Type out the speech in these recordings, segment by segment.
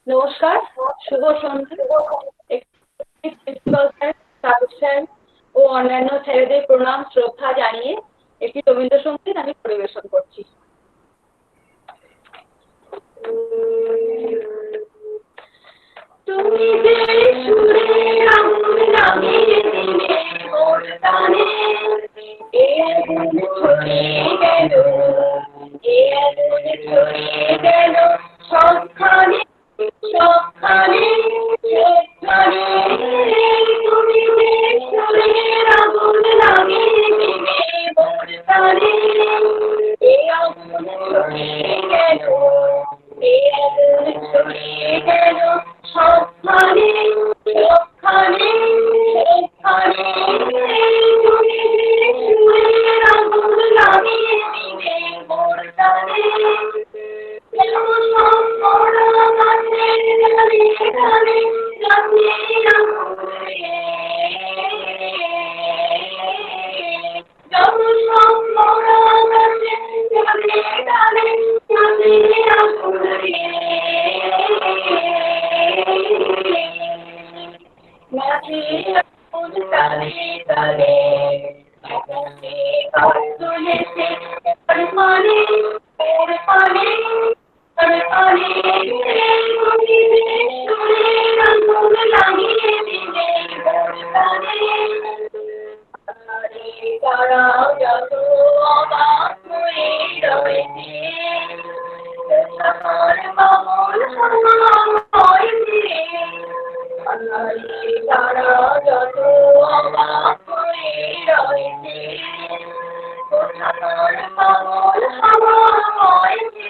নমস্কার, শুভ সন্ধ্যা। ও অন্যান্য ছেলেদের প্রণাম শ্রদ্ধা জানিয়ে একটি রবীন্দ্রসঙ্গীত আমি পরিবেশন করছি। তুমি যে সুরে আগুন নামিয়ে দিলে মোর প্রাণে, এ আগুন ছড়িয়ে গেল, এ আগুন ছড়িয়ে গেল সবখানে সবখানে সবখানে। তুমি যে সুরে আগুন নামিয়ে দিলে মোর প্রাণে, এ আগুন ছড়িয়ে গেল, এ আগুন ছড়িয়ে গেল সবখানে সবখানে সবখানে। তুমি যে সুরে আগুন নামিয়ে দিলে মোর প্রাণে, যেমন সব মরা গাছের ডালে ডালে লাফিয়ে আগুনে, যেমন সব মরা গাছের ডালে ডালে লাফিয়ে আগুনে, লাফিয়ে আগুন তালে তালে আকাশে পাল তুলেছে তার পানে তার পানে তার পানে। তুমি যে সুরে আগুন লাগিয়ে দিলে মোর প্রাণে, তারা যত অবাক হয়ে রয়েছে, আমার বাবুল হয়েছে। তারা যত অবাক হয়ে রয়েছে, আমার বাবুল হয়েছে।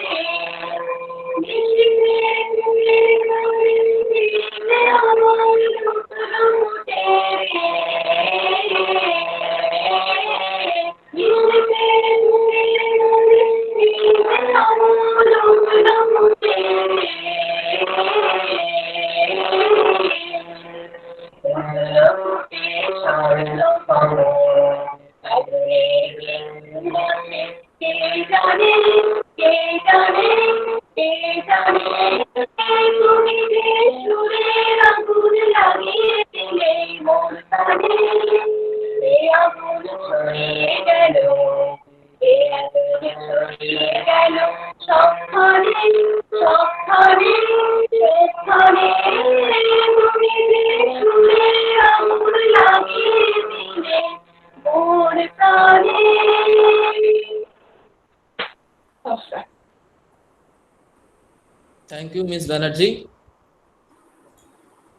Thank you, Ms. Banerjee.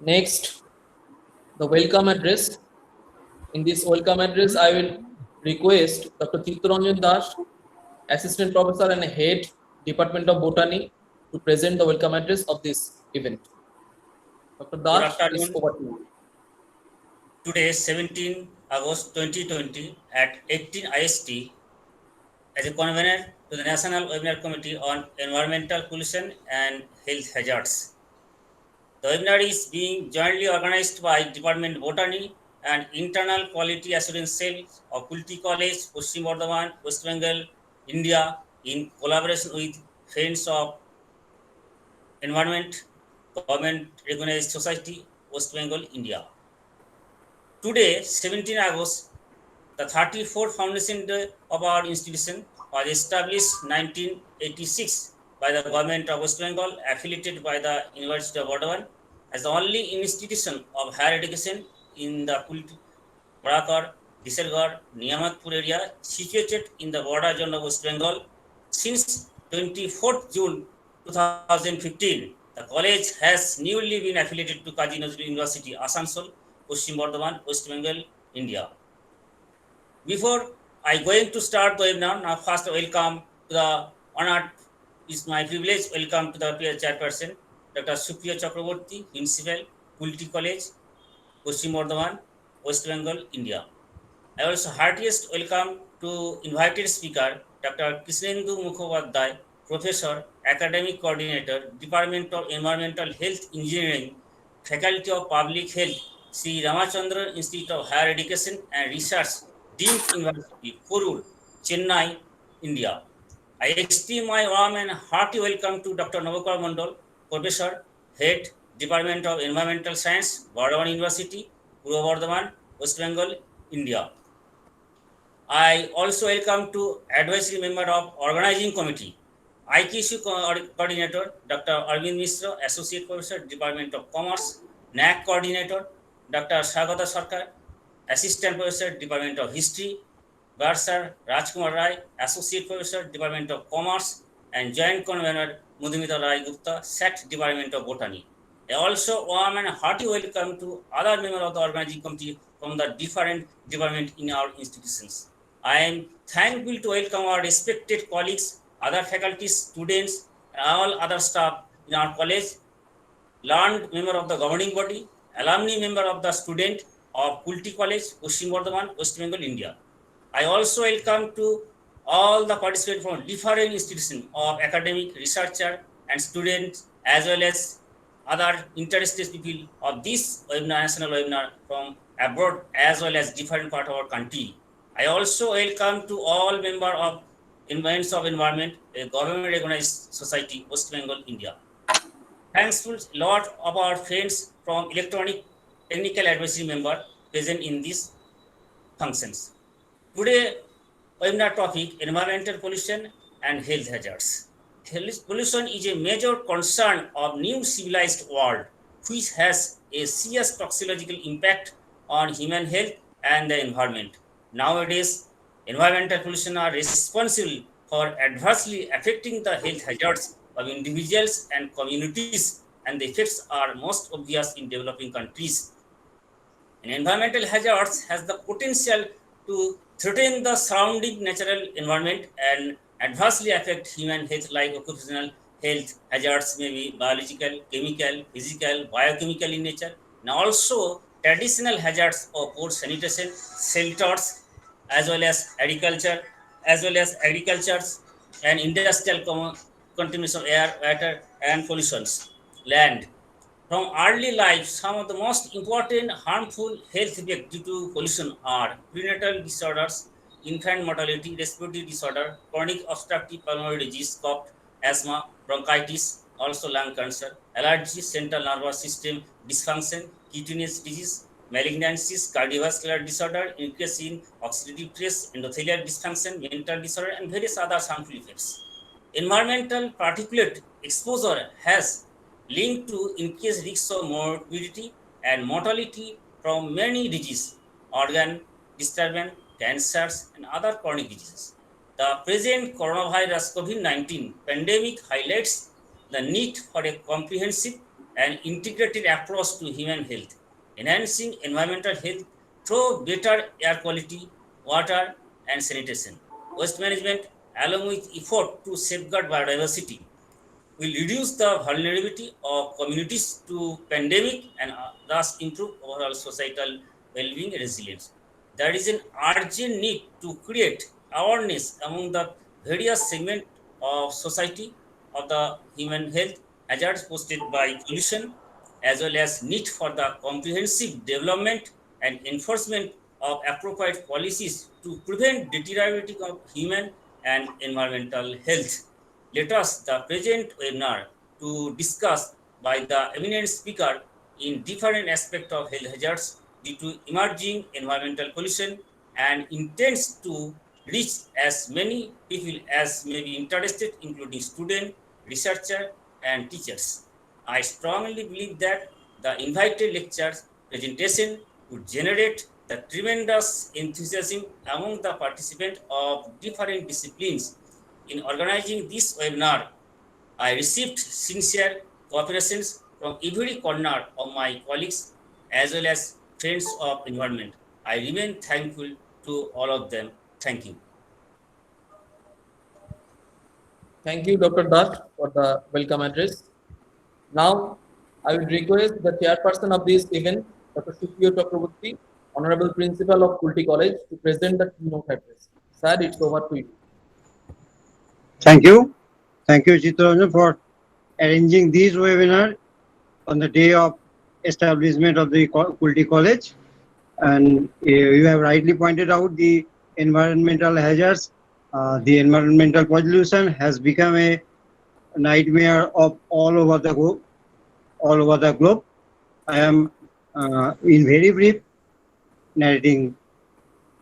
Next, the welcome address. In this welcome address, I will request Dr. Chitranjan Das, Assistant Professor and Head, Department of Botany, to present the welcome address of this event. Dr. Das, please over to you. Today, 17 August 2020 at 18 IST, as a convener to the National Webinar Committee on Environmental Pollution and Health Hazards. The webinar is being jointly organized by Department of Botany and Internal Quality Assurance Cell of Kulti College, Paschim Bardhaman, West Bengal, India, in collaboration with Friends of Environment, Government Recognized Society, West Bengal, India. Today, 17 August, the 34th foundation day of our institution was established 1986 by the Government of West Bengal, affiliated by the University of Bardhaman, as the only institution of higher education in the Kulti, Barakar, Disargarh, Niyamatpur area, situated in the border zone of West Bengal. Since 24th June 2015, the college has newly been affiliated to Kazi Nazrul University, Asansol, Paschim Bardhaman, West Bengal, India. Before I going to start the webinar, now first welcome to the honored, is my privilege, welcome to the peer chairperson, Dr. Supriya Chakraborty, Principal, Kulti College, Paschim Bardhaman, West Bengal, India. I also heartiest welcome to invited speaker, Dr. Krishnendu Mukhopadhyay, Professor, Academic Coordinator, Department of Environmental Health Engineering, Faculty of Public Health, Sri Ramachandran Institute of Higher Education and Research, Deemed University, Porur, Chennai, India. I extend my warm and hearty welcome to Dr. Navakar Mandal, Professor, Head, Department of Environmental Science, Bardhaman University, Purba Bardhaman, West Bengal, India. I also welcome to advisory member of organizing committee, IQAC coordinator, Dr. Arvind Mishra, Associate Professor, Department of Commerce, NAC coordinator, Dr. Swagata Sarkar, Assistant Professor, Department of History, Barsar Rajkumar Rai, Associate Professor, Department of Commerce, and Joint Convener Mudhumita Rai Gupta, SAT Department of Botany. I also warm and hearty welcome to other members of the organizing committee from the different departments in our institutions. I am thankful to welcome our respected colleagues, other faculties, students, and all other staff in our college, learned member of the governing body, alumni member of the student of Kulti College, Paschim Bardhaman, West Bengal, India. I also welcome to all the participants from different institutions of academic, researcher, and students, as well as other interested people of this webinar, national webinar from abroad, as well as different part of our country. I also welcome to all members of Environments of Environment, a government recognized society, West Bengal, India. Thanks to a lot of our friends from electronic technical advisory member present in these functions. Today, webinar topic, environmental pollution and health hazards. Pollution is a major concern of new civilized world, which has a serious toxicological impact on human health and the environment. Nowadays, environmental pollution are responsible for adversely affecting the health hazards of individuals and communities, and the effects are most obvious in developing countries. And environmental hazards has the potential to threaten the surrounding natural environment and adversely affect human health, like occupational health hazards may be biological, chemical, physical, biochemical in nature, and also traditional hazards of poor sanitation, shelters, as well as agriculture, and industrial contamination of air, water, and pollutions, land. From early life, some of the most important harmful health effects due to pollution are prenatal disorders, infant mortality, respiratory disorder, chronic obstructive pulmonary disease, cough, asthma, bronchitis, also lung cancer, allergy, central nervous system dysfunction, cutaneous disease, malignancies, cardiovascular disorder, increase in oxidative stress, endothelial dysfunction, mental disorder, and various other harmful effects. Environmental particulate exposure has linked to increased risk of morbidity and mortality from many diseases, organ disturbance, cancers, and other chronic diseases. The present coronavirus COVID-19 pandemic highlights the need for a comprehensive and integrated approach to human health, enhancing environmental health through better air quality, water, and sanitation, waste management, along with effort to safeguard biodiversity, will reduce the vulnerability of communities to pandemic and thus improve overall societal well-being and resilience. There is an urgent need to create awareness among the various segments of society of the human health hazards posed by pollution, as well as need for the comprehensive development and enforcement of appropriate policies to prevent deteriorating of human and environmental health. Let us the present webinar to discuss by the eminent speaker in different aspects of health hazards due to emerging environmental pollution, and intends to reach as many people as may be interested, including students, researchers, and teachers. I strongly believe that the invited lectures presentation would generate the tremendous enthusiasm among the participants of different disciplines. In organizing this webinar, I received sincere cooperations from every corner of my colleagues as well as friends of environment. I remain thankful to all of them. Thank you. Thank you, Dr. Dash, for the welcome address. Now, I will request the chairperson of this event, Dr. Supriyo Chakraborty, Honorable Principal of Kulti College, to present the keynote address. Sir, it's over to you. Thank you. Thank you, Chittaranjan, for arranging this webinar on the day of establishment of the Kulti College. And you have rightly pointed out the environmental hazards The environmental pollution has become a nightmare of all over the globe. All over the globe. I am, in very brief, narrating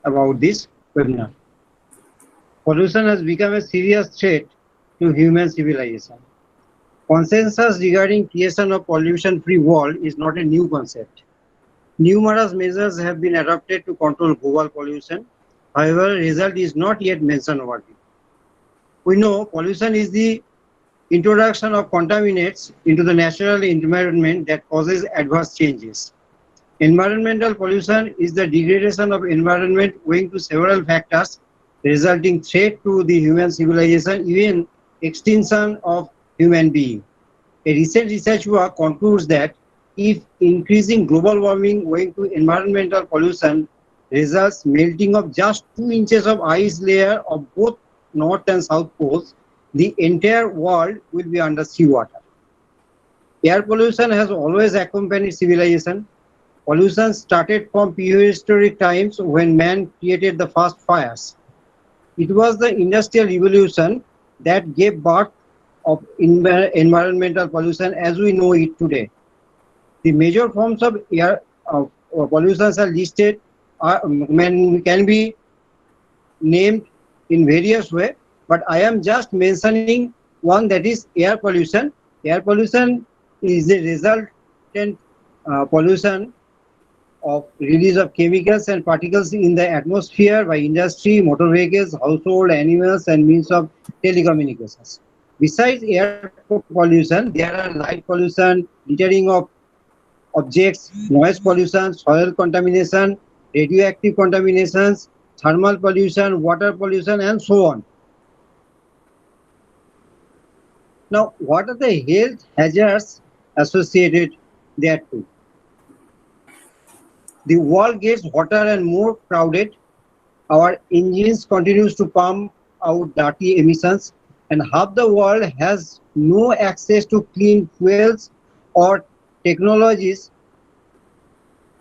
about this webinar. Pollution has become a serious threat to human civilization. Consensus regarding creation of pollution-free world is not a new concept. Numerous measures have been adopted to control global pollution. However, result is not yet mentioned over here. We know pollution is the introduction of contaminants into the natural environment that causes adverse changes. Environmental pollution is the degradation of environment owing to several factors, resulting threat to the human civilization, even extinction of human being. A recent research work concludes that if increasing global warming owing to environmental pollution results melting of just 2 inches of ice layer of both north and south poles, the entire world will be under seawater. Air pollution has always accompanied civilization. Pollution started from prehistoric times when man created the first fires. It was the Industrial Revolution that gave birth of environmental pollution as we know it today. The major forms of air pollutions are listed, can be named in various ways, but I am just mentioning one, that is air pollution. Air pollution is the resultant pollution of release of chemicals and particles in the atmosphere by industry, motor vehicles, household, animals, and means of telecommunications. Besides air pollution, there are light pollution, littering of objects, noise pollution, soil contamination, radioactive contaminations, thermal pollution, water pollution, and so on. Now, what are the health hazards associated thereto? The world gets hotter and more crowded. Our engines continues to pump out dirty emissions, and half the world has no access to clean fuels or technologies.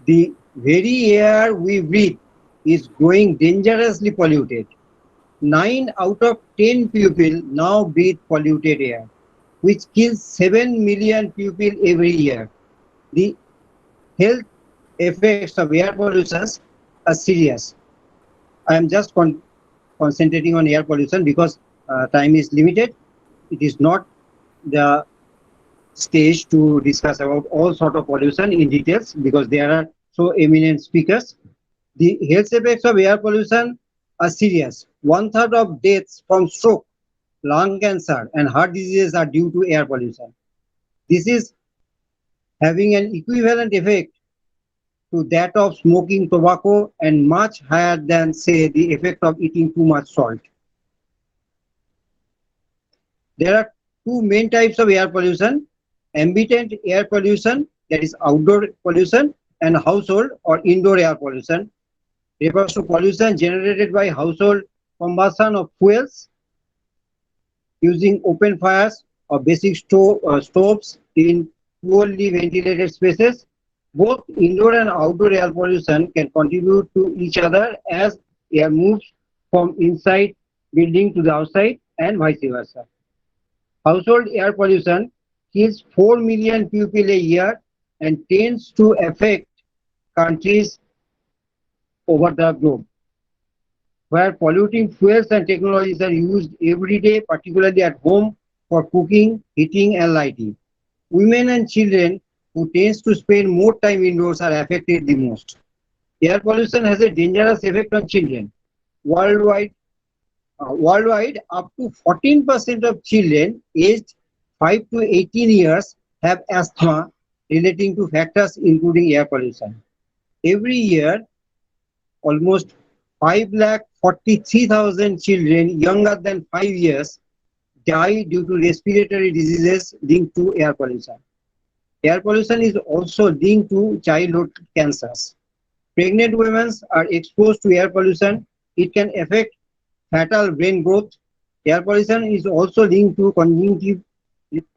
The very air we breathe is growing dangerously polluted. 9 out of 10 people now breathe polluted air, which kills 7 million people every year. The health effects of air pollution are serious. I am just concentrating on air pollution because time is limited. It is not the stage to discuss about all sort of pollution in details because there are so eminent speakers. The health effects of air pollution are serious. 1/3 of deaths from stroke, lung cancer, and heart diseases are due to air pollution. This is having an equivalent effect to that of smoking tobacco and much higher than, say, the effect of eating too much salt. There are two main types of air pollution: ambient air pollution, that is outdoor pollution, and household or indoor air pollution. Refers to pollution generated by household combustion of fuels using open fires or basic stoves in poorly ventilated spaces. Both indoor and outdoor air pollution can contribute to each other as air moves from inside building to the outside and vice versa. Household air pollution kills 4 million people a year and tends to affect countries over the globe, where polluting fuels and technologies are used every day, particularly at home for cooking, heating, and lighting. Women and children who tend to spend more time indoors are affected the most. Air pollution has a dangerous effect on children. Worldwide, up to 14% of children aged 5 to 18 years have asthma relating to factors including air pollution. Every year, almost 5,43,000 children younger than 5 years die due to respiratory diseases linked to air pollution. Air pollution is also linked to childhood cancers. Pregnant women are exposed to air pollution. It can affect fetal brain growth. Air pollution is also linked to cognitive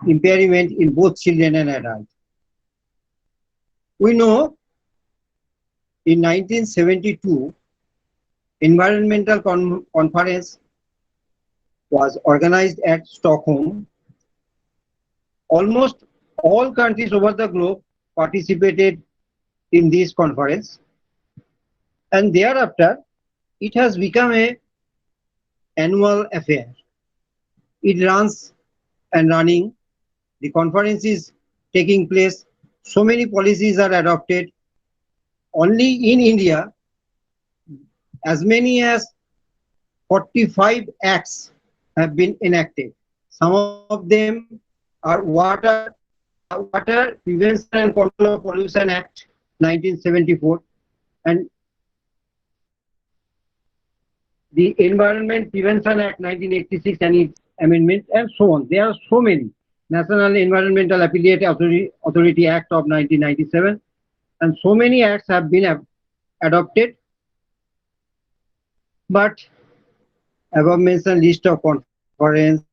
impairment in both children and adults. We know in 1972, Environmental Conference was organized at Stockholm. Almost all countries over the globe participated in this conference, and thereafter it has become a annual affair. It runs and running. The conference is taking place. So many policies are adopted. Only in India, as many as 45 acts have been enacted. Some of them are Water Prevention and Control of Pollution Act 1974 and the Environment Prevention Act 1986 and its amendments and so on. There are so many. National Environmental Appellate Authority Act of 1997 and so many acts have been adopted. But above mentioned list of conference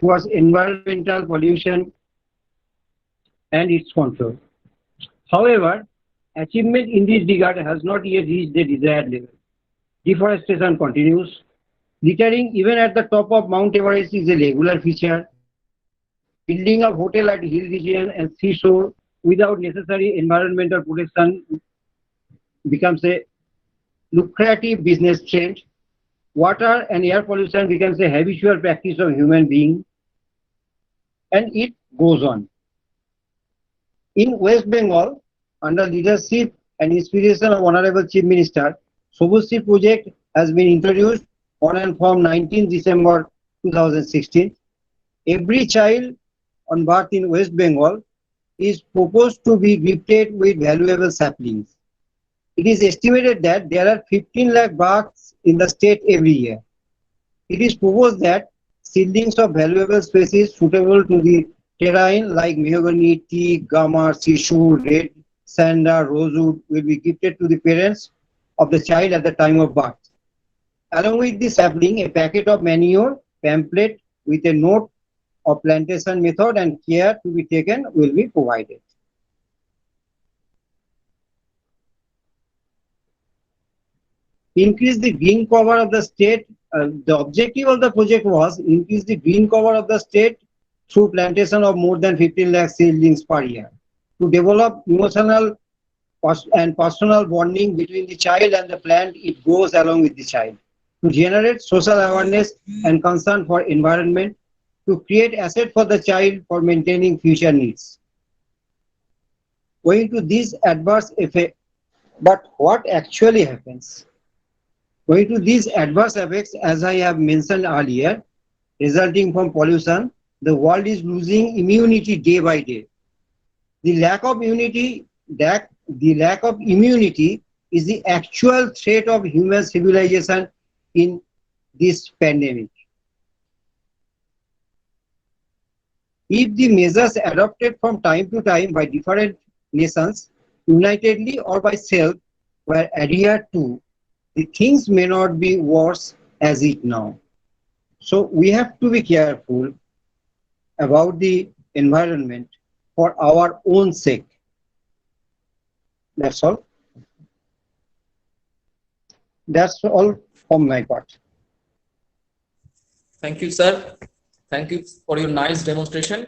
was environmental pollution and its control. However, achievement in this regard has not yet reached the desired level. Deforestation continues. Littering even at the top of Mount Everest is a regular feature. Building of hotel at hill region and seashore without necessary environmental protection becomes a lucrative business trend. Water and air pollution becomes a habitual practice of human being, and it goes on. In West Bengal, under leadership and inspiration of Honorable Chief Minister, Sobusri project has been introduced on and from 19 December 2016. Every child on birth in West Bengal is proposed to be gifted with valuable saplings. It is estimated that there are 15 lakh births in the state every year. It is proposed that seedlings of valuable species suitable to the terrain like mahogany, teak, gamma, sishu, red sandar, rosewood will be gifted to the parents of the child at the time of birth. Along with the sapling, a packet of manure pamphlet with a note of plantation method and care to be taken will be provided. Increase the green cover of the state. The objective of the project was increase the green cover of the state through plantation of more than 15 lakh seedlings per year. To develop emotional and personal bonding between the child and the plant, it goes along with the child. To generate social awareness and concern for environment, to create asset for the child for maintaining future needs. Going to these adverse effects, but what actually happens? Going to these adverse effects, as I have mentioned earlier, resulting from pollution, the world is losing immunity day by day. The lack of immunity is the actual threat of human civilization in this pandemic. If the measures adopted from time to time by different nations, unitedly or by self, were adhered to, the things may not be worse as it now. So we have to be careful about the environment for our own sake. That's all. That's all from my part. Thank you, sir. Thank you for your nice demonstration.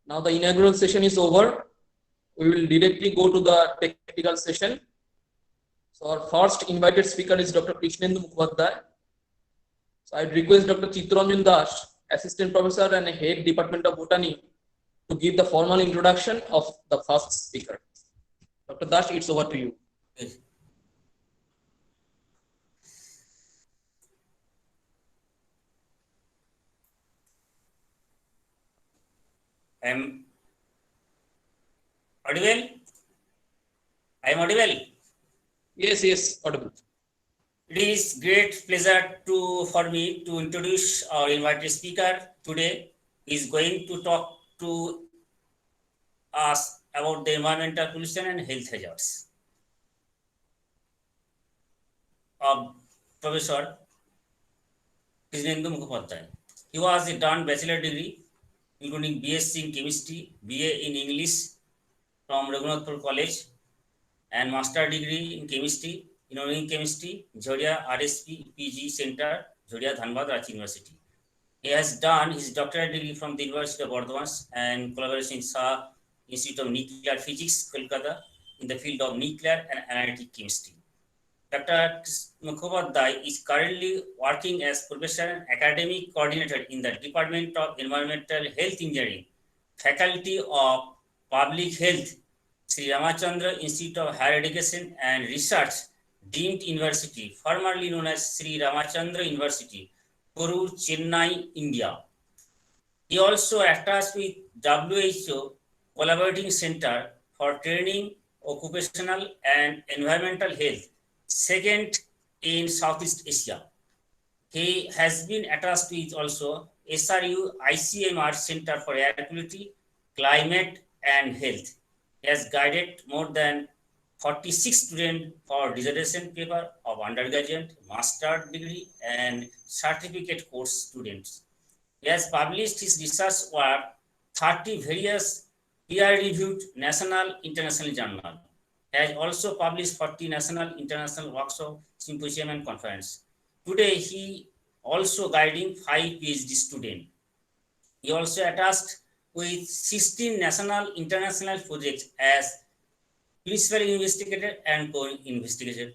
Now the inaugural session is over. We will directly go to the technical session. So our first invited speaker is Dr. Krishnendu Mukhopadhyay. So I request Dr. Chittaranjan Das, Assistant Professor and Head Department of Botany, to give the formal introduction of the first speaker. Dr. Das, it's over to you. Yes. I am audible? I am audible? Yes, audible. It is great pleasure for me to introduce our invited speaker today. He is going to talk to us about the environmental pollution and health hazards. Professor Krishnendu Mukhopadhyay. He was done bachelor degree including BSc in chemistry, BA in English from Raghunathpur College, and master degree in chemistry Inorganic Chemistry, Jhoria RSP PG Center, Jhoria Dhanbad, Ranchi University. He has done his doctorate degree from the University of Bardhaman and collaboration in Shah Institute of Nuclear Physics, Kolkata, in the field of nuclear and analytic chemistry. Dr. Mukhopadhyay is currently working as professor and academic coordinator in the Department of Environmental Health Engineering, Faculty of Public Health, Sri Ramachandra Institute of Higher Education and Research, Deemed University, formerly known as Sri Ramachandra University, Porur, Chennai, India. He also attached with WHO Collaborating Center for Training, Occupational and Environmental Health, second in Southeast Asia. He has been attached with also SRU ICMR Center for Air Quality, Climate and Health. He has guided more than 46 students for dissertation paper of undergraduate, master degree and certificate course students. He has published his research work 30 various peer-reviewed national international journals. He has also published 40 national international workshop, symposium and conference. Today, he also guiding 5 PhD students. He also attached with 16 national international projects as principal investigator and co-investigator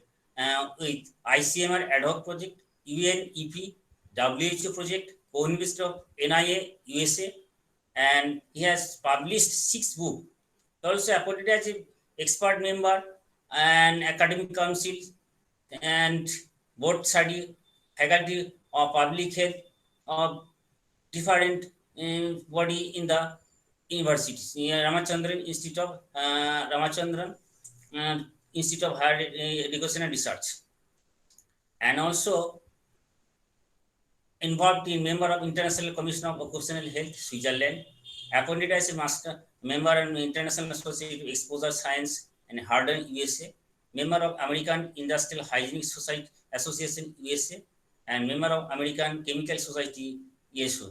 with ICMR ad hoc project, UNEP, WHO project, co-investigator of NIA, USA, and he has published 6 books. He also appointed as an expert member and academic council and board study faculty of public health of different body in the universities. Ramachandran Institute of Institute of Higher Education and Research, and also involved in member of International Commission of Occupational Health, Switzerland, appointed as a master member of International Society of Exposure Science and Harden, USA, member of American Industrial Hygienic Society Association, USA, and member of American Chemical Society, USA,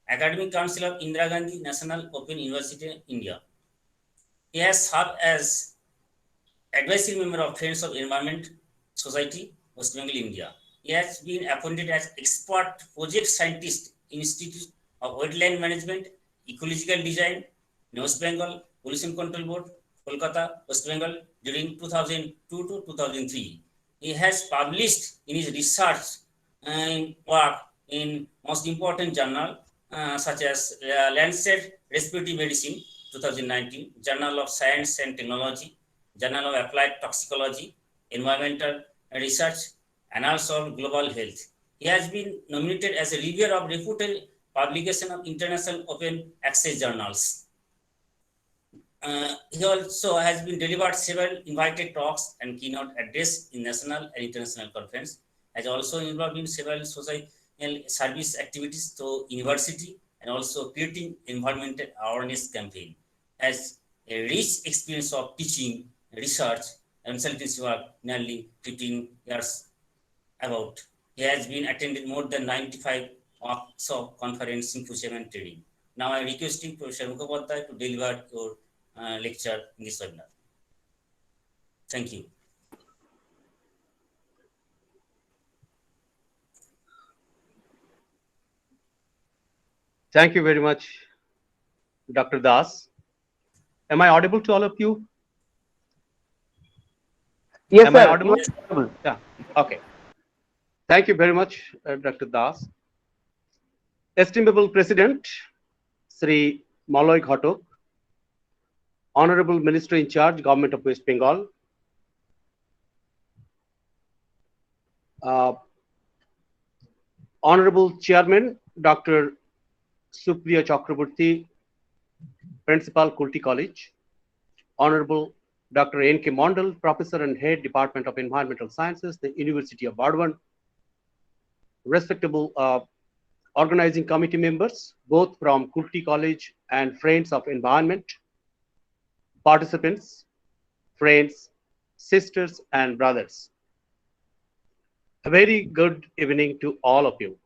Academic Council of Indira Gandhi National Open University, India. He has served as advisory member of Friends of Environment Society, West Bengal, India. He has been appointed as expert project scientist, Institute of Wetland Management, Ecological Design, West Bengal Pollution Control Board, Kolkata, West Bengal during 2002 to 2003. He has published in his research work in most important journal such as Lancet Respiratory Medicine 2019, Journal of Science and Technology, Journal of Applied Toxicology, Environmental Research, Annals of Global Health. He has been nominated as a reviewer of reputed publication of international open access journals. He also has been delivered several invited talks and keynote address in national and international conference. Has also involved in several social service activities to university and also creating environmental awareness campaign. Has a rich experience of teaching, research, and consultancy work nearly 15 years about. He has been attended more than 95 workshop, conference, symposium, and training. Now I requesting Professor Mukhopadhyay to deliver your lecture in this webinar. Thank you. Thank you very much, Dr. Das. Am I audible to all of you? Yes, Am sir. I audible? Yes. Yeah. Okay. Thank you very much, Dr. Das. Estimable President, Sri Maloy Ghatok, Honorable Minister in Charge, Government of West Bengal, Honorable Chairman, Dr. Supriya Chakraborty, Principal, Kulti College, Honorable Dr. N.K. Mondal, Professor and Head, Department of Environmental Sciences, the University of Bardhaman, respectable organizing committee members, both from Kulti College and Friends of Environment, participants, friends, sisters, and brothers. A very good evening to all of you.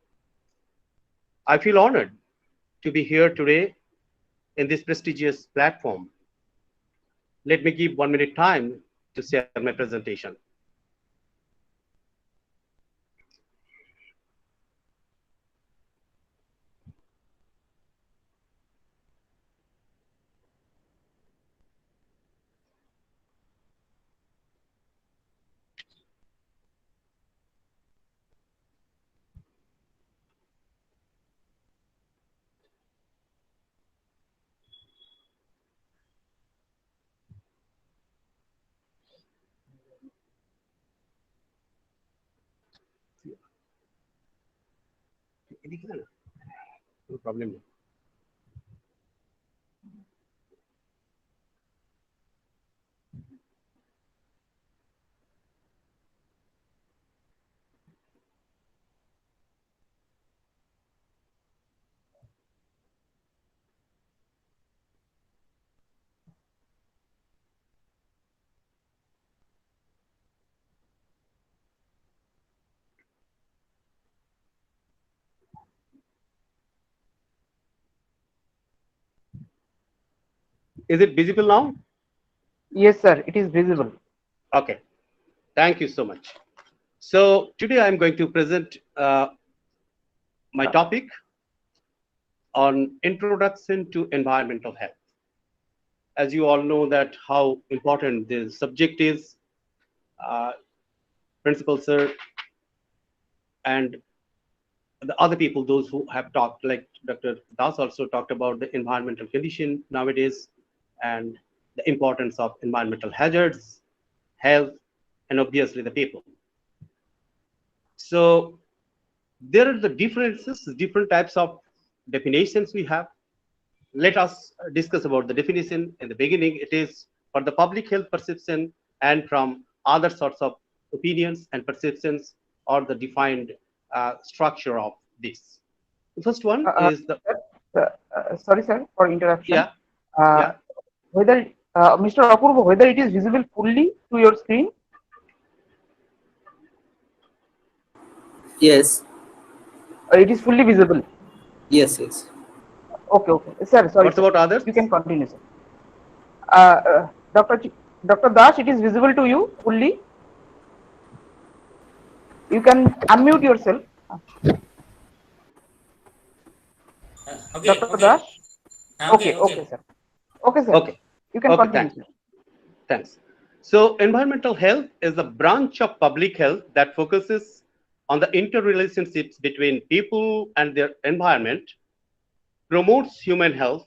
I feel honored to be here today in this prestigious platform. Let me give 1 minute time to share my presentation. No problem. Is it visible now? Yes, sir. It is visible. Okay. Thank you so much. So today I'm going to present my topic on introduction to environmental health. As you all know that how important this subject is, Principal Sir and the other people, those who have talked, like Dr. Das also talked about the environmental condition nowadays and the importance of environmental hazards, health, and obviously the people. So there are the differences, different types of definitions we have. Let us discuss about the definition. In the beginning, it is for the public health perception and from other sorts of opinions and perceptions or the defined structure of this. The first one is the Sorry, sir, for interruption. yeah Uh, yeah Whether Mr. Apurva, whether it is visible fully to your screen? Yes, It is fully visible. yes, yes. Okay, okay, sir. Sorry, What sir. about others? You can continue, sir. Uh, Dr. Das, it is visible to you fully. You can unmute yourself. Okay, Dr. okay, Das. okay, Okay, okay, sir. Okay, sir. Okay. You can Okay, continue, thanks. sir. Thanks. So environmental health is a branch of public health that focuses on the interrelationships between people and their environment, promotes human health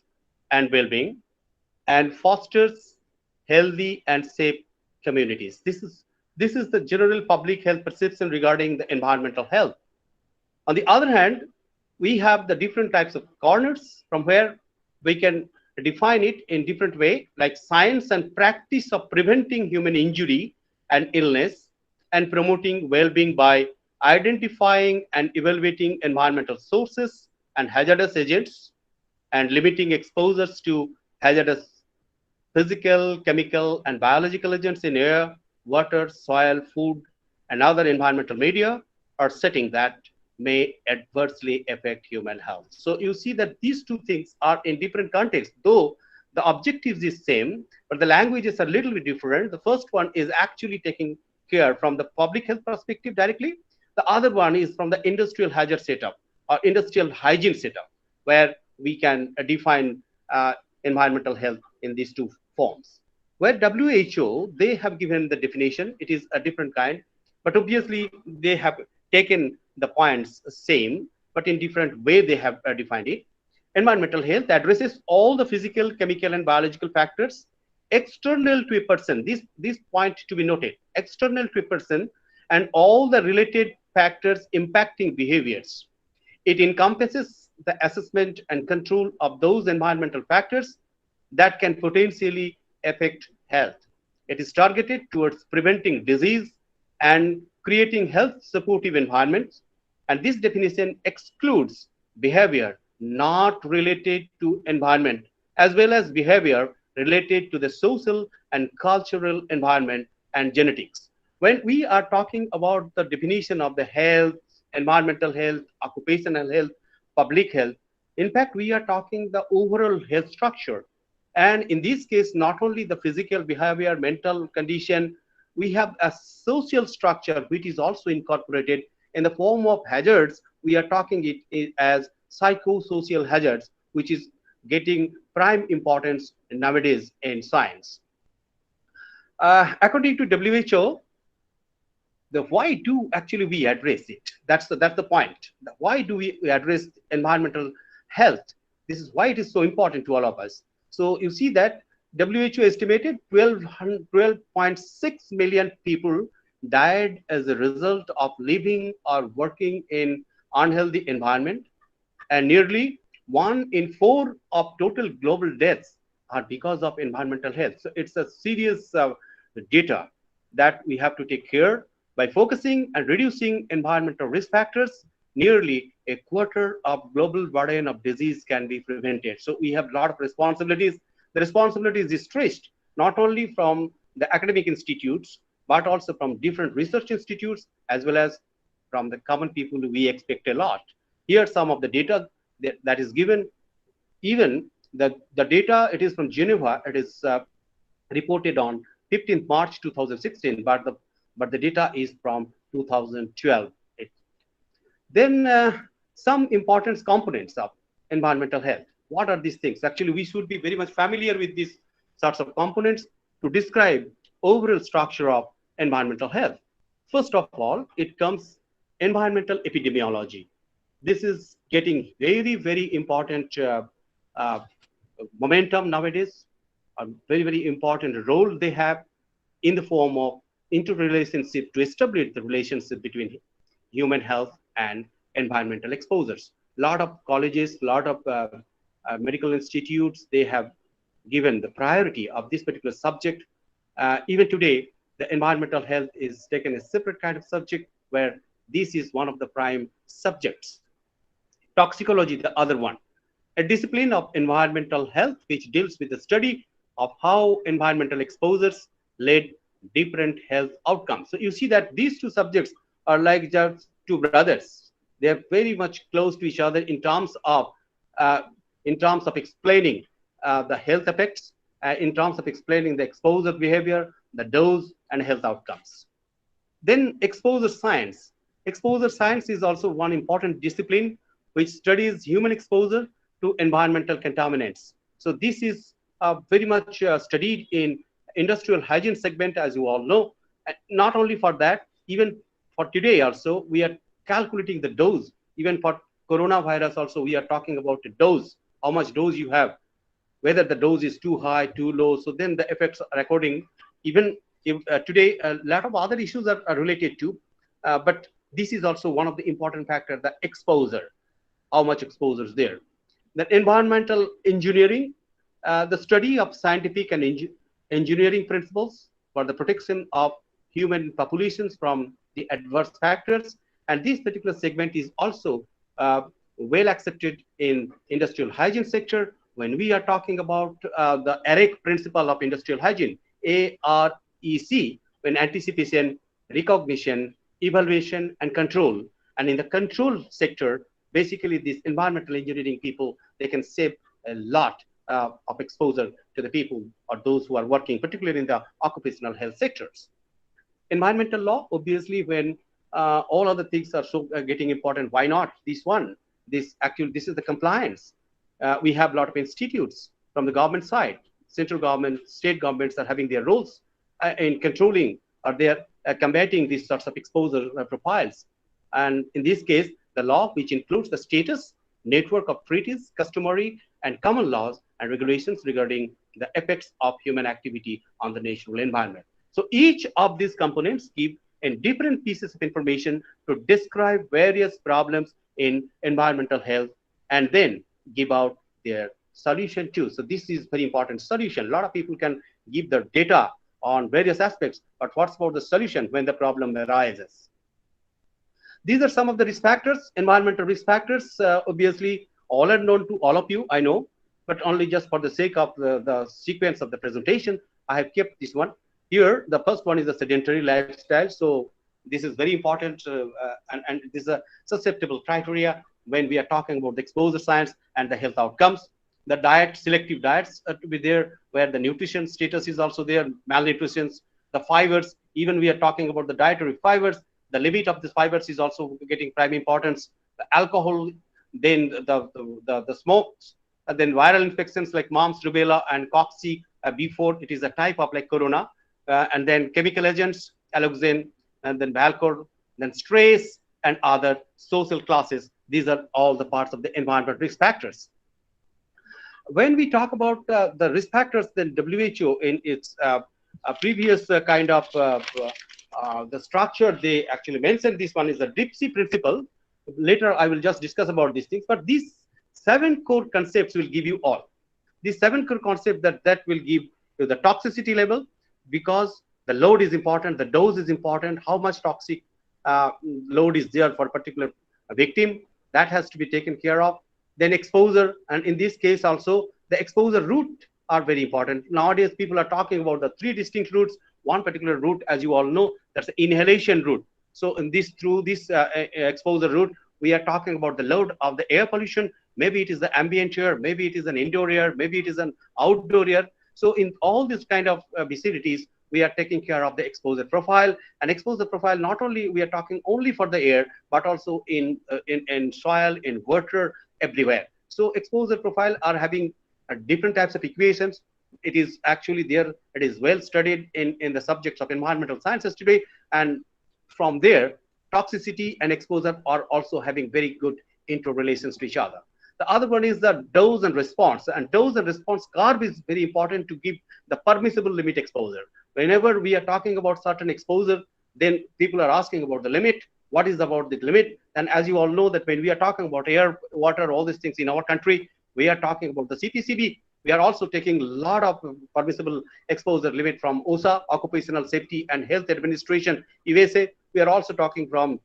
and well-being, and fosters healthy and safe communities. This is the general public health perception regarding the environmental health. On the other hand, we have the different types of corners from where we can define it in different way, like science and practice of preventing human injury and illness and promoting well-being by identifying and evaluating environmental sources and hazardous agents and limiting exposures to hazardous physical, chemical, and biological agents in air, water, soil, food, and other environmental media or setting that may adversely affect human health. So you see that these two things are in different contexts, though the objectives is same, but the languages are a little bit different. The first one is actually taking care from the public health perspective directly. The other one is from the industrial hazard setup or industrial hygiene setup, where we can define environmental health in these two forms. Where WHO, they have given the definition, it is a different kind, but obviously they have taken the points same, but in different way they have defined it. Environmental health addresses all the physical, chemical, and biological factors external to a person. This point to be noted, external to a person, and all the related factors impacting behaviors. It encompasses the assessment and control of those environmental factors that can potentially affect health. It is targeted towards preventing disease and creating health supportive environments. And this definition excludes behavior not related to environment, as well as behavior related to the social and cultural environment and genetics. When we are talking about the definition of the health, environmental health, occupational health, public health, in fact, we are talking the overall health structure. And in this case, not only the physical behavior, mental condition, we have a social structure which is also incorporated in the form of hazards. We are talking it as psychosocial hazards, which is getting prime importance nowadays in science. According to WHO, the why do actually we address it? That's the point. Why do we address environmental health? This is why it is so important to all of us. So you see that WHO estimated 12.6 million people died as a result of living or working in unhealthy environment, and nearly 1 in 4 of total global deaths are because of environmental health. So it's a serious data that we have to take care. By focusing and reducing environmental risk factors, nearly a quarter of global burden of disease can be prevented. So we have a lot of responsibilities. The responsibilities is stretched not only from the academic institutes, but also from different research institutes, as well as from the common people. We expect a lot. Here are some of the data that is given. Even the data, it is from Geneva. It is reported on 15th March 2016, but the data is from 2012. Then some important components of environmental health. What are these things? Actually, we should be very much familiar with these sorts of components to describe overall structure of environmental health. First of all, it comes environmental epidemiology. This is getting very, very important momentum nowadays. A very, very important role they have in the form of interrelationship to establish the relationship between human health and environmental exposures. A lot of colleges, a lot of medical institutes, they have given the priority of this particular subject. Even today, the environmental health is taken a separate kind of subject where this is one of the prime subjects. Toxicology, the other one, a discipline of environmental health which deals with the study of how environmental exposures led different health outcomes. So you see that these two subjects are like just two brothers. They are very much close to each other in terms of explaining the health effects, in terms of explaining the exposure behavior, the dose, and health outcomes. Then exposure science. Exposure science is also one important discipline which studies human exposure to environmental contaminants. So this is very much studied in industrial hygiene segment, as you all know. And not only for that, even for today also, we are calculating the dose. Even for coronavirus also, we are talking about the dose, how much dose you have, whether the dose is too high, too low. So then the effects are according. Even if, today, a lot of other issues are related to, but this is also one of the important factors, the exposure, how much exposure is there. The environmental engineering, the study of scientific and engineering principles for the protection of human populations from the adverse factors. And this particular segment is also well accepted in industrial hygiene sector. When we are talking about the AREC principle of industrial hygiene, AREC, when anticipation, recognition, evaluation, and control. And in the control sector, basically these environmental engineering people, they can save a lot of exposure to the people or those who are working, particularly in the occupational health sectors. Environmental law, obviously, when all other things are so getting important, why not this one? This is the compliance. We have a lot of institutes from the government side. Central government, state governments are having their roles in controlling or they are combating these sorts of exposure profiles. And in this case, the law, which includes the status, network of treaties, customary, and common laws and regulations regarding the effects of human activity on the natural environment. So each of these components give in different pieces of information to describe various problems in environmental health and then give out their solution too. So this is very important solution. A lot of people can give their data on various aspects, but what's about the solution when the problem arises? These are some of the risk factors, environmental risk factors. Obviously, all are known to all of you, I know, but only just for the sake of the sequence of the presentation, I have kept this one. Here, the first one is the sedentary lifestyle. So this is very important and this is a susceptible criteria when we are talking about the exposure science and the health outcomes. The diet, selective diets are to be there, where the nutrition status is also there, malnutrition, the fibers, even we are talking about the dietary fibers, the limit of the fibers is also getting prime importance. The alcohol, then the smokes, and then viral infections like mumps, rubella, and cocci before it is a type of like corona, and then chemical agents, allergen, and then alcohol, then stress, and other social classes. These are all the parts of the environment risk factors. When we talk about the risk factors, then WHO in its previous kind of the structure, they actually mentioned this one is the DIPSI principle, later I will just discuss about these things, but these 7 core concepts will give you all. These 7 core concepts that will give you the toxicity level, because the load is important, the dose is important, how much toxic load is there for a particular victim, that has to be taken care of. Then exposure, and in this case also the exposure route are very important. Nowadays people are talking about the 3 distinct routes. One particular route, as you all know, that's the inhalation route. So in this, through this exposure route, we are talking about the load of the air pollution. Maybe it is the ambient air, maybe it is an indoor air, maybe it is an outdoor air. So in all these kind of vicinities, we are taking care of the exposure profile. And exposure profile, not only we are talking only for the air, but also in soil, in water, everywhere. So exposure profile are having different types of equations. It is actually there, it is well studied in the subjects of environmental sciences today. And from there, toxicity and exposure are also having very good interrelations to each other. The other one is the dose and response. And dose and response curve is very important to give the permissible limit exposure. Whenever we are talking about certain exposure, then people are asking about the limit. What is about the limit? And as you all know, that when we are talking about air, water, all these things in our country, we are talking about the CPCB. We are also taking a lot of permissible exposure limit from OSA, Occupational Safety and Health Administration, USA. We are also talking from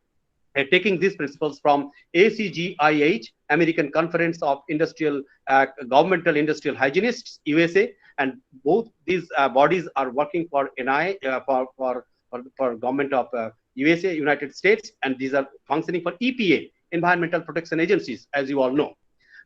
taking these principles from ACGIH, American Conference of Industrial Governmental Industrial Hygienists, USA, and both these bodies are working for NI for government of USA, United States, and these are functioning for EPA, Environmental Protection Agencies, as you all know.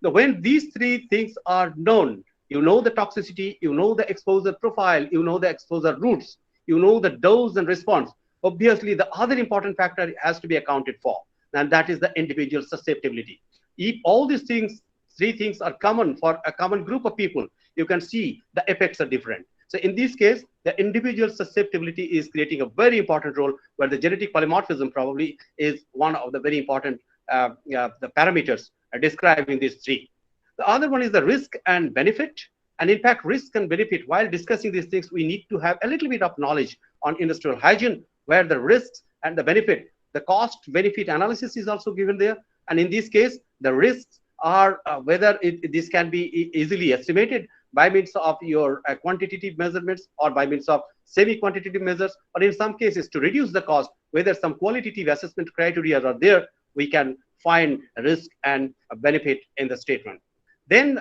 Now, when these 3 things are known, you know the toxicity, you know the exposure profile, you know the exposure routes, you know the dose and response. Obviously, the other important factor has to be accounted for, and that is the individual susceptibility. If all these things, 3 things are common for a common group of people, you can see the effects are different. So in this case, the individual susceptibility is creating a very important role, where the genetic polymorphism probably is one of the very important the parameters describing these 3. The other one is the risk and benefit. And in fact, risk and benefit, while discussing these things, we need to have a little bit of knowledge on industrial hygiene, where the risks and the benefit, the cost benefit analysis is also given there. And in this case, the risks are whether this can be easily estimated by means of your quantitative measurements, or by means of semi-quantitative measures, or in some cases to reduce the cost, whether some qualitative assessment criteria are there, we can find risk and benefit in the statement. Then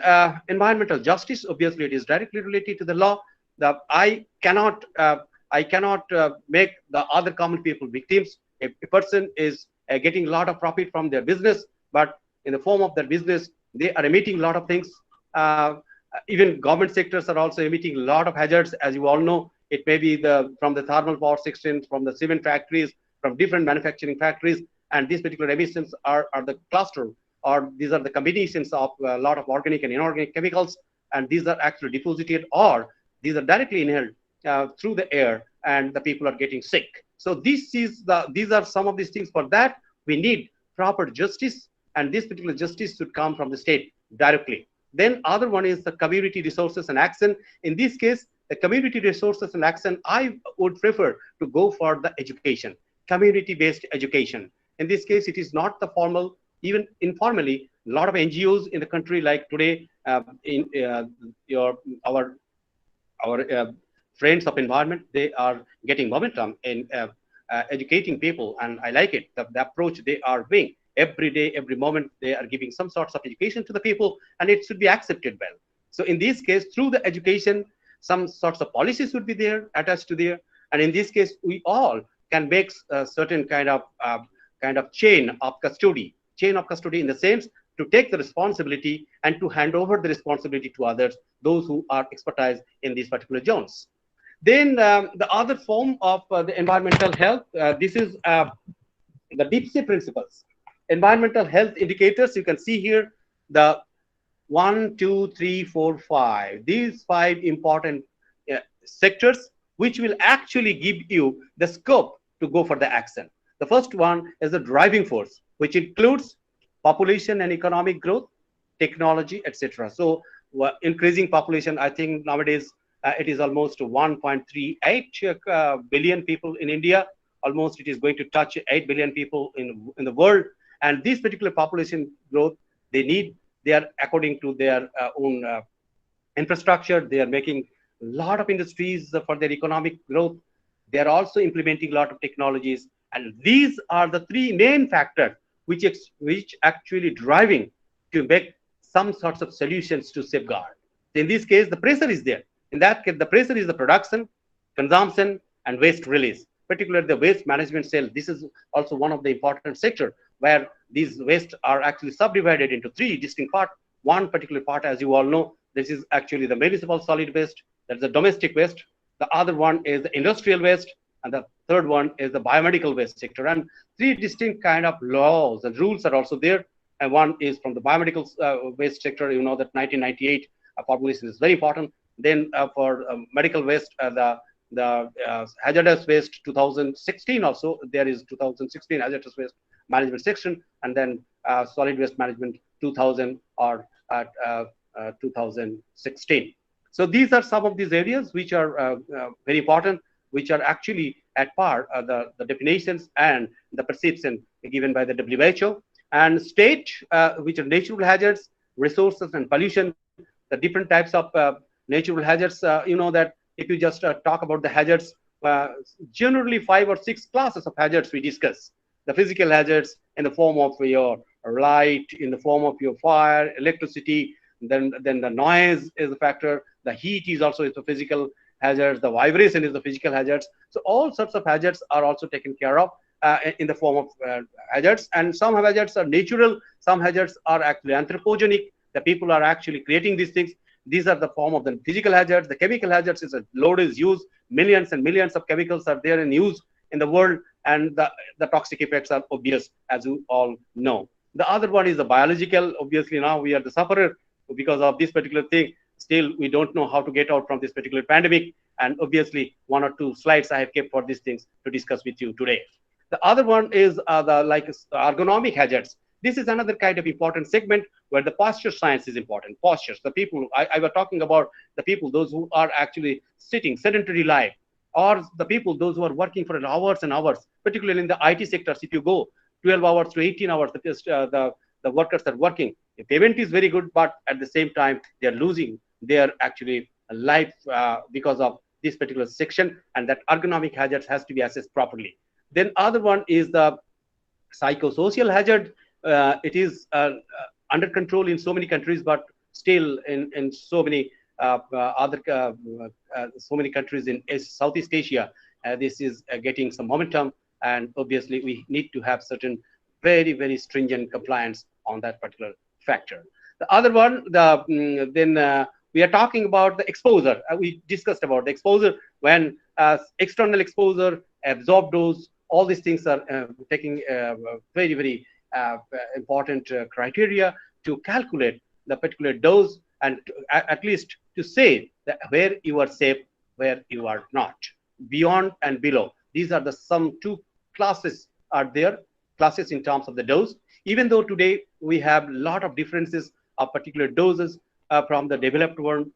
environmental justice, obviously it is directly related to the law. I cannot make the other common people victims. If a person is getting a lot of profit from their business, but in the form of their business, they are emitting a lot of things. Even government sectors are also emitting a lot of hazards, as you all know. It may be from the thermal power sections, from the cement factories, from different manufacturing factories, and these particular emissions are the cluster, or these are the combinations of a lot of organic and inorganic chemicals, and these are actually deposited, or these are directly inhaled through the air, and the people are getting sick. So these are some of these things. For that, we need proper justice, and this particular justice should come from the state directly. Then other one is the community resources and action. In this case, the community resources and action, I would prefer to go for the education, community-based education. In this case, it is not the formal, even informally, a lot of NGOs in the country, like today, our friends of environment, they are getting momentum in educating people, and I like it, the approach they are doing. Every day, every moment, they are giving some sorts of education to the people, and it should be accepted well. So in this case, through the education, some sorts of policies would be there, attached to there, and in this case, we all can make a certain kind of chain of custody in the sense to take the responsibility and to hand over the responsibility to others, those who are expertise in these particular zones. Then the other form of the environmental health, this is the deep sea principles. Environmental health indicators, you can see here the 1, 2, 3, 4, 5. These 5 important sectors, which will actually give you the scope to go for the action. The first one is the driving force, which includes population and economic growth, technology, etc. So increasing population, I think nowadays it is almost 1.38 billion people in India. Almost it is going to touch 8 billion people in the world. And this particular population growth, they are according to their own infrastructure. They are making a lot of industries for their economic growth. They are also implementing a lot of technologies. And these are the three main factors which actually driving to make some sorts of solutions to safeguard. In this case, the pressure is there. In that case, the pressure is the production, consumption, and waste release. Particularly the waste management cell. This is also one of the important sector where these waste are actually subdivided into three distinct parts. One particular part, as you all know, this is actually the municipal solid waste. That's the domestic waste. The other one is the industrial waste, and the third one is the biomedical waste sector. And three distinct kind of laws and rules are also there. And one is from the biomedical waste sector. You know that 1998 population is very important. Then for medical waste, the hazardous waste 2016 also, there is 2016 hazardous waste management section, and then solid waste management 2000 or 2016. So these are some of these areas which are very important, which are actually at par the definitions and the perception given by the WHO. And state, which are natural hazards, resources, and pollution, the different types of natural hazards. You know that if you just talk about the hazards, generally 5 or 6 classes of hazards we discuss. The physical hazards in the form of your light, in the form of your fire, electricity, then the noise is a factor, the heat is also a physical hazard, the vibration is the physical hazards. So all sorts of hazards are also taken care of in the form of hazards. And some hazards are natural, some hazards are actually anthropogenic. The people are actually creating these things. These are the form of the physical hazards. The chemical hazards is a load is used. Millions and millions of chemicals are there in use in the world, and the toxic effects are obvious, as you all know. The other one is the biological. Obviously, now we are the sufferer because of this particular thing. Still, we don't know how to get out from this particular pandemic. And obviously, 1 or 2 slides I have kept for these things to discuss with you today. The other one is the ergonomic hazards. This is another kind of important segment where the posture science is important. Postures, the people, I was talking about the people, those who are actually sitting, sedentary life, or the people, those who are working for hours and hours, particularly in the IT sectors. If you go 12 hours to 18 hours, the workers are working. The payment is very good, but at the same time, they are losing their actually life because of this particular section, and that ergonomic hazards has to be assessed properly. Then other one is the psychosocial hazard. It is under control in so many countries, but still in so many so many countries in Southeast Asia, this is getting some momentum, and obviously we need to have certain very, very stringent compliance on that particular factor. The other one, we are talking about the exposure. We discussed about the exposure when external exposure, absorbed dose, all these things are taking very, very important criteria to calculate the particular dose, and at least to say that where you are safe, where you are not, beyond and below. These are the some 2 classes are there, classes in terms of the dose. Even though today we have a lot of differences of particular doses from the developed world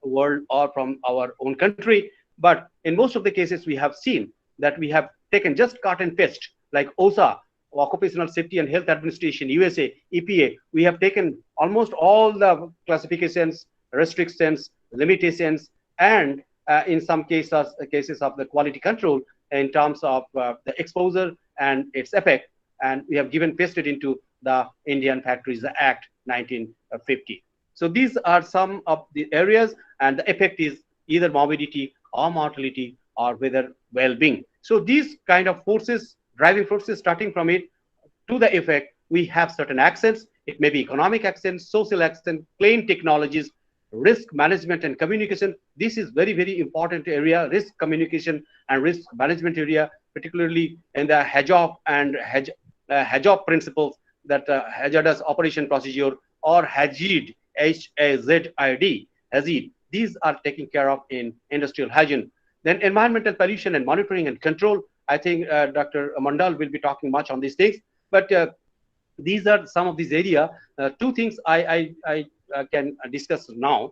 or from our own country, but in most of the cases we have seen that we have taken just cut and paste, like OSHA, Occupational Safety and Health Administration, USA, EPA. We have taken almost all the classifications, restrictions, limitations, and in some cases of the quality control in terms of the exposure and its effect, and we have pasted into the Indian Factories Act 1950. So these are some of the areas, and the effect is either morbidity or mortality or whether well-being. So these kind of forces, driving forces, starting from it to the effect, we have certain accents. It may be economic accents, social accents, claim technologies, risk management and communication. This is very, very important area, risk communication and risk management area, particularly in the HFOE and HFOE principles, that hazardous operation procedure or HAZID, HAZID, HAZID. These are taken care of in industrial hygiene. Then environmental pollution and monitoring and control. I think Dr. Mandal will be talking much on these things, but these are some of these area. 2 things I can discuss now.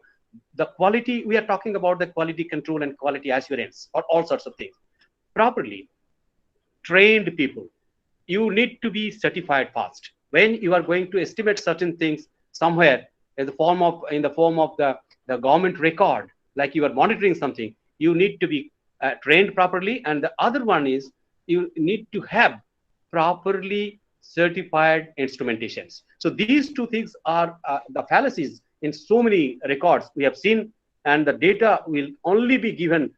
The quality, we are talking about the quality control and quality assurance or all sorts of things. Properly trained people, you need to be certified fast. when you are going to estimate certain things somewhere in the form of the government record, like you are monitoring something, you need to be trained properly. And the other one is you need to have properly certified instrumentations. So these two things are the fallacies in so many records we have seen, and the data will only be given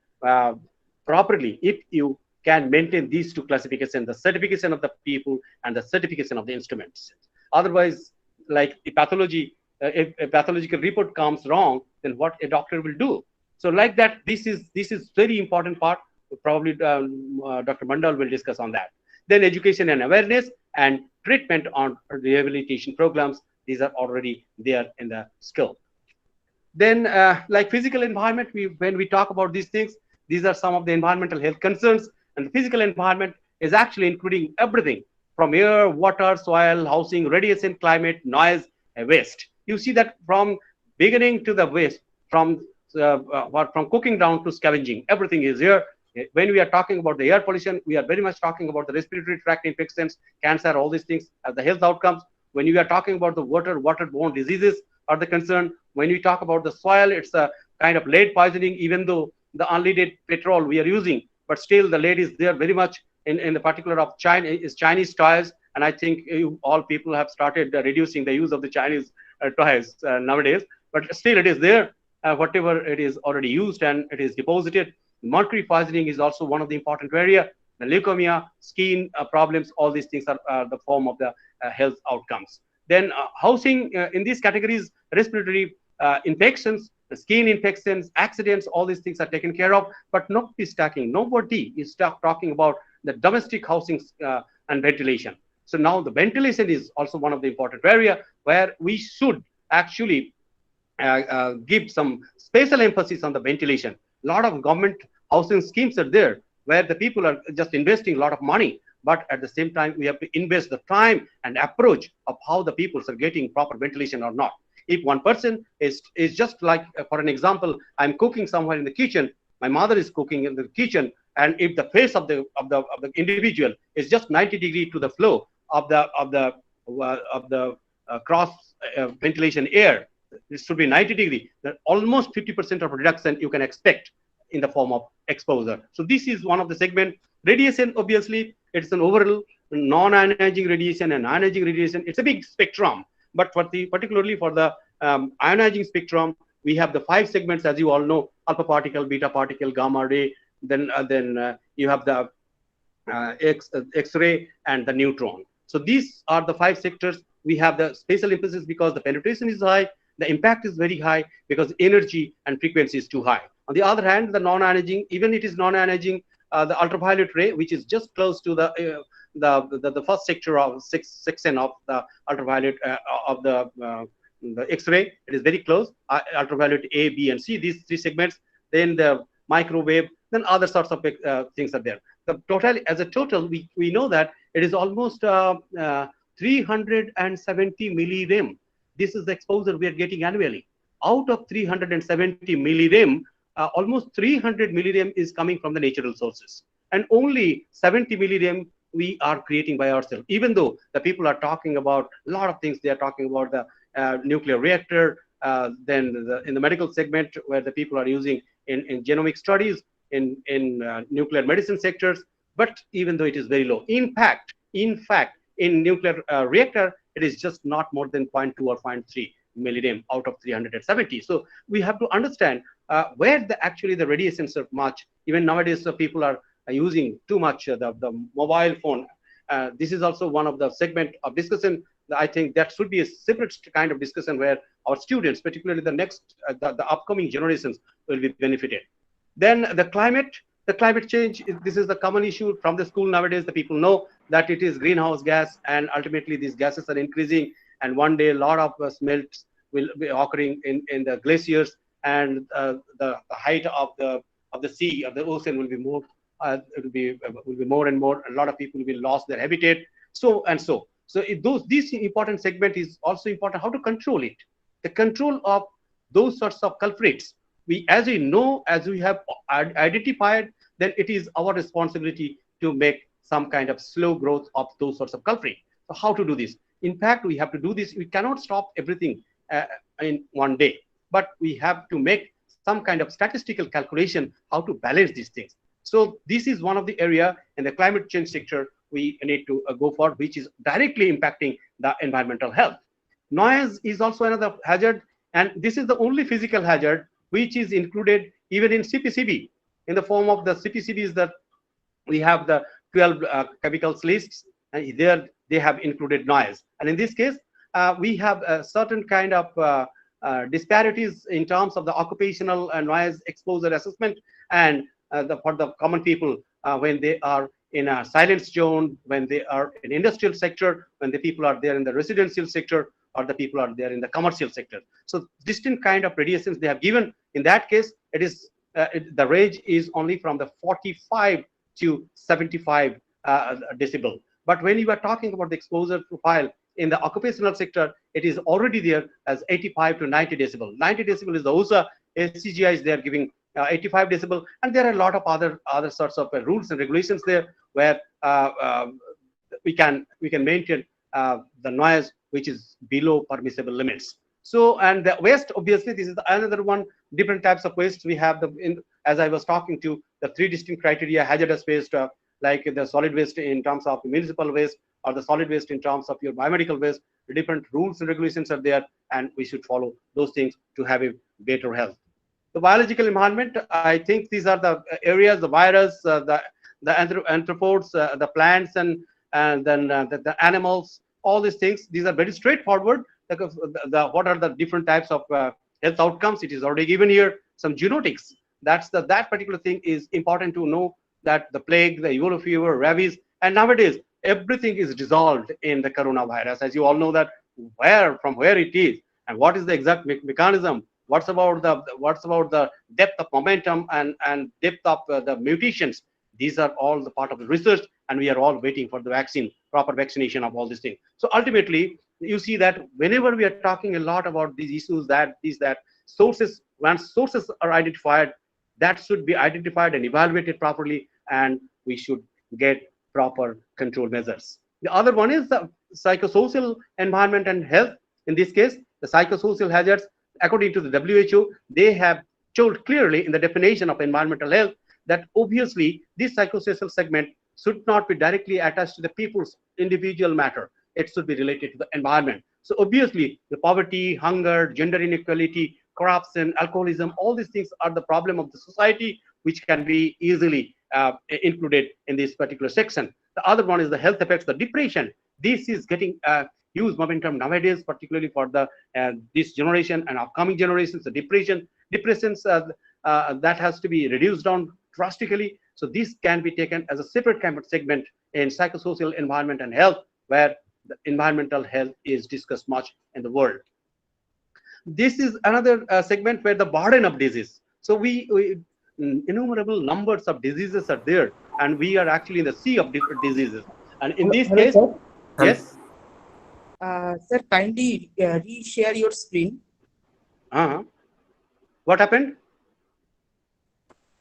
properly if you can maintain these two classifications, the certification of the people and the certification of the instruments. Otherwise, like the pathology, if a pathological report comes wrong, then what a doctor will do? So like that, this is very important part. Probably Dr. Mandal will discuss on that. Then education and awareness and treatment on rehabilitation programs. These are already there in the scope. Then like physical environment, when we talk about these things, these are some of the environmental health concerns. And the physical environment is actually including everything from air, water, soil, housing, radiation, climate, noise, and waste. You see that from beginning to the waste, from cooking down to scavenging, everything is here. When we are talking about the air pollution, we are very much talking about the respiratory tract infections, cancer, all these things as the health outcomes. When we are talking about the waterborne diseases are the concern. When we talk about the soil, it's a kind of lead poisoning, even though the unleaded petrol we are using, but still the lead is there very much in the particular of China is Chinese toys. And I think all people have started reducing the use of the Chinese toys nowadays, but still it is there, whatever it is already used and it is deposited. Mercury poisoning is also one of the important area. The leukemia, skin problems, all these things are the form of the health outcomes. Then housing in these categories, respiratory infections, skin infections, accidents, all these things are taken care of, but nobody is talking about the domestic housing and ventilation. So now the ventilation is also one of the important area where we should actually give some special emphasis on the ventilation. A lot of government housing schemes are there where the people are just investing a lot of money, but at the same time we have to invest the time and approach of how the people are getting proper ventilation or not. If one person is just like, for an example, I'm cooking somewhere in the kitchen, my mother is cooking in the kitchen, and if the face of the individual is just 90 degrees to the flow of the cross ventilation air, it should be 90 degrees. Then almost 50% of reduction you can expect in the form of exposure. So this is one of the segment. Radiation, obviously, it's an overall non-ionizing radiation and ionizing radiation. It's a big spectrum. But particularly for the ionizing spectrum, we have the 5 segments, as you all know: alpha particle, beta particle, gamma ray. Then you have the X-ray and the neutron. So these are the 5 sectors. We have the spatial emphasis because the penetration is high, the impact is very high because energy and frequency is too high. On the other hand, the non-ionizing, even it is non-ionizing, the ultraviolet ray, which is just close to the first sector of section of the ultraviolet of the X-ray, it is very close. Ultraviolet A, B, and C, these 3 segments. Then the microwave, then other sorts of things are there. The total, as a total, we know that it is almost 370 millirem. This is the exposure we are getting annually. Out of 370 millirem, almost 300 millirem is coming from the natural sources, and only 70 millirem we are creating by ourselves. Even though the people are talking about a lot of things, they are talking about the nuclear reactor, then in the medical segment where the people are using in genomic studies, in nuclear medicine sectors, but even though it is very low, in fact, in nuclear reactor, it is just not more than 0.2 or 0.3 millirem out of 370. So we have to understand where actually the radiations are much. Even nowadays, people are using too much the mobile phone. This is also one of the segment of discussion. I think that should be a separate kind of discussion where our students, particularly the next, the upcoming generations, will be benefited. Then the climate change, this is the common issue from the school nowadays. The people know that it is greenhouse gas, and ultimately these gases are increasing, and one day a lot of smelts will be occurring in the glaciers, and the height of the sea, of the ocean, will be more. It will be more and more. A lot of people will lose their habitat. So this important segment is also important. How to control it? The control of those sorts of culprits. As we know, as we have identified, then it is our responsibility to make some kind of slow growth of those sorts of culprit. So how to do this? In fact, we have to do this. We cannot stop everything in one day, but we have to make some kind of statistical calculation how to balance these things. So this is one of the area in the climate change sector we need to go for, which is directly impacting the environmental health. Noise is also another hazard, and this is the only physical hazard which is included even in CPCB. In the form of the CPCBs, that we have the 12 chemicals lists, and there they have included noise. And in this case, we have a certain kind of disparities in terms of the occupational noise exposure assessment, and for the common people, when they are in a silent zone, when they are in industrial sector, when the people are there in the residential sector, or the people are there in the commercial sector. So distinct kind of radiations they have given. In that case, it is the range is only from the 45 to 75 decibel. But when you are talking about the exposure profile in the occupational sector, it is already there as 85 to 90 decibel. 90 decibel is the OSA. SCGIs, they are giving 85 decibel, and there are a lot of other sorts of rules and regulations there, where we can maintain the noise which is below permissible limits. So, and the waste, obviously, this is another one. Different types of waste we have. As I was talking to, the three distinct criteria: hazardous waste, like the solid waste in terms of municipal waste, or the solid waste in terms of your biomedical waste. The different rules and regulations are there, and we should follow those things to have a better health. The biological environment, I think these are the areas: the virus, the anthropods, the plants, and then the animals. All these things, these are very straightforward. What are the different types of health outcomes? It is already given here. Some genotics. That particular thing is important to know, that the plague, the yellow fever, rabies, and nowadays everything is dissolved in the coronavirus. As you all know that from where it is, and what is the exact mechanism. What's about the depth of momentum and depth of the mutations? These are all the part of the research, and we are all waiting for the vaccine, proper vaccination of all these things. So ultimately, you see that whenever we are talking a lot about these issues, that sources, once sources are identified, that should be identified and evaluated properly, and we should get proper control measures. The other one is the psychosocial environment and health. In this case, the psychosocial hazards, according to the WHO, they have told clearly in the definition of environmental health that obviously this psychosocial segment should not be directly attached to the people's individual matter. It should be related to the environment. So obviously, the poverty, hunger, gender inequality, corruption, alcoholism, all these things are the problem of the society, which can be easily included in this particular section. The other one is the health effects, the depression. This is getting huge momentum nowadays, particularly for the this generation and upcoming generations. The depressions that has to be reduced down drastically. So this can be taken as a separate kind of segment in psychosocial environment and health, where the environmental health is discussed much in the world. This is another segment where the burden of disease. So innumerable numbers of diseases are there, and we are actually in the sea of different diseases. And in this Hello, case, sir. yes. Sir, kindly re-share your screen. What happened?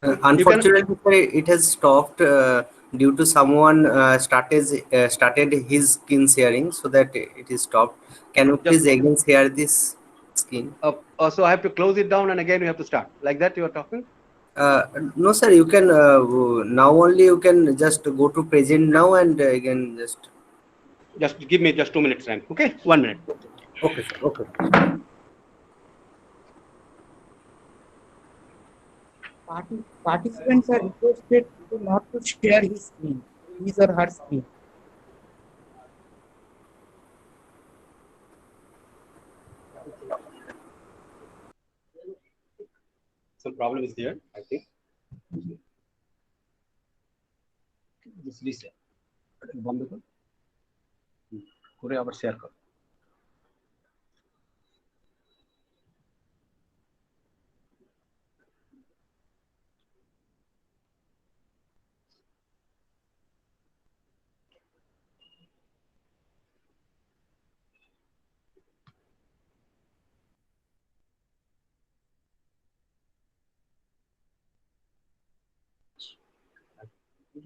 Unfortunately, sir, it has stopped due to someone started his screen sharing, so that it is stopped. Can you please again share this screen? So I have to close it down, and again we have to start like that. You are talking? No, sir. You can now only you can just go to present now, and again just give me just 2 minutes time. Okay, 1 minute. Okay, sir. Okay. Participants are requested to not to share his screen, his or her screen. Some problem is there, I think. This list বন্ধ কর করে আবার share কর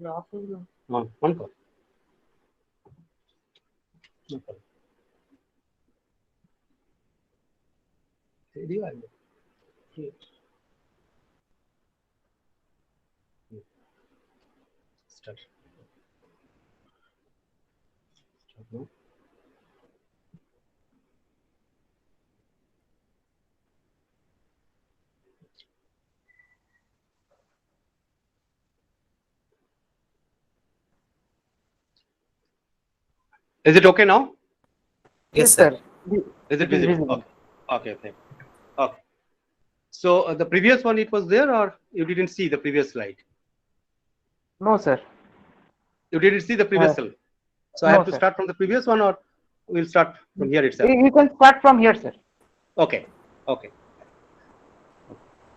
on call. No problem. Start. Is it okay now? Yes, sir. Is it It is visible? visible. Okay. Okay. Okay. So the previous one, it was there, or you didn't see the previous slide? No, sir. You didn't see the previous slide. So I No, have to sir. start from the previous one, or we'll start from here itself. You can start from here, sir. Okay. Okay.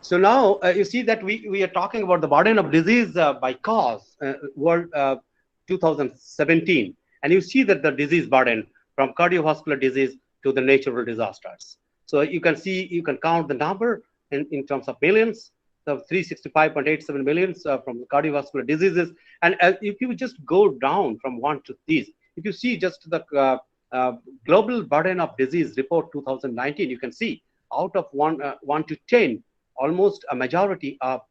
So now you see that we are talking about the burden of disease by cause world 2017, and you see that the disease burden from cardiovascular disease to the natural disasters. So you can see, you can count the number in terms of millions, the 365.87 millions from the cardiovascular diseases. And if you just go down from one to these, if you see just the global burden of disease report 2019, you can see out of 1 to 10, almost a majority of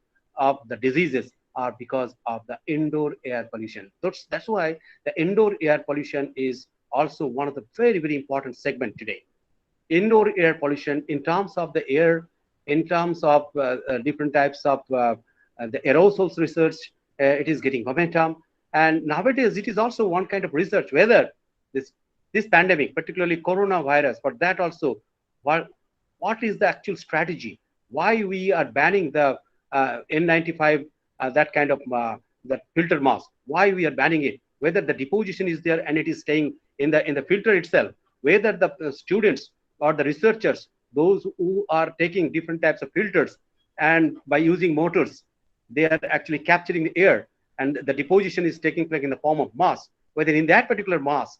the diseases are because of the indoor air pollution. That's why the indoor air pollution is also one of the very, very important segment today. Indoor air pollution in terms of the air, in terms of different types of the aerosols research, it is getting momentum. And nowadays, it is also one kind of research whether this pandemic, particularly coronavirus, for that also, what is the actual strategy? Why we are banning the N95, that kind of that filter mask? Why we are banning it? Whether the deposition is there and it is staying in the filter itself, whether the students or the researchers, those who are taking different types of filters and by using motors, they are actually capturing the air and the deposition is taking place in the form of mass, whether in that particular mass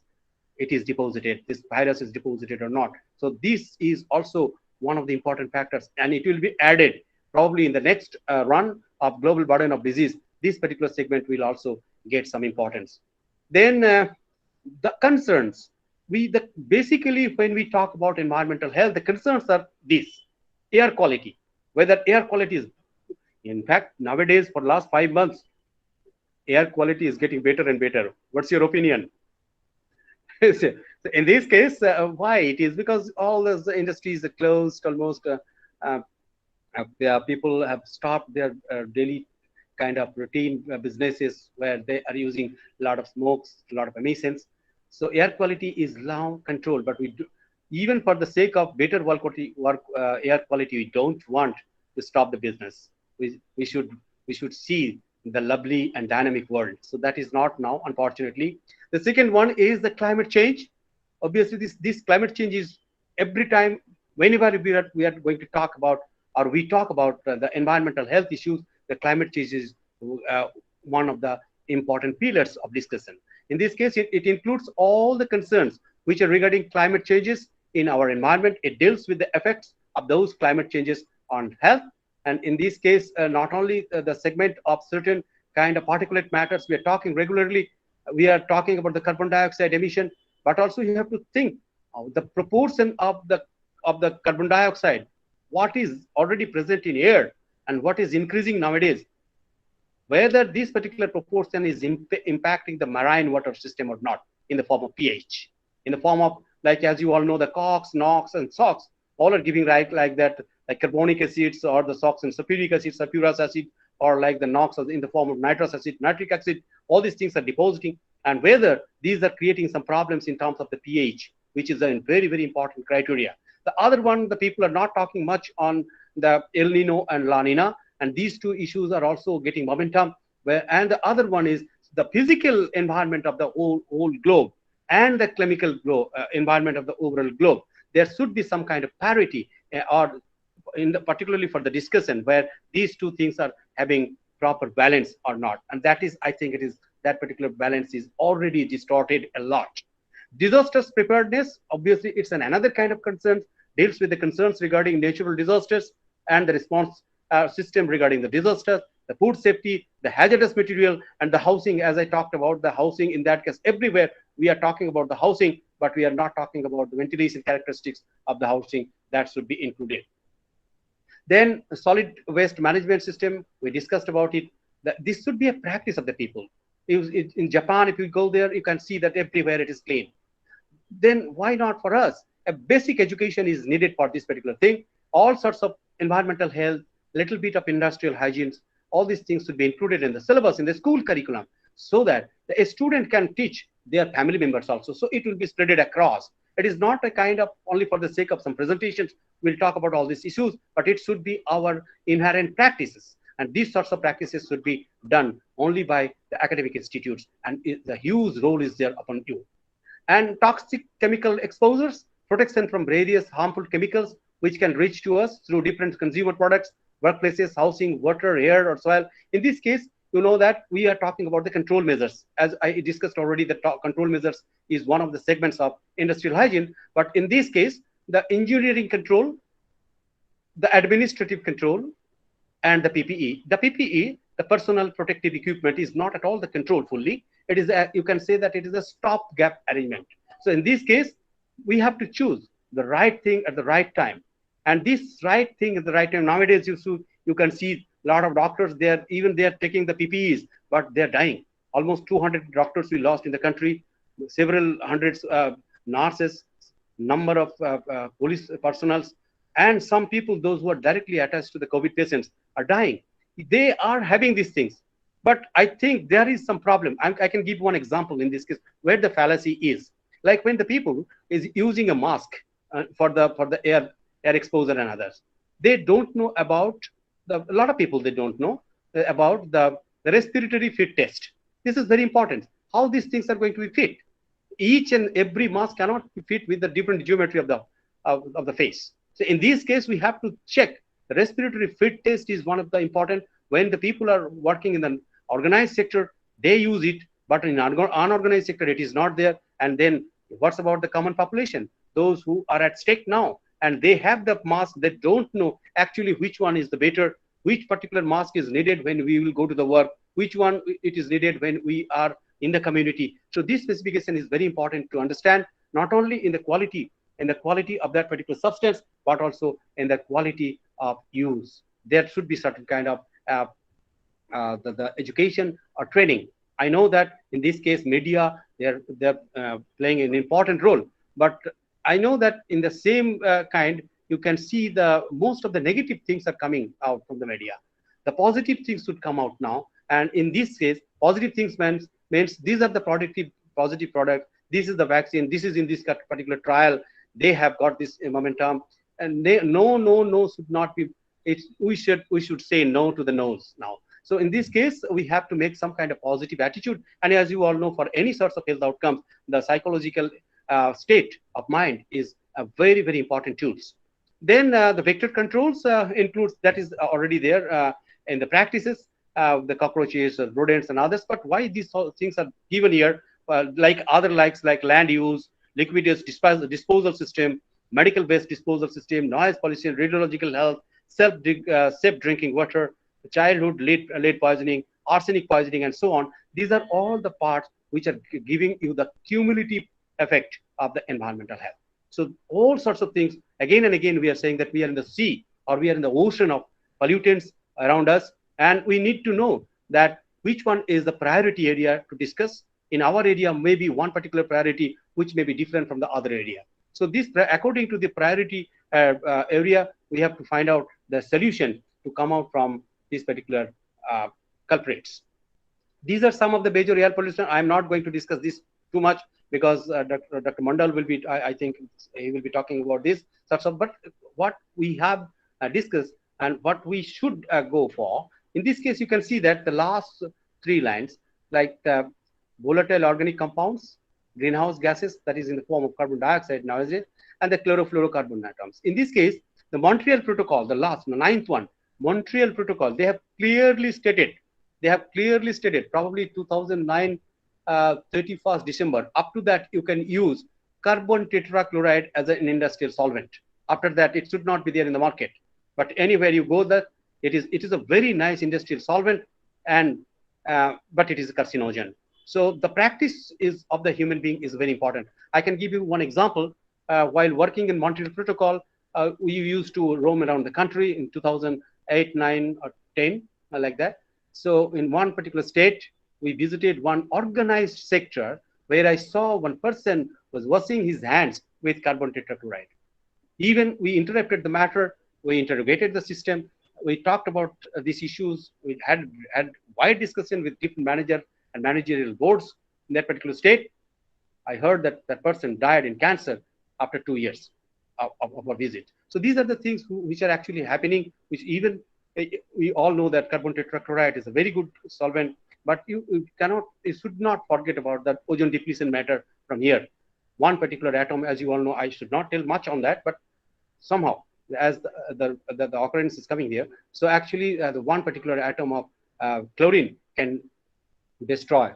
it is deposited, this virus is deposited or not. So this is also one of the important factors, and it will be added probably in the next run of global burden of disease. This particular segment will also get some importance. Then the concerns. Basically, when we talk about environmental health, the concerns are this: air quality. Whether air quality is, in fact, nowadays for the last 5 months, air quality is getting better and better. What's your opinion? So in this case, why? It is because all those industries are closed almost. People have stopped their daily kind of routine businesses where they are using a lot of smokes, a lot of emissions. So air quality is now controlled, but we do, even for the sake of better air quality, we don't want to stop the business. We should see the lovely and dynamic world. So that is not now, unfortunately. The second one is the climate change. Obviously, this climate change is every time, whenever we are going to talk about, or we talk about the environmental health issues, the climate change is one of the important pillars of discussion. In this case, it includes all the concerns which are regarding climate changes in our environment. It deals with the effects of those climate changes on health. And in this case, not only the segment of certain kind of particulate matters we are talking regularly, we are talking about the carbon dioxide emission, but also you have to think of the proportion of the carbon dioxide, what is already present in air and what is increasing nowadays, whether this particular proportion is impacting the marine water system or not, in the form of pH, in the form of, like, as you all know, the COX, NOx, and SOx, all are giving like that, like carbonic acids, or the SOx and sulfuric acid, sulfurous acid, or like the NOx in the form of nitrous acid, nitric acid. All these things are depositing, and whether these are creating some problems in terms of the pH, which is a very, very important criteria. The other one, the people are not talking much on the El Nino and La Nina, and these two issues are also getting momentum. And the other one is the physical environment of the whole globe and the chemical environment of the overall globe. There should be some kind of parity, or particularly for the discussion, where these two things are having proper balance or not. And that is, I think, that particular balance is already distorted a lot. Disasters preparedness, obviously, it's another kind of concern, deals with the concerns regarding natural disasters and the response system regarding the disasters, the food safety, the hazardous material, and the housing. As I talked about the housing, in that case, everywhere we are talking about the housing, but we are not talking about the ventilation characteristics of the housing that should be included. Then solid waste management system, we discussed about it. That this should be a practice of the people. In Japan, if you go there, you can see that everywhere it is clean. Then why not for us? A basic education is needed for this particular thing. All sorts of environmental health, little bit of industrial hygiene, all these things should be included in the syllabus, in the school curriculum, so that a student can teach their family members also. So it will be spreaded across. It is not a kind of only for the sake of some presentations, we'll talk about all these issues, but it should be our inherent practices. And these sorts of practices should be done only by the academic institutes. And the huge role is there upon you. And toxic chemical exposures, protection from various harmful chemicals which can reach to us through different consumer products, workplaces, housing, water, air, or soil. In this case, you know that we are talking about the control measures. As I discussed already, the control measures is one of the segments of industrial hygiene. But in this case, the engineering control, the administrative control, and the PPE. The PPE, the personal protective equipment, is not at all the control fully. It is you can say that it is a stopgap arrangement. So in this case, we have to choose the right thing at the right time. And this right thing at the right time, nowadays you can see a lot of doctors, they're taking the PPEs, but they're dying. Almost 200 doctors we lost in the country, several hundreds nurses, number of police personnel, and some people, those who are directly attached to the COVID patients, are dying. They are having these things. But I think there is some problem. I can give one example in this case where the fallacy is. Like when the people is using a mask for the air exposure and others, they don't know about a lot of people, they don't know about the respiratory fit test. This is very important. How these things are going to be fit. Each and every mask cannot be fit with the different geometry of the face. So in this case, we have to check. The respiratory fit test is one of the important. When the people are working in the organized sector, they use it, but in unorganized sector, it is not there. And then what's about the common population? Those who are at stake now, and they have the mask, they don't know actually which one is the better, which particular mask is needed when we will go to the work, which one it is needed when we are in the community. So this specification is very important to understand, not only in the quality of that particular substance, but also in the quality of use. There should be certain kind of the education or training. I know that in this case, media, they're playing an important role, but I know that in the same kind, you can see most of the negative things are coming out from the media. The positive things should come out now. And in this case, positive things means these are the positive product. This is the vaccine. This is in this particular trial. They have got this momentum. And no should not be. We should say no to the no's now. So in this case, we have to make some kind of positive attitude. And as you all know, for any sorts of health outcomes, the psychological state of mind is a very, very important tools. Then the vector controls includes, that is already there in the practices, the cockroaches, rodents, and others. But why these things are given here, like land use, liquid disposal system, medical waste disposal system, noise pollution, radiological health, safe drinking water, childhood lead poisoning, arsenic poisoning, and so on. These are all the parts which are giving you the cumulative effect of the environmental health. So all sorts of things, again and again, we are saying that we are in the sea or we are in the ocean of pollutants around us, and we need to know that which one is the priority area to discuss. In our area, maybe one particular priority which may be different from the other area. So this, according to the priority area, we have to find out the solution to come out from these particular culprits. These are some of the major air pollution. I'm not going to discuss this too much because Dr. Mandal will be, I think he will be talking about this. But what we have discussed and what we should go for, in this case, you can see that the last three lines, like the volatile organic compounds, greenhouse gases, that is in the form of carbon dioxide nowadays, and the chlorofluorocarbon atoms. In this case, the Montreal Protocol, the ninth one, Montreal Protocol, they have clearly stated, probably 2009, 31st December, up to that you can use carbon tetrachloride as an industrial solvent. After that, it should not be there in the market. But anywhere you go, that it is a very nice industrial solvent, and but it is a carcinogen. So the practice of the human being is very important. I can give you one example. While working in Montreal Protocol, we used to roam around the country in 2008, 9, or 10, like that. So in one particular state, we visited one organized sector where I saw one person was washing his hands with carbon tetrachloride. Even we interrupted the matter, we interrogated the system, we talked about these issues, we had wide discussion with different manager and managerial boards in that particular state. I heard that that person died in cancer after 2 years of a visit. So these are the things which are actually happening, which even we all know that carbon tetrachloride is a very good solvent, but you should not forget about the ozone depletion matter from here. One particular atom, as you all know, I should not tell much on that, but somehow, as the occurrence is coming here, so actually the one particular atom of chlorine can destroy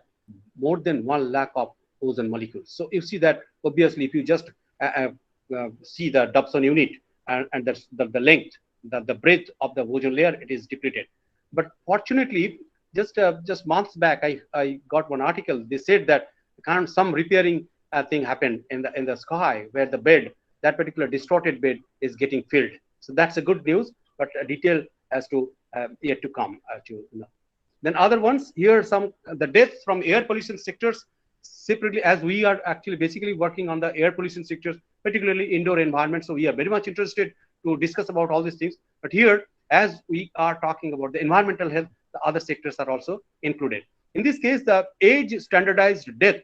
more than 1 lakh of ozone molecules. So you see that obviously if you just see the Dobson unit and the length, the breadth of the ozone layer, it is depleted. But fortunately, just months back, I got one article. They said that some repairing thing happened in the sky where the bed, that particular distorted bed, is getting filled. So that's a good news, but a detail as to yet to come. Then other ones here, the deaths from air pollution sectors separately, as we are actually basically working on the air pollution sectors, particularly indoor environment. So we are very much interested to discuss about all these things. But here, as we are talking about the environmental health, the other sectors are also included. In this case, the age standardized death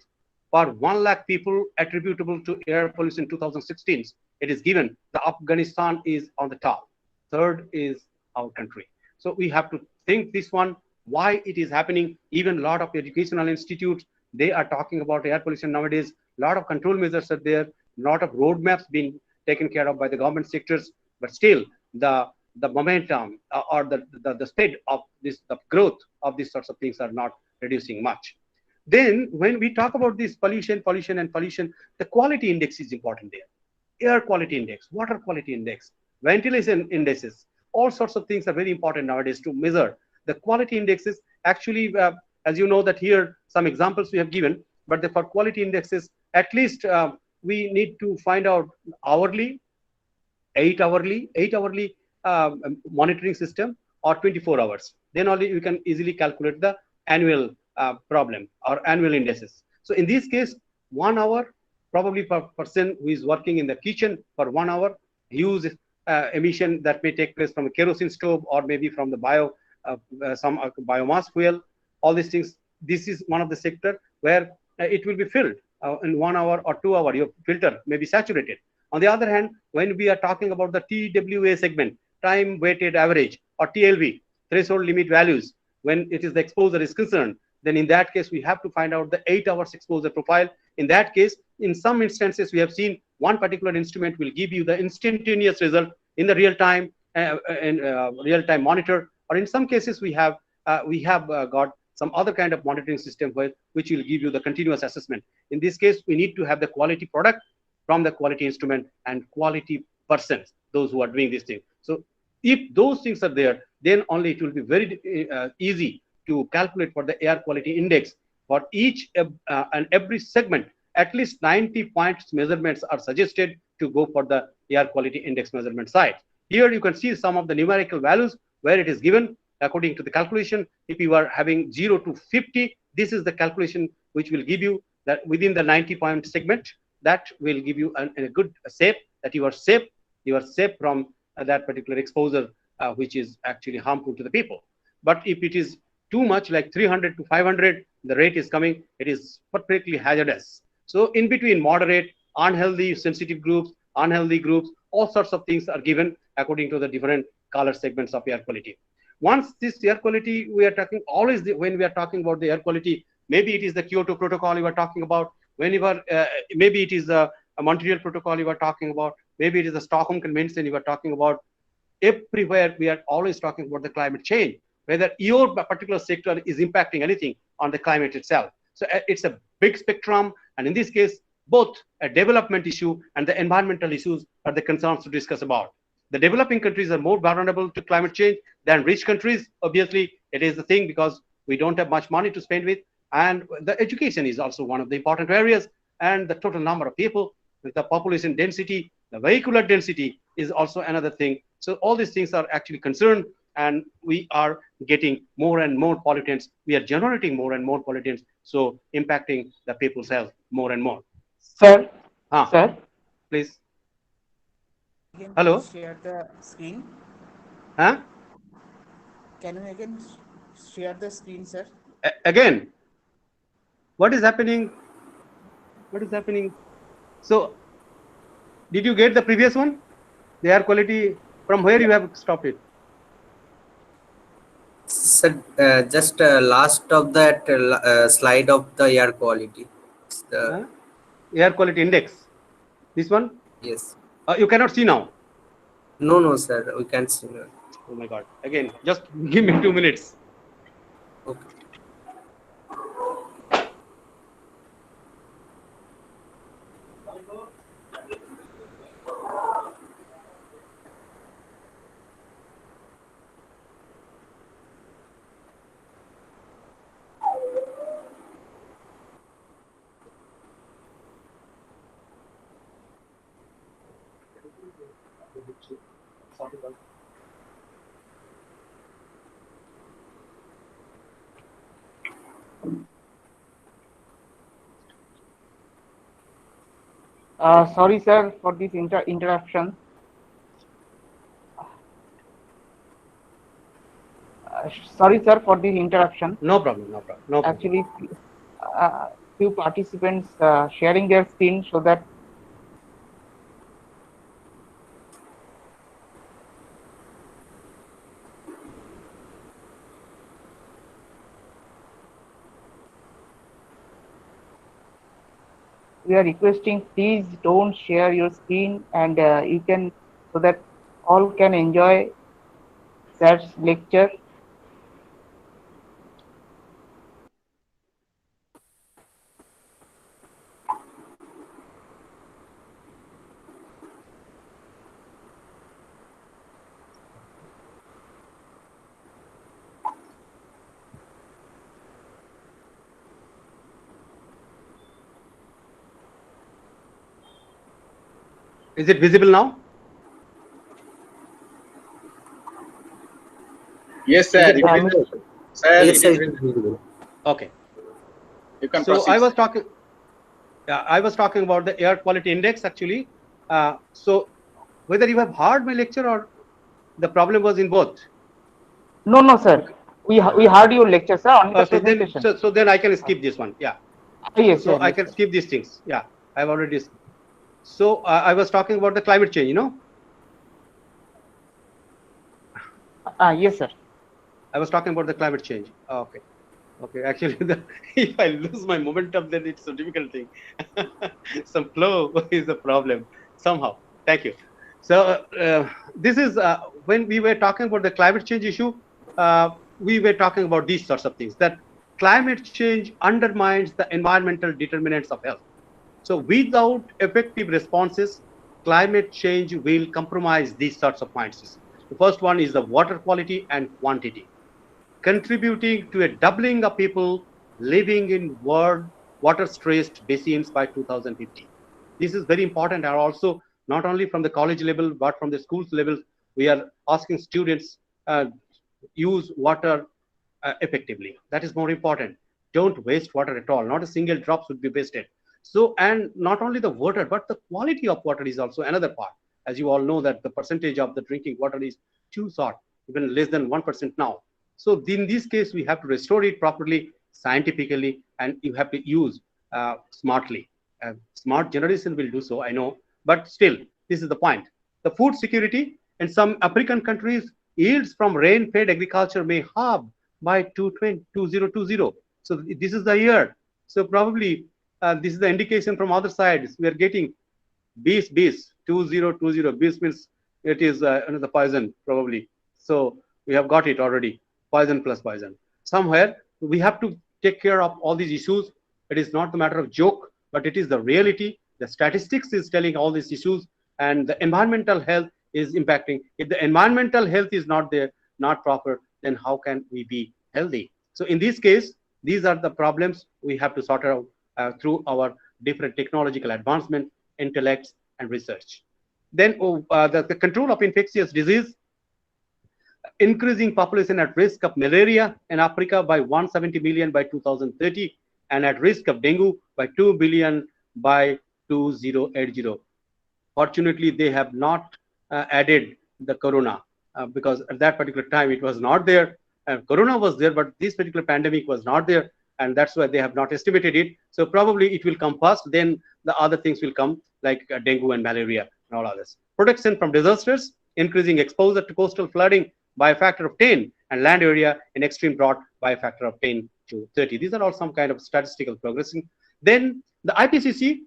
for 1 lakh people attributable to air pollution in 2016, it is given the Afghanistan is on the top. Third is our country. So we have to think this one, why it is happening. Even a lot of educational institutes, they are talking about air pollution nowadays. A lot of control measures are there. A lot of roadmaps being taken care of by the government sectors. But still, the momentum or the speed of this, the growth of these sorts of things are not reducing much. Then when we talk about this pollution, the quality index is important there. Air quality index, water quality index, ventilation indices, all sorts of things are very important nowadays to measure. The quality indexes actually, as you know that here, some examples we have given, but for quality indexes, at least we need to find out hourly, 8 hourly monitoring system, or 24 hours. Then only you can easily calculate the annual problem or annual indices. So in this case, 1 hour, probably per person who is working in the kitchen for 1 hour, huge emission that may take place from a kerosene stove or maybe from the some biomass fuel, all these things. This is one of the sector where it will be filled in 1 hour or 2 hours. Your filter may be saturated. On the other hand, when we are talking about the TWA segment, time weighted average, or TLV, threshold limit values, when it is the exposure is concerned, then in that case, we have to find out the 8 hours exposure profile. In that case, in some instances, we have seen one particular instrument will give you the instantaneous result in the real time real-time monitor, or in some cases, we have got some other kind of monitoring system which will give you the continuous assessment. In this case, we need to have the quality product from the quality instrument and quality persons, those who are doing this thing. So if those things are there, then only it will be very easy to calculate for the air quality index for each and every segment. At least 90 points measurements are suggested to go for the air quality index measurement side. Here you can see some of the numerical values where it is given according to the calculation. If you are having 0 to 50, this is the calculation which will give you that within the 90-point segment, that will give you a good safe, that you are safe from that particular exposure, which is actually harmful to the people. But if it is too much, like 300 to 500, the rate is coming, it is perfectly hazardous. So in between moderate, unhealthy, sensitive groups, unhealthy groups, all sorts of things are given according to the different color segments of air quality. Once this air quality, we are talking always when we are talking about the air quality, maybe it is the Kyoto Protocol you are talking about, whenever maybe it is a Montreal Protocol you are talking about, maybe it is the Stockholm Convention you are talking about. Everywhere we are always talking about the climate change, whether your particular sector is impacting anything on the climate itself. So it's a big spectrum, and in this case, both a development issue and the environmental issues are the concerns to discuss about. The developing countries are more vulnerable to climate change than rich countries. Obviously, it is the thing because we don't have much money to spend with, and the education is also one of the important areas, and the total number of people with the population density The vehicular density is also another thing. So all these things are actually concerned, and we are getting more and more pollutants. We are generating more and more pollutants, so impacting the people's health more and more. Sir, Ah, sir, please. Again, Hello. please share the screen. Huh? Can you again share the screen, sir? Again, what is happening? What is happening? So, did you get the previous one? The air quality, from where you have stopped it? Sir, just last of that slide of the air quality. It's the, Huh? Air quality index. This one? yes. You cannot see now. No, no, sir. We can't see. No. Oh my God. Again, just give me 2 minutes. Okay. sorry, sir, for this interruption. Sorry, sir, for this interruption. No problem. No problem. No problem. Actually, few participants sharing their screen so that we are requesting, please don't share your screen, and you can, so that all can enjoy that lecture. Is it visible now? Yes, sir. Is it It is visible? visible. Sir, Yes, it sir. is It is visible. visible. Okay. You can So proceed. I was sir. talking. Yeah, I was talking about the air quality index actually. So whether you have heard my lecture or the problem was in both. No, no, sir. Okay. We heard your lecture, sir, only the So then, presentation. so then I can skip this one. Yeah. Yes, So sir. I Yes, can sir. skip these things. Yeah, I've already. So I was talking about the climate change. Yes, sir. I was talking about the climate change. Okay. Okay. Actually, if I lose my momentum, then it's a difficult thing. Some flow is a problem somehow. Thank you. So this is when we were talking about the climate change issue. We were talking about these sorts of things, that climate change undermines the environmental determinants of health. So without effective responses, climate change will compromise these sorts of points. The first one is the water quality and quantity, contributing to a doubling of people living in world water-stressed basins by 2050. This is very important, and also not only from the college level but from the schools level, we are asking students use water effectively. That is more important. Don't waste water at all. Not a single drop should be wasted. So, and not only the water, but the quality of water is also another part. As you all know, that the percentage of the drinking water is too short, even less than 1% now. So, in this case, we have to restore it properly, scientifically, and you have to use smartly. Smart generation will do so, I know, but still, this is the point. The food security in some African countries, yields from rain-fed agriculture may halve by 2020. So this is the year. So probably this is the indication from other sides. We are getting bees 2020. Bees means it is another poison probably. So we have got it already. Poison plus poison. Somewhere we have to take care of all these issues. It is not the matter of joke, but it is the reality. The statistics is telling all these issues, and the environmental health is impacting. If the environmental health is not there, not proper, then how can we be healthy? So in this case, these are the problems we have to sort out through our different technological advancement, intellects, and research. Then the control of infectious disease, increasing population at risk of malaria in Africa by 170 million by 2030, and at risk of dengue by 2 billion by 2080. Fortunately, they have not added the corona because at that particular time it was not there. Corona was there, but this particular pandemic was not there, and that's why they have not estimated it. So probably it will come first, then the other things will come like dengue and malaria and all others. Protection from disasters, increasing exposure to coastal flooding by a factor of 10, and land area in extreme drought by a factor of 10 to 30. These are all some kind of statistical progressing. Then the IPCC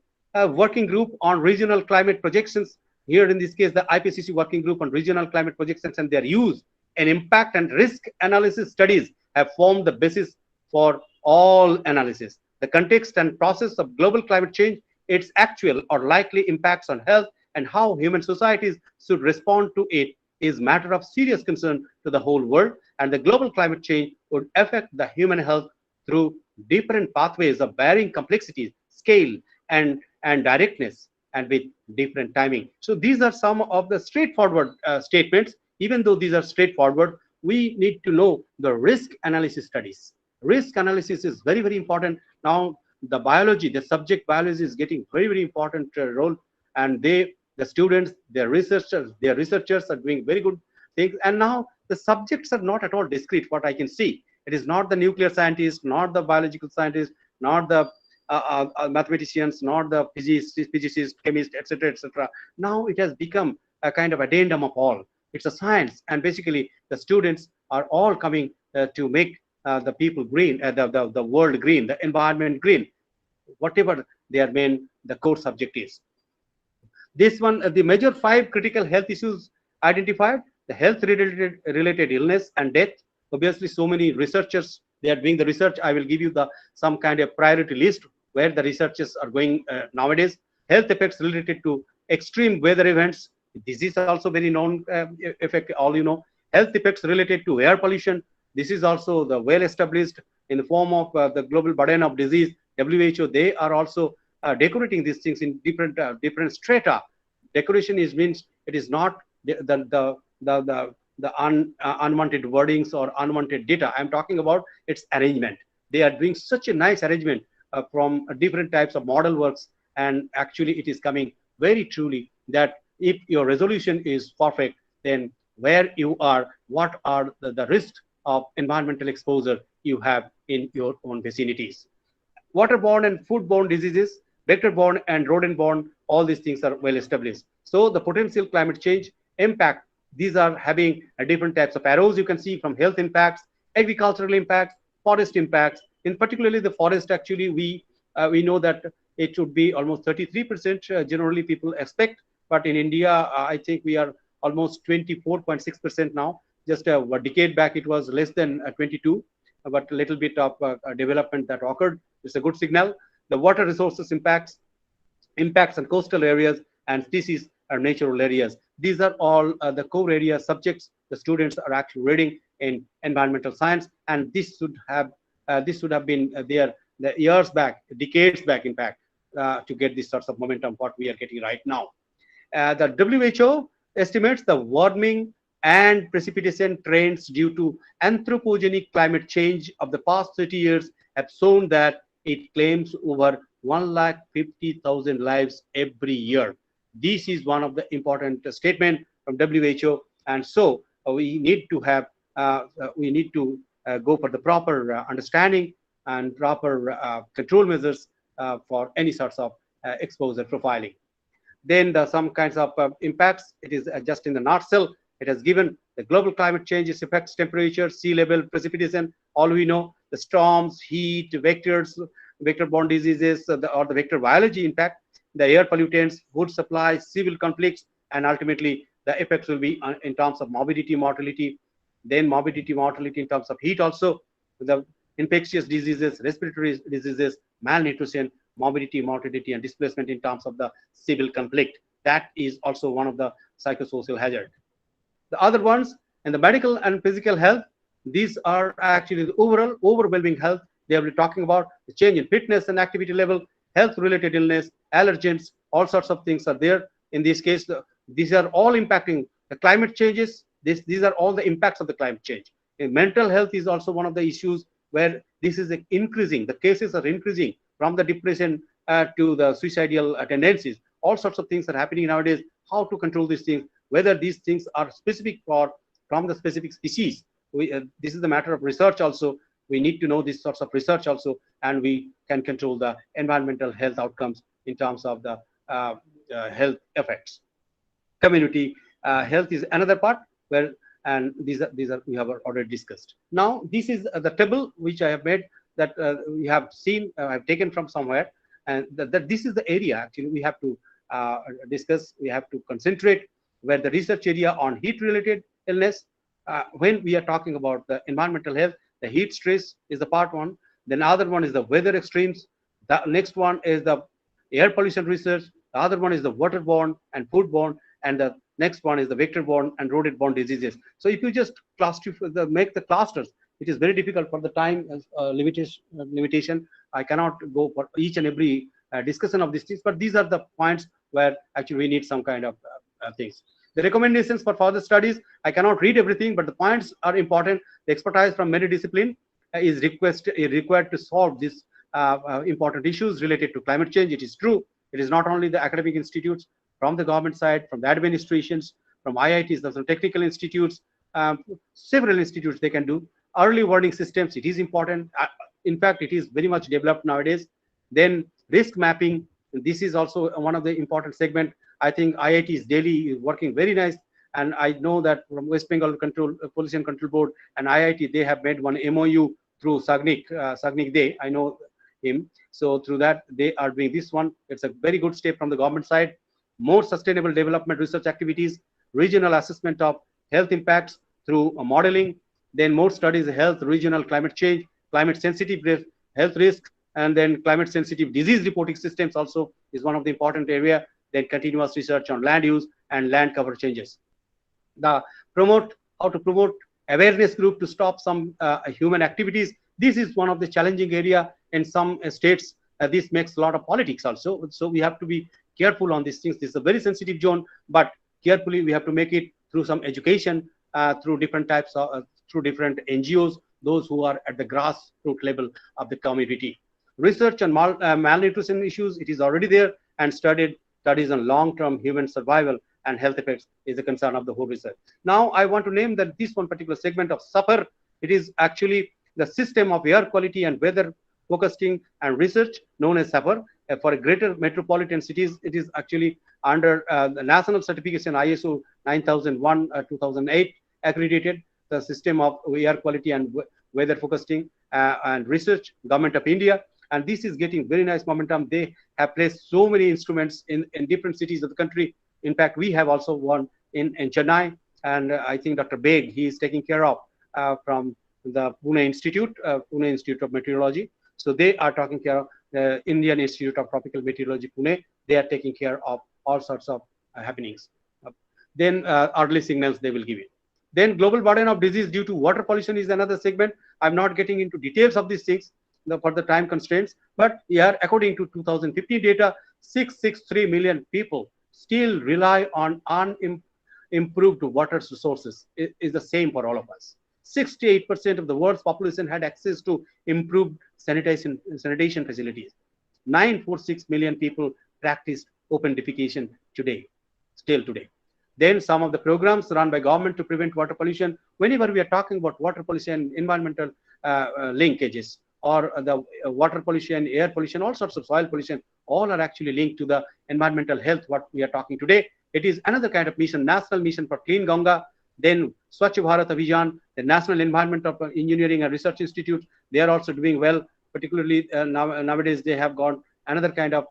working group on regional climate projections. Here in this case, the IPCC working group on regional climate projections and their use and impact and risk analysis studies have formed the basis for all analysis. The context and process of global climate change, its actual or likely impacts on health, and how human societies should respond to it is matter of serious concern to the whole world, and the global climate change would affect the human health through different pathways of varying complexities, scale, and directness, and with different timing. So these are some of the straightforward statements. Even though these are straightforward, we need to know the risk analysis studies. Risk analysis is very, very important. Now, the biology, the subject biology is getting very, very important role, and the students, their researchers are doing very good things. And now the subjects are not at all discrete, what I can see. It is not the nuclear scientist, not the biological scientist, not the mathematicians, not the physicists, chemists, etc., etc. Now it has become a kind of addendum of all. It's a science, and basically the students are all coming to make the people green, the world green, the environment green, whatever their main the core subject is. This one, the major 5 critical health issues identified: the health related illness and death. Obviously, so many researchers, they are doing the research. I will give you some kind of priority list where the researchers are going nowadays. Health effects related to extreme weather events. This is also very known effect, all you know. Health effects related to air pollution. This is also the well established in the form of the global burden of disease. WHO, they are also decorating these things in different strata. Decoration means it is not the unwanted wordings or unwanted data. I'm talking about its arrangement. They are doing such a nice arrangement from different types of model works, and actually it is coming very truly that if your resolution is perfect, then where you are, what are the risks of environmental exposure you have in your own vicinities. Waterborne and foodborne diseases, vector-borne and rodent-borne, all these things are well established. So the potential climate change impact, these are having different types of arrows you can see, from health impacts, agricultural impacts, forest impacts. In particularly the forest, actually we know that it should be almost 33% generally people expect, but in India I think we are almost 24.6% now. Just a decade back it was less than 22, but a little bit of development that occurred. It's a good signal. The water resources impacts on coastal areas and species or natural areas. These are all the core area subjects the students are actually reading in environmental science, and this should have been there the years back, decades back, in fact, to get this sorts of momentum what we are getting right now. The WHO estimates the warming and precipitation trends due to anthropogenic climate change of the past 30 years have shown that it claims over 150,000 lives every year. This is one of the important statement from WHO, and so we need to have go for the proper understanding and proper control measures for any sorts of exposure profiling. Then some kinds of impacts. It is just in the nutshell. It has given the global climate changes affects temperature, sea level, precipitation. All we know, the storms, heat, vectors, vector-borne diseases, or the vector biology impact, the air pollutants, food supply, civil conflicts, and ultimately the effects will be in terms of morbidity, mortality. Then morbidity, mortality in terms of heat also, the infectious diseases, respiratory diseases, malnutrition, morbidity, mortality, and displacement in terms of the civil conflict. That is also one of the psychosocial hazard. The other ones in the medical and physical health, these are actually the overall overwhelming health. They will be talking about the change in fitness and activity level, health-related illness, allergens, all sorts of things are there. In this case, These are all impacting the climate changes. These are all the impacts of the climate change. And mental health is also one of the issues where this is increasing. The cases are increasing from the depression to the suicidal tendencies. All sorts of things are happening nowadays. How to control these things, whether these things are specific or from the specific species. This is the matter of research also. We need to know these sorts of research also, and we can control the environmental health outcomes in terms of the health effects. Community health is another part where, and these are we have already discussed. Now this is the table which I have made, that we have seen, I have taken from somewhere, and that this is the area actually we have to discuss. We have to concentrate where the research area on heat related illness. When we are talking about the environmental health, the heat stress is the part one. Then other one is the weather extremes. The next one is the air pollution research. The other one is the waterborne and foodborne, and the next one is the vector-borne and rodent-borne diseases. So if you just make the clusters, it is very difficult for the time limitation. I cannot go for each and every discussion of these things, but these are the points where actually we need some kind of things. The recommendations for further studies, I cannot read everything, but the points are important. The expertise from many disciplines is required to solve these important issues related to climate change. It is true. It is not only the academic institutes, from the government side, from the administrations, from IITs, some technical institutes, several institutes they can do. Early warning systems, it is important. In fact, it is very much developed nowadays. Then risk mapping, this is also one of the important segment. I think IIT's Delhi is working very nice, and I know that from West Bengal Pollution Control Board and IIT, they have made one MOU through Sagnik Day. I know him. So through that, they are doing this one. It's a very good step from the government side. More sustainable development research activities, regional assessment of health impacts through modeling, then more studies of health, regional climate change, climate sensitive health risks, and then climate sensitive disease reporting systems also is one of the important area. Then continuous research on land use and land cover changes. How to promote awareness group to stop some human activities. This is one of the challenging area in some states. This makes a lot of politics also. So we have to be careful on these things. This is a very sensitive zone, but carefully we have to make it through some education, through different types of, through different NGOs, those who are at the grassroots level of the community. Research on malnutrition issues, it is already there, and studies on long-term human survival and health effects is a concern of the whole research. Now I want to name that this one particular segment of SAPAR, it is actually the system of air quality and weather focusing and research known as SAPAR. For greater metropolitan cities, it is actually under the national certification ISO 9001 2008 accredited, the system of air quality and weather focusing and research, Government of India. And this is getting very nice momentum. They have placed so many instruments in different cities of the country. In fact, we have also one in Chennai, and I think Dr. Beg, he is taking care of from the Pune Institute of Meteorology. So they are taking care of the Indian Institute of Tropical Meteorology, Pune. They are taking care of all sorts of happenings. Then early signals they will give it. Then global burden of disease due to water pollution is another segment. I'm not getting into details of these things for the time constraints, but yeah, according to 2015 data, 663 million people still rely on unimproved water resources. It is the same for all of us. 68% of the world's population had access to improved sanitation facilities. 946 million people practiced open defecation still today. Then some of the programs run by government to prevent water pollution. Whenever we are talking about water pollution, environmental linkages, or the water pollution, air pollution, all sorts of soil pollution, all are actually linked to the environmental health, what we are talking today. It is another kind of mission, National Mission for Clean Ganga, then Swachh Bharat Abhiyan, the National Environment of Engineering and Research Institute. They are also doing well, particularly nowadays they have got another kind of,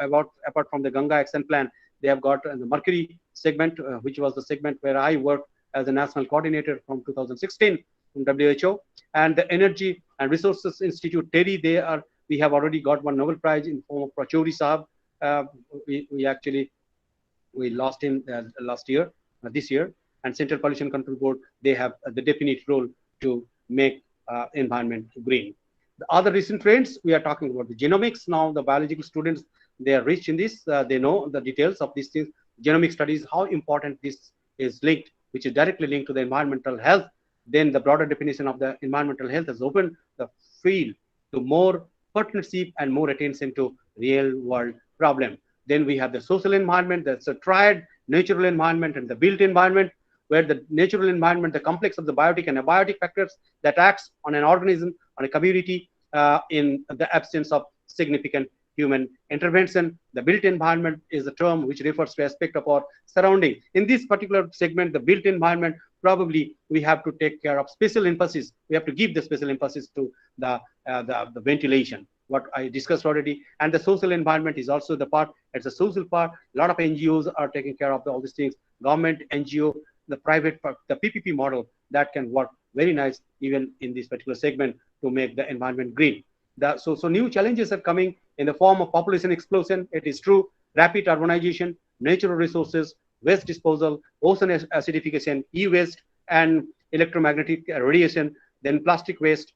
apart from the Ganga Action Plan, they have got the Mercury segment, which was the segment where I worked as a national coordinator from 2016 from WHO, and the Energy and Resources Institute, TERI, we have already got one Nobel Prize in form of Pachauri Sahab. We lost him this year, and Central Pollution Control Board, they have the definite role to make environment green. The other recent trends, we are talking about the genomics. Now the biological students, they are rich in this, they know the details of these things. genomic studies, how important this is linked, which is directly linked to the environmental health. Then the broader definition of the environmental health has opened the field to more partnership and more attention to real world problem. Then we have the social environment, that's a triad, natural environment and the built environment, where the natural environment, the complex of the biotic and abiotic factors that acts on an organism, on a community, in the absence of significant human intervention. The built environment is a term which refers to aspect of our surrounding. In this particular segment, the built environment, probably we have to take care of special emphasis. We have to give the special emphasis to the ventilation, what I discussed already. And the social environment is also the part, it's a social part. A lot of NGOs are taking care of all these things. Government, NGO, the private part, the PPP model that can work very nice even in this particular segment to make the environment green. So new challenges are coming in the form of population explosion. It is true, rapid urbanization, natural resources, waste disposal, ocean acidification, e-waste, and electromagnetic radiation, then plastic waste,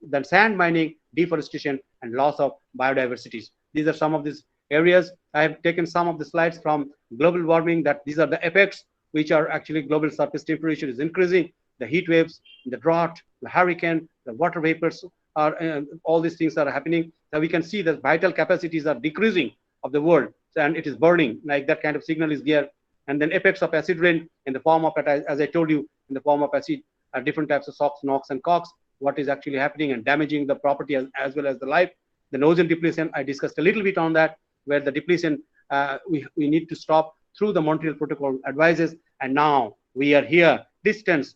then sand mining, deforestation, and loss of biodiversity. These are some of these areas. I have taken some of the slides from global warming, that these are the effects which are actually global surface temperature is increasing, the heat waves, the drought, the hurricane, the water vapors, are all these things are happening. So we can see that vital capacities are decreasing of the world, and it is burning, like that kind of signal is there. And then effects of acid rain in the form of, as I told you, in the form of acid, different types of SOx, NOx, and COX, what is actually happening and damaging the property as well as the life. The ozone depletion, I discussed a little bit on that, where the depletion we need to stop through the Montreal Protocol advises. And now we are here, distance,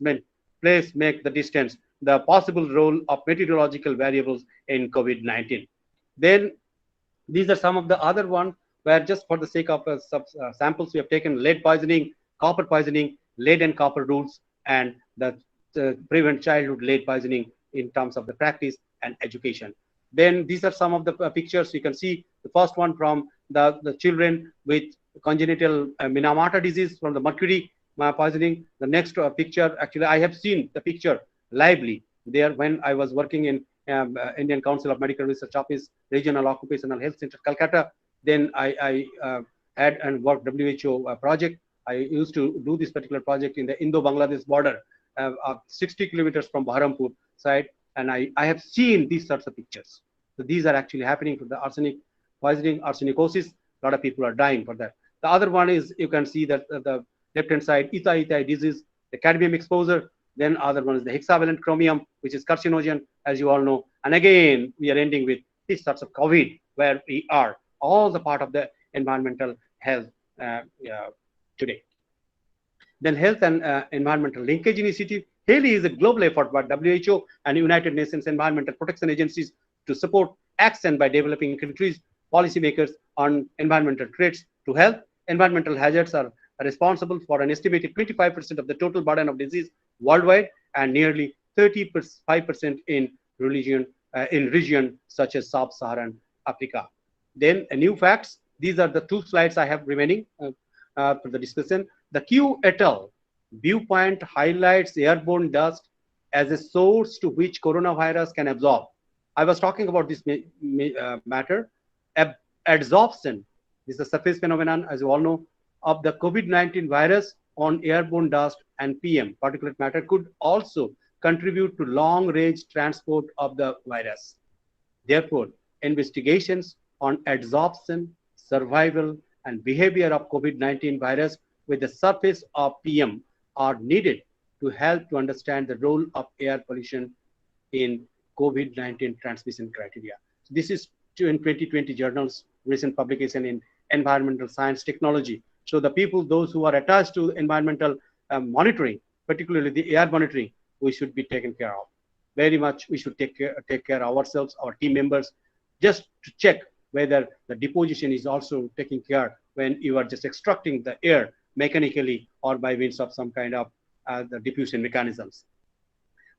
place make the distance, the possible role of meteorological variables in COVID-19. Then these are some of the other ones where, just for the sake of samples, we have taken lead poisoning, copper poisoning, lead and copper rules, and the prevent childhood lead poisoning in terms of the practice and education. Then these are some of the pictures. You can see the first one from the children with congenital Minamata disease from the mercury poisoning. The next picture, actually, I have seen the picture lively there when I was working in Indian Council of Medical Research Office, Regional Occupational Health Center, Calcutta. Then I had and worked WHO project. I used to do this particular project in the Indo-Bangladesh border, 60 kilometers from Baharampur side, and I have seen these sorts of pictures. So these are actually happening for the arsenic poisoning, arsenicosis. A lot of people are dying for that. The other one is, you can see that the left-hand side, Ita disease, the cadmium exposure. Then other one is the hexavalent chromium, which is carcinogen, as you all know. And again, we are ending with these sorts of COVID, where we are all the part of the environmental health today. Then health and environmental linkage initiative. HALI is a global effort by WHO and United Nations Environmental Protection Agencies to support action by developing countries, policymakers on environmental threats to health. Environmental hazards are responsible for an estimated 25% of the total burden of disease worldwide, and nearly 35% in regions such as sub-Saharan Africa. Then new facts. These are the two slides I have remaining for the discussion. The Q et al. Viewpoint highlights airborne dust as a source to which coronavirus can absorb. I was talking about this matter. Adsorption is a surface phenomenon, as you all know, of the COVID-19 virus on airborne dust and PM, particulate matter, could also contribute to long-range transport of the virus. Therefore, investigations on adsorption, survival, and behavior of COVID-19 virus with the surface of PM are needed to help to understand the role of air pollution in COVID-19 transmission criteria. So this is in 2020 journals, recent publication in Environmental Science Technology. So the people, those who are attached to environmental monitoring, particularly the air monitoring, we should be taken care of. Very much we should take care of ourselves, our team members, just to check whether the deposition is also taking care when you are just extracting the air mechanically or by means of some kind of the diffusion mechanisms.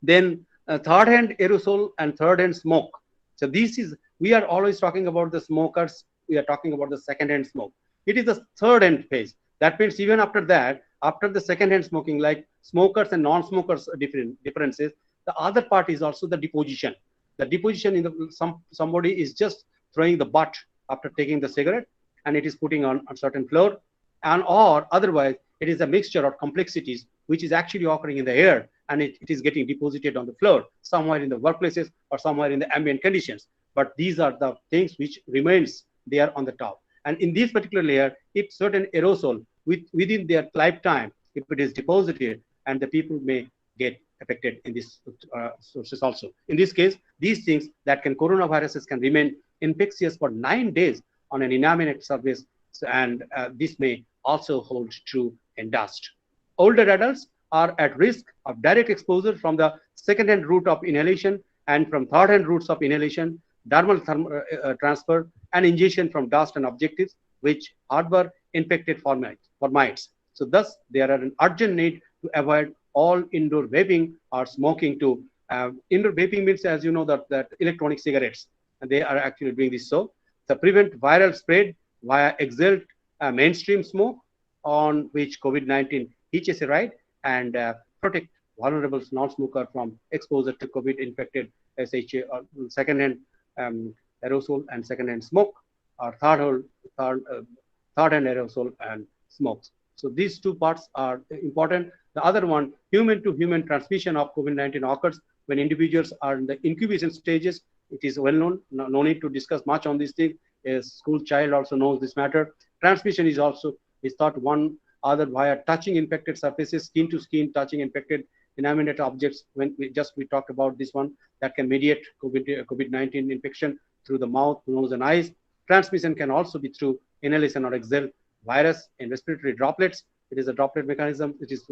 Then third-hand aerosol and third-hand smoke. So this is, we are always talking about the smokers, we are talking about the second-hand smoke. It is the third-hand phase. That means even after that, after the second-hand smoking, like smokers and non-smokers differences, the other part is also the deposition. The deposition in the somebody is just throwing the butt after taking the cigarette, and it is putting on a certain floor. or otherwise it is a mixture of complexities which is actually occurring in the air, and it is getting deposited on the floor somewhere in the workplaces or somewhere in the ambient conditions. But these are the things which remains there on the top. And in this particular layer, if certain aerosol within their lifetime, if it is deposited, and the people may get affected in this sources also. In this case, these things that can coronaviruses can remain infectious for 9 days on an inanimate surface, and this may also hold true in dust. Older adults are at risk of direct exposure from the second-hand route of inhalation and from third-hand routes of inhalation, dermal transfer, and ingestion from dust and objectives which harbor infected formites. So thus, there are an urgent need to avoid all indoor vaping or smoking too. Indoor vaping means, as you know, that electronic cigarettes, and they are actually doing this so. To prevent viral spread via exhaled mainstream smoke on which COVID-19 hitches a ride, and protect vulnerable non-smoker from exposure to COVID-infected SHA or second-hand aerosol and second-hand smoke, or third-hand aerosol and smokes. So these two parts are important. The other one, human-to-human transmission of COVID-19 occurs when individuals are in the incubation stages. It is well known. No need to discuss much on this thing. A school child also knows this matter. Transmission is thought one other via touching infected surfaces, skin to skin, touching infected inanimate objects. When we talked about this one, that can mediate COVID-19 infection through the mouth, nose, and eyes. Transmission can also be through inhalation or exhale virus in respiratory droplets. It is a droplet mechanism. It is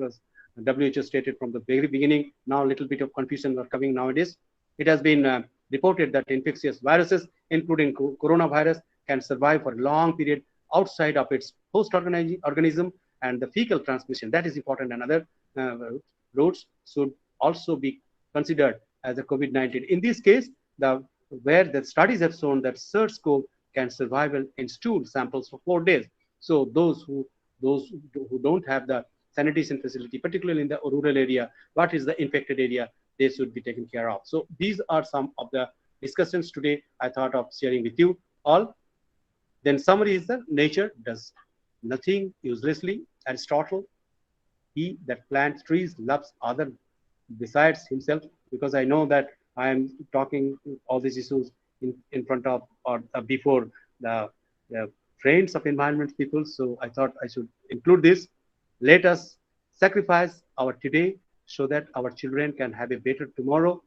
WHO stated from the very beginning. Now a little bit of confusion are coming nowadays. It has been reported that infectious viruses, including coronavirus, can survive for a long period outside of its host organism, and the fecal transmission, that is important, and other routes should also be considered as a COVID-19. In this case, where the studies have shown that SARS-CoV can survive in stool samples for 4 days. So those who don't have the sanitation facility, particularly in the rural area, what is the infected area, they should be taken care of. So these are some of the discussions today I thought of sharing with you all. Then summary is that nature does nothing uselessly. Aristotle, he that plants trees loves other besides himself, because I know that I am talking all these issues in front of or before the friends of environment people. So I thought I should include this. Let us sacrifice our today so that our children can have a better tomorrow.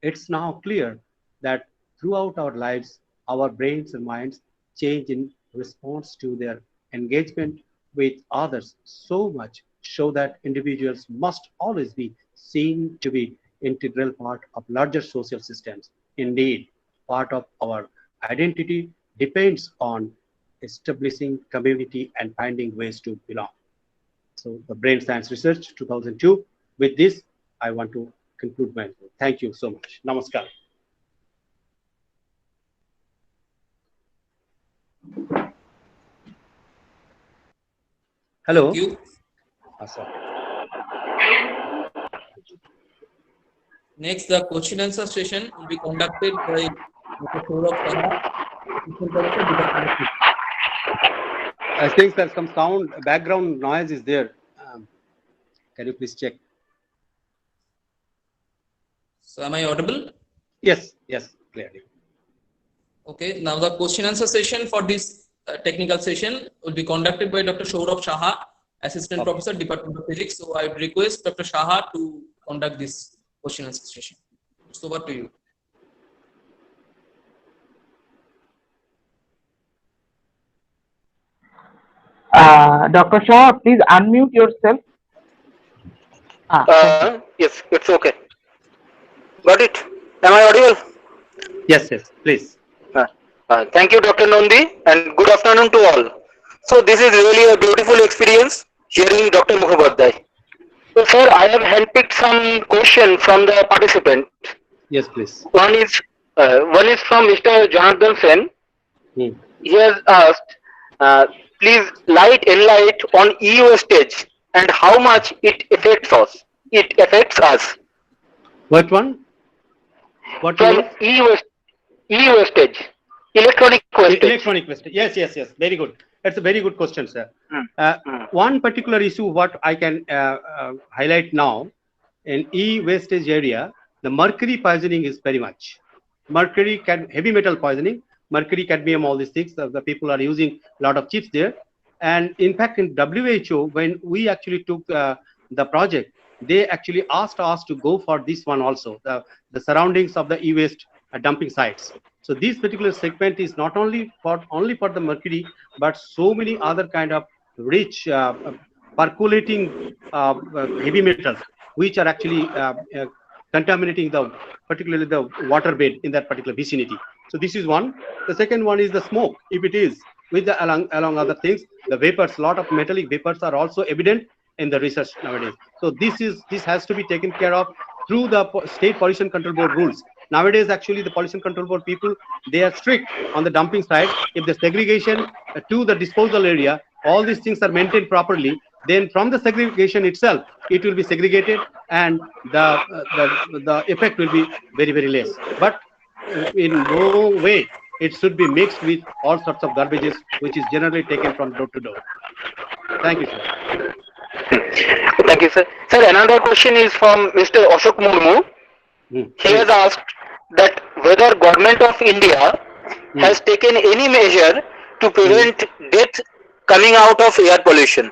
It's now clear that throughout our lives, our brains and minds change in response to their engagement with others so much so that individuals must always be seen to be integral part of larger social systems. Indeed, part of our identity depends on establishing community and finding ways to belong. So the Brain Science Research 2002. With this, I want to conclude my report. Thank you so much. Namaskar. Hello. Thank you. Next, the question answer session will be conducted by Dr. Saurabh Saha. I think there's some background noise is there. Can you please check? So am I audible? Yes, clearly. Okay, now the question answer session for this technical session will be conducted by Dr. Saurabh Saha, Assistant Professor, Department of Physics. So I would request Dr. Saha to conduct this question answer session. So over to you. Dr. Shah, please unmute yourself. Yes, it's okay. Got it. Am I audible? Yes, please. Thank you, Dr. Nandi, and good afternoon to all. So this is really a beautiful experience hearing Dr. Mukhopadhyay. So sir, I have handpicked some questions from the participant. Yes, please. One is from Mr. Jonathan Sen. He has asked, please enlight on EU wastage and how much it affects us. What one? What from EU wastage, electronic wastage. Electronic wastage. Yes. Very good. It's a very good question, sir. One particular issue what I can highlight now in e-wastage area, the mercury poisoning is very much. Mercury, heavy metal poisoning, mercury, cadmium, all these things. The people are using a lot of chips there. And in fact, in WHO, when we actually took the project, they actually asked us to go for this one also, the surroundings of the e-waste dumping sites. So this particular segment is not only for the mercury, but so many other kind of rich percolating heavy metals, which are actually contaminating particularly the water bed in that particular vicinity. So this is one. The second one is the smoke. If it is with the along other things, the vapors, lot of metallic vapors are also evident in the research nowadays. So this has to be taken care of through the state pollution control board rules. Nowadays, actually, the pollution control board people, they are strict on the dumping side. If the segregation to the disposal area, all these things are maintained properly, then from the segregation itself, it will be segregated, and the effect will be very, very less. But in no way it should be mixed with all sorts of garbages, which is generally taken from door to door. Thank you, sir. Thank you, sir. Sir, another question is from Mr. Ashok Murmu. He has asked that whether Government of India has taken any measure to prevent death coming out of air pollution.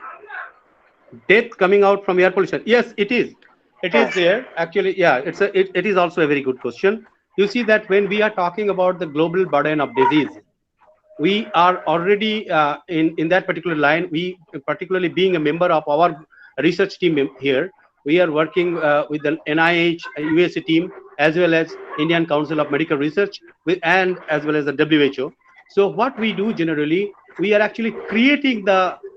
Death coming out from air pollution? Yes, it is. It is there. Actually, yeah, it is also a very good question. You see that when we are talking about the global burden of disease, we are already in that particular line. We, particularly being a member of our research team here, we are working with the NIH USA team, as well as Indian Council of Medical Research, and as well as the WHO. So what we do generally, we are actually creating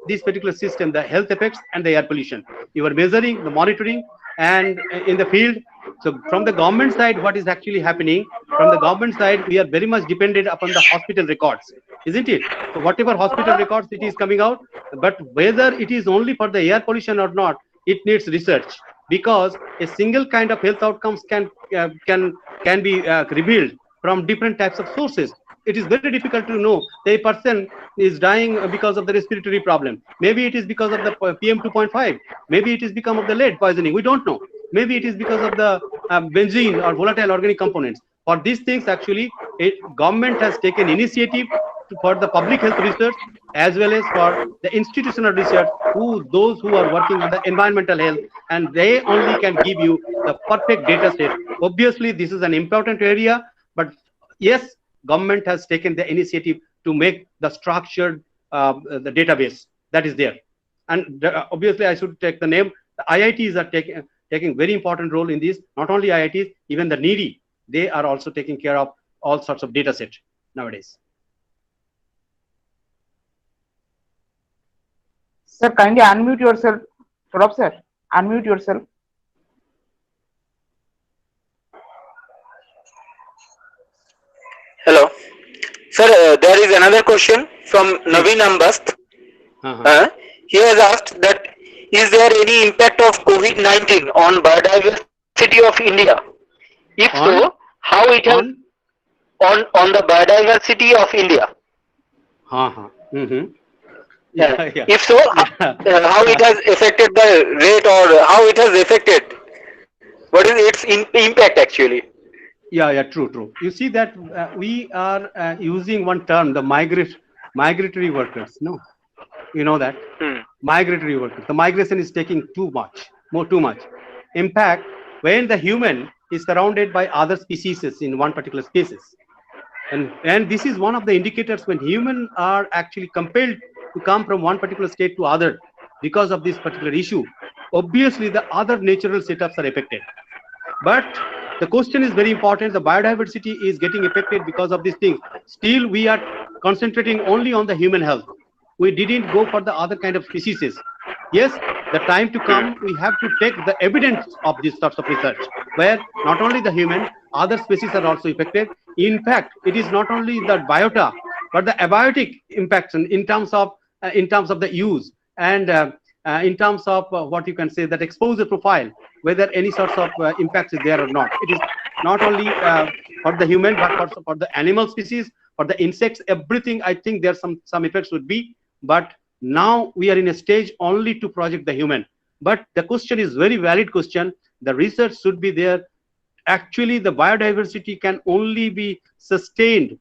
this particular system, the health effects and the air pollution. You are measuring, the monitoring, and in the field. So from the government side, what is actually happening? From the government side, we are very much dependent upon the hospital records, isn't it? So whatever hospital records it is coming out, but whether it is only for the air pollution or not, it needs research, because a single kind of health outcomes can be revealed from different types of sources. It is very difficult to know the person is dying because of the respiratory problem. Maybe it is because of the PM 2.5. Maybe it is because of the lead poisoning. We don't know. Maybe it is because of the benzene or volatile organic components. For these things, actually, government has taken initiative for the public health research, as well as for the institutional research, those who are working on the environmental health, and they only can give you the perfect data set. Obviously, this is an important area, but yes, government has taken the initiative to make the structured the database that is there. And obviously, I should take the name. The IITs are taking very important role in this. Not only IITs, even the NEEDY, they are also taking care of all sorts of data set nowadays. Sir, kindly unmute yourself. Saurabh sir, unmute yourself. Hello. Sir, there is another question from Naveen Ambast. He has asked that, is there any impact of COVID-19 on biodiversity of India? If so, how it has on the biodiversity of India? Yeah. If so, how it has affected the rate, or how it has affected? What is its impact actually? Yeah, true. You see that we are using one term, the migratory workers. No, you know that migratory workers. The migration is taking too much. In fact, when the human is surrounded by other species in one particular species, and this is one of the indicators when humans are actually compelled to come from one particular state to other because of this particular issue. Obviously, the other natural setups are affected. But the question is very important. The biodiversity is getting affected because of these things. Still, we are concentrating only on the human health. We didn't go for the other kind of species. Yes, the time to come, we have to take the evidence of these sorts of research, where not only the human, other species are also affected. In fact, it is not only the biota, but the abiotic impacts in terms of the use, and in terms of what you can say, that exposure profile, whether any sorts of impacts is there or not. It is not only for the human, but also for the animal species, for the insects, everything. I think there's some effects would be, but now we are in a stage only to project the human. But the question is very valid question. The research should be there. Actually, the biodiversity can only be sustained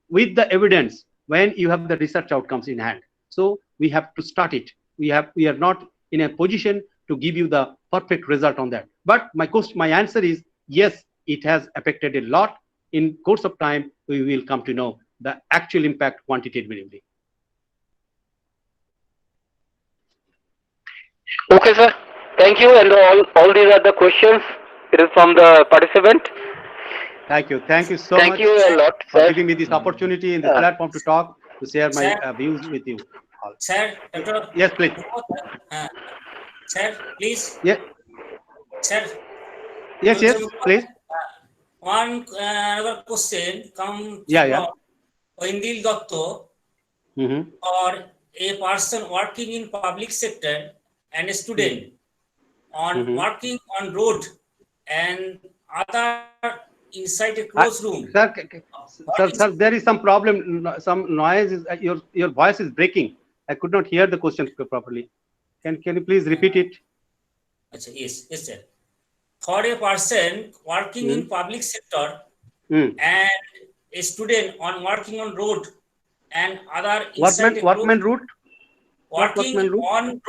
with the evidence when you have the research outcomes in hand. So we have to start it. We are not in a position to give you the perfect result on that. But my answer is yes, it has affected a lot. In course of time, we will come to know the actual impact quantitatively. Okay, sir. Thank you. And all these are the questions. It is from the participant. Thank you. Thank you so Thank much you a lot, for sir. giving me this opportunity in this platform to talk, to share my Sir. views with you all. Sir, Dr. Yes, please. Sir, please. Yeah. Sir. Yes, please. One another question comes Yeah. from Indil Dotto, or a person working in public sector and a student on working on road and other inside a closed room. Sir, there is some problem. Some noise is your voice is breaking. I could not hear the question properly. Can you please repeat it? Yes, sir. For a person working in public sector and a student on working on road and other inside workman route? Working on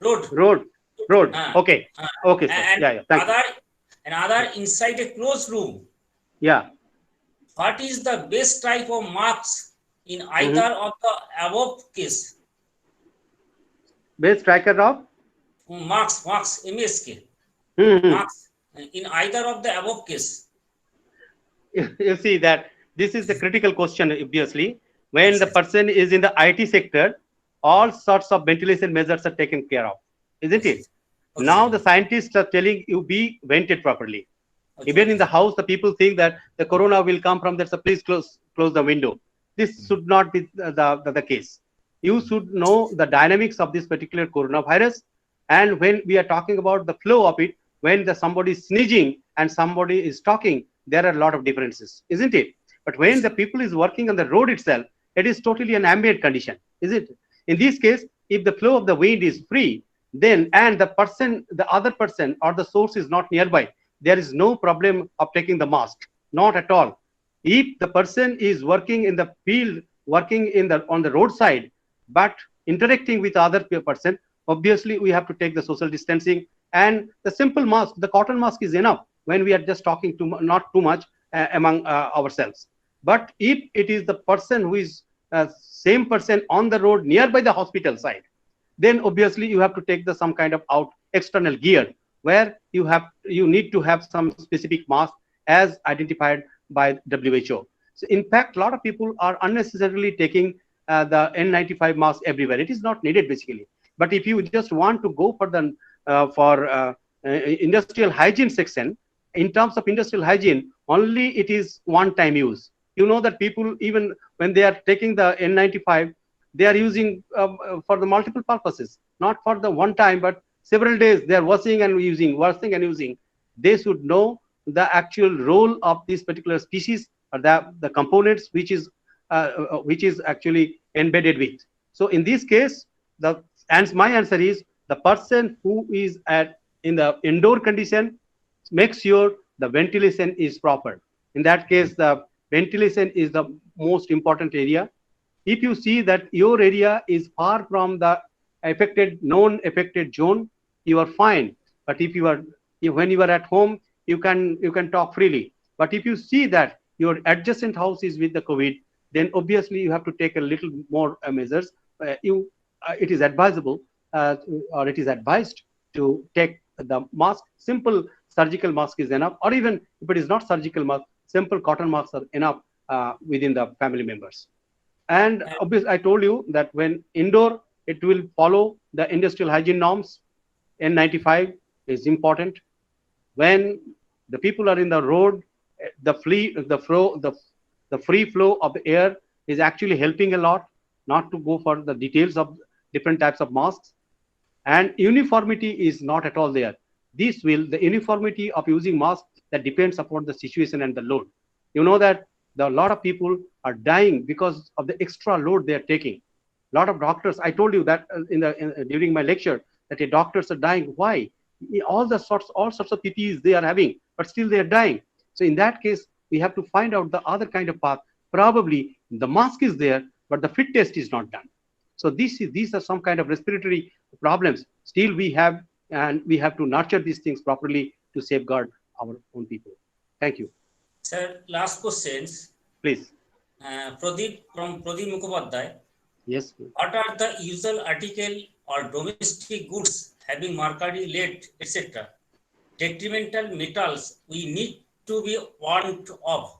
road. Road. Okay. Okay, sir. And Thank you. Other inside a closed room. Yeah. What is the best type of marks in either of the above case? Best tracker of? Marks, MSK. Marks in either of the above case. You see that this is the critical question, obviously. When the person is in the IT sector, all sorts of ventilation measures are taken care of, isn't it? Now the scientists are telling you be vented properly. Even in the house, the people think that the corona will come from there, so please close the window. This should not be the case. You should know the dynamics of this particular coronavirus. And when we are talking about the flow of it, when somebody is sneezing and somebody is talking, there are a lot of differences, isn't it? But when the people is working on the road itself, it is totally an ambient condition, is it? In this case, if the flow of the wind is free, then and the other person or the source is not nearby, there is no problem of taking the mask, not at all. If the person is working in the field, working on the roadside, but interacting with other person, obviously we have to take the social distancing, and the simple mask, the cotton mask is enough when we are just talking not too much among ourselves. But if it is the person who is same person on the road nearby the hospital side, then obviously you have to take some kind of external gear where you need to have some specific mask as identified by WHO. So in fact, a lot of people are unnecessarily taking the N95 mask everywhere. It is not needed basically. But if you just want to go for the industrial hygiene section, in terms of industrial hygiene, only it is one-time use. You know that people, even when they are taking the N95, they are using for the multiple purposes, not for the one time, but several days they are washing and using. They should know the actual role of this particular species or the components which is actually embedded with. So in this case, my answer is the person who is in the indoor condition, make sure the ventilation is proper. In that case, the ventilation is the most important area. If you see that your area is far from the known affected zone, you are fine. But when you are at home, you can talk freely. But if you see that your adjacent house is with the COVID, then obviously you have to take a little more measures. It is advisable or it is advised to take the mask. Simple surgical mask is enough, or even if it is not surgical mask, simple cotton masks are enough within the family members. And obviously, I told you that when indoor, it will follow the industrial hygiene norms. N95 is important. When the people are in the road, the free flow of the air is actually helping a lot. Not to go for the details of different types of masks. And uniformity is not at all there. The uniformity of using masks, that depends upon the situation and the load. You know that a lot of people are dying because of the extra load they are taking. lot of doctors, I told you that during my lecture, that doctors are dying. Why? All sorts of PPEs they are having, but still they are dying. So in that case, we have to find out the other kind of path. Probably the mask is there, but the fit test is not done. So these are some kind of respiratory problems. Still we have, and we have to nurture these things properly to safeguard our own people. Thank you. Sir, last questions. Please. Pradeep from Pradeep Mukhopadhyay. Yes. What are the usual article or domestic goods having mercury, lead, etc.? Detrimental metals we need to be warned of.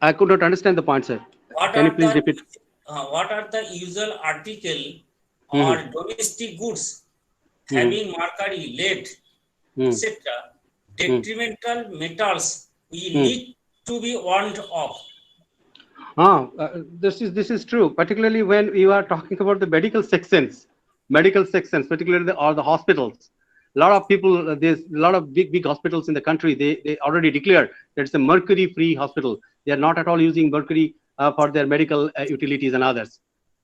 I could not understand the point, sir. Can you please repeat? What are the usual article or domestic goods having mercury, lead, etc.? Detrimental metals we need to be warned of. This is true, particularly when you are talking about the medical sections, particularly the hospitals. A lot of people, there's a lot of big hospitals in the country. They already declared that it's a mercury-free hospital. They are not at all using mercury for their medical utilities and others.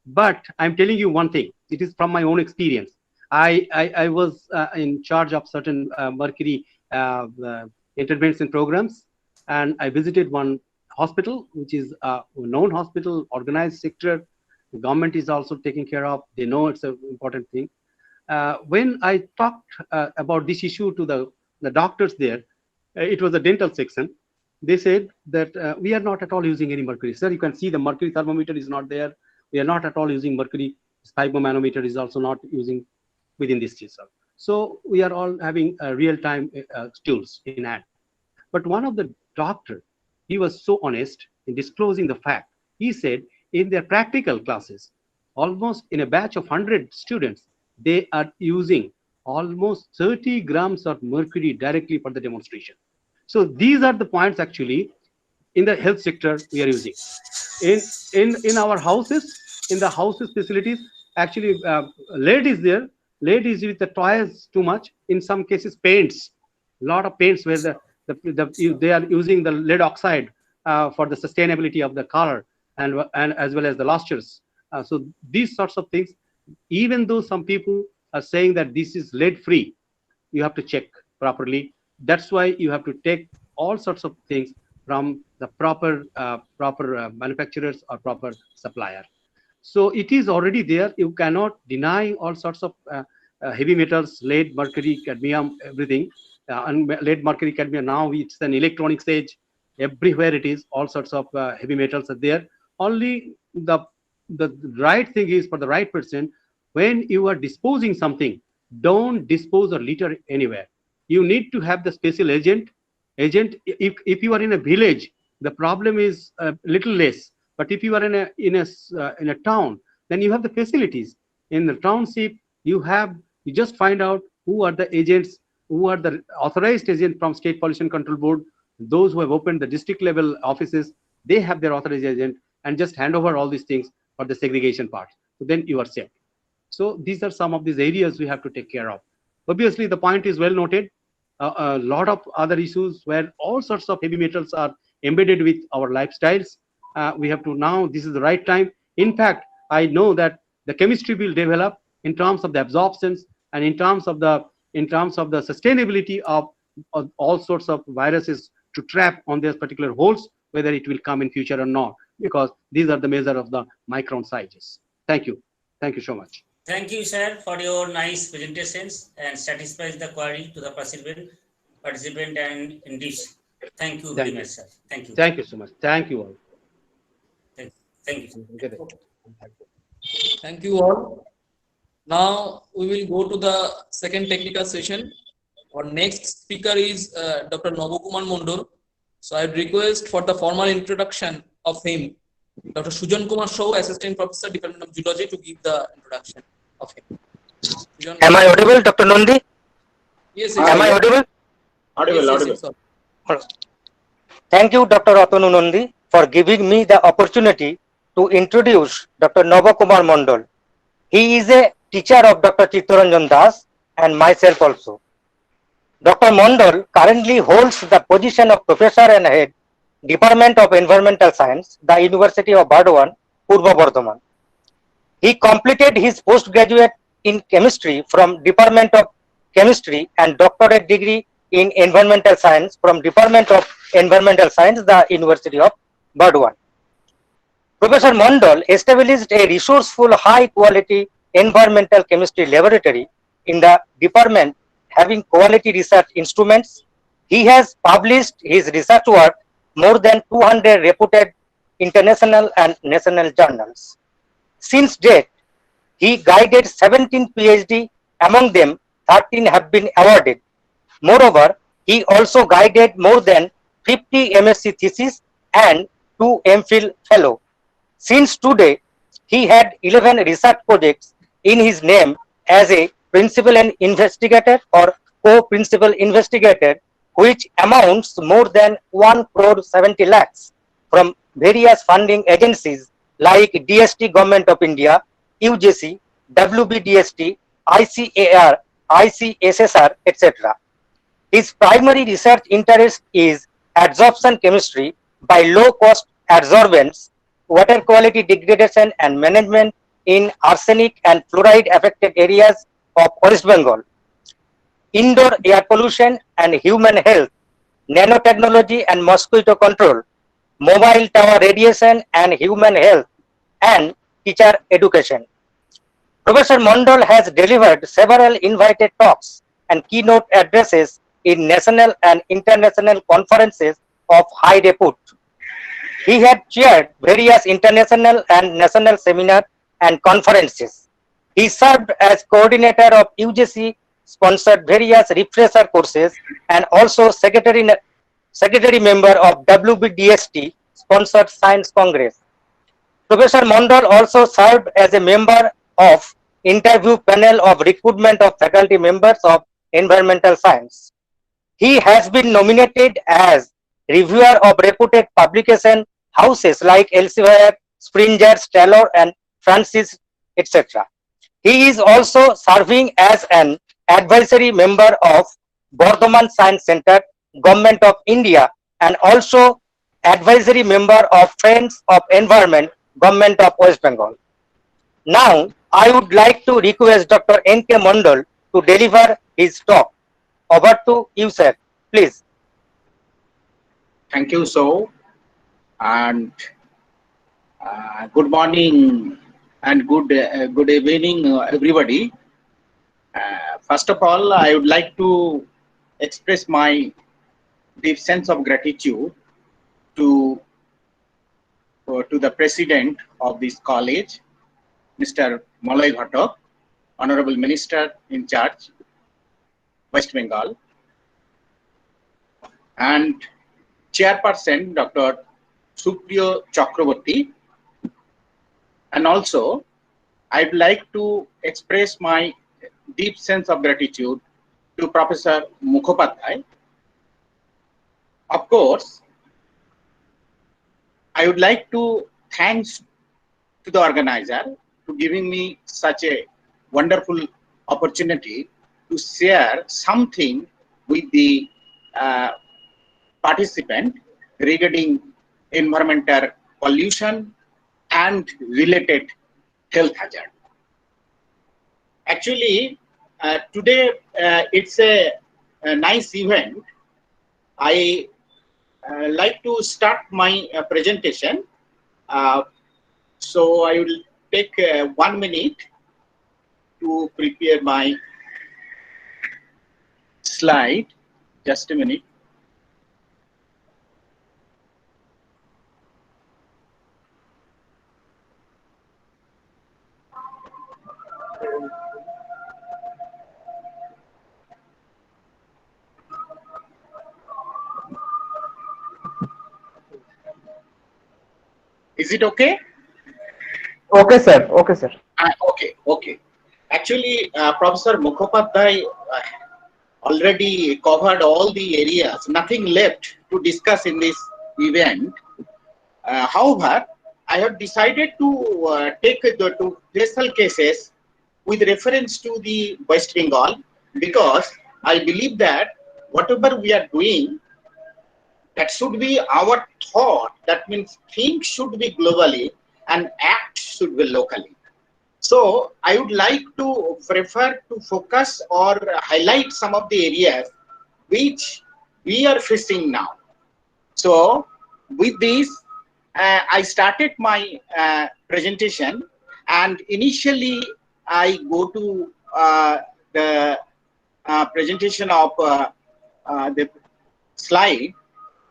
But I'm telling you one thing. It is from my own experience. I was in charge of certain mercury intervention programs, and I visited one hospital, which is a known hospital, organized sector. The government is also taking care of. They know it's an important thing. When I talked about this issue to the doctors there, it was a dental section. They said that we are not at all using any mercury. Sir, you can see the mercury thermometer is not there. We are not at all using mercury. Sphygmomanometer is also not using within this system. So we are all having real-time tools in hand. But one of the doctor, he was so honest in disclosing the fact. He said in their practical classes, almost in a batch of 100 students, they are using almost 30 grams of mercury directly for the demonstration. So these are the points actually in the health sector we are using. In our houses, in the houses facilities, actually lead is there. Lead is with the toys too much. In some cases, paints, a lot of paints where they are using the lead oxide for the sustainability of the color and as well as the lusters. So these sorts of things, even though some people are saying that this is lead free, you have to check properly. That's why you have to take all sorts of things from the proper manufacturers or proper supplier. So it is already there. You cannot deny all sorts of heavy metals, lead, mercury, cadmium, everything. And lead, mercury, cadmium, now it's an electronics age. Everywhere it is, all sorts of heavy metals are there. Only the right thing is for the right person, when you are disposing something, don't dispose or litter anywhere. You need to have the special agent. If you are in a village, the problem is a little less. But if you are in a town, then you have the facilities. In the township, you just find out who are the agents, who are the authorized agents from State Pollution Control Board. Those who have opened the district level offices, they have their authorized agent, and just hand over all these things for the segregation part. So then you are safe. So these are some of these areas we have to take care of. Obviously, the point is well noted. A lot of other issues where all sorts of heavy metals are embedded with our lifestyles. We have to now, this is the right time. In fact, I know that the chemistry will develop in terms of the absorptions and in terms of the sustainability of all sorts of viruses to trap on these particular holes, whether it will come in future or not, because these are the measure of the micron sizes. Thank you. Thank you so much. Thank you, sir, for your nice presentations and satisfies the query to the participant and indeed. Thank you very much, sir. Thank you. Thank you so much. Thank you all. Thank you. Thank you all. Now we will go to the second technical session. Our next speaker is Dr. Nobokumar Mondol. So I request for the formal introduction of him, Dr. Sujan Kumar Shaw, Assistant Professor, Department of Geology, to give the introduction of him. Sujan, am I audible, Dr. Nondi? Yes. Am I audible? Audible. Thank you, Dr. Atanu Nondi, for giving me the opportunity to introduce Dr. Nobokumar Mondol. He is a teacher of Dr. Chittaranjan Das and myself also. Dr. Mondol currently holds the position of Professor and Head, Department of Environmental Science, the University of Burdwan, Purba Bardhaman. He completed his postgraduate in chemistry from Department of Chemistry and doctorate degree in environmental science from Department of Environmental Science, the University of Burdwan. Professor Mondal established a resourceful, high-quality environmental chemistry laboratory in the department, having quality research instruments. He has published his research work more than 200 reputed international and national journals. Since date, he guided 17 PhD, among them 13 have been awarded. Moreover, he also guided more than 50 MSc theses and 2 MPhil fellow. Since today, he had 11 research projects in his name as a principal and investigator or co-principal investigator, which amounts more than 1 crore 70 lakhs from various funding agencies like DST Government of India, UJC, WBDST, ICAR, ICSSR, etc. His primary research interest is adsorption chemistry by low-cost adsorbents, water quality degradation and management in arsenic and fluoride affected areas of West Bengal, indoor air pollution and human health, nanotechnology and mosquito control, mobile tower radiation and human health, and teacher education. Professor Mondal has delivered several invited talks and keynote addresses in national and international conferences of high repute. He had chaired various international and national seminars and conferences. He served as coordinator of UGC sponsored various refresher courses and also secretary member of WBDST sponsored Science Congress. Professor Mondal also served as a member of interview panel of recruitment of faculty members of environmental science. He has been nominated as reviewer of reputed publication houses like Elsevier, Springer, Taylor, and Francis, etc. He is also serving as an advisory member of Bardhaman Science Center, Government of India, and also advisory member of Friends of Environment, Government of West Bengal. Now, I would like to request Dr. N.K. Mondal to deliver his talk. Over to you, sir. Please. Thank you, so, and good morning and good evening, everybody. First of all, I would like to express my deep sense of gratitude to the president of this college, Mr. Malay Ghatak, Honorable Minister in charge, West Bengal, and Chairperson Dr. Supriyo Chakraborty. And also, I'd like to express my deep sense of gratitude to Professor Mukhopadhyay. Of course, I would like to thanks to the organizer to giving me such a wonderful opportunity to share something with the participant regarding environmental pollution and related health hazard. Actually, today it's a nice event. I like to start my presentation. So I will take 1 minute to prepare my slide. Just a minute. Is it okay? Okay, sir. Okay, sir. Okay. Actually, Professor Mukhopadhyay already covered all the areas. Nothing left to discuss in this event. However, I have decided to take the two special cases with reference to the West Bengal, because I believe that whatever we are doing, that should be our thought. That means think should be globally and act should be locally. So I would like to prefer to focus or highlight some of the areas which we are facing now. So with this, I started my presentation, and initially I go to the presentation of the slide.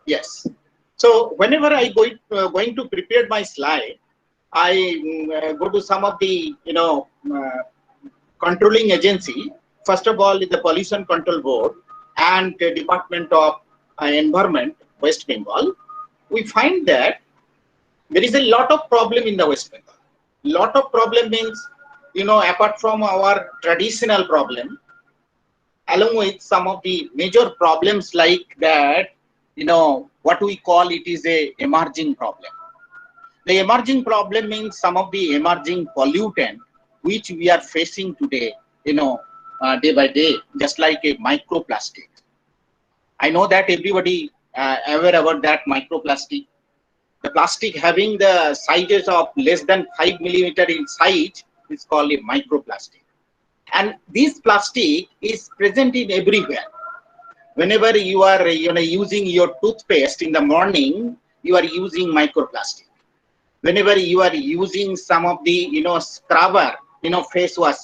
Yes. So whenever I going to prepare my slide, I go to some of the controlling agency. First of all, is the Pollution Control Board and the Department of Environment, West Bengal. We find that there is a lot of problem in the West Bengal. Lot of problem means, apart from our traditional problem, along with some of the major problems like that, what we call it is a emerging problem. The emerging problem means some of the emerging pollutant which we are facing today, day by day, just like a microplastic. I know that everybody aware about that microplastic. The plastic having the sizes of less than 5 millimeter in size is called a microplastic. And this plastic is present in everywhere. Whenever you are using your toothpaste in the morning, you are using microplastic. Whenever you are using some of the scrubber, face wash,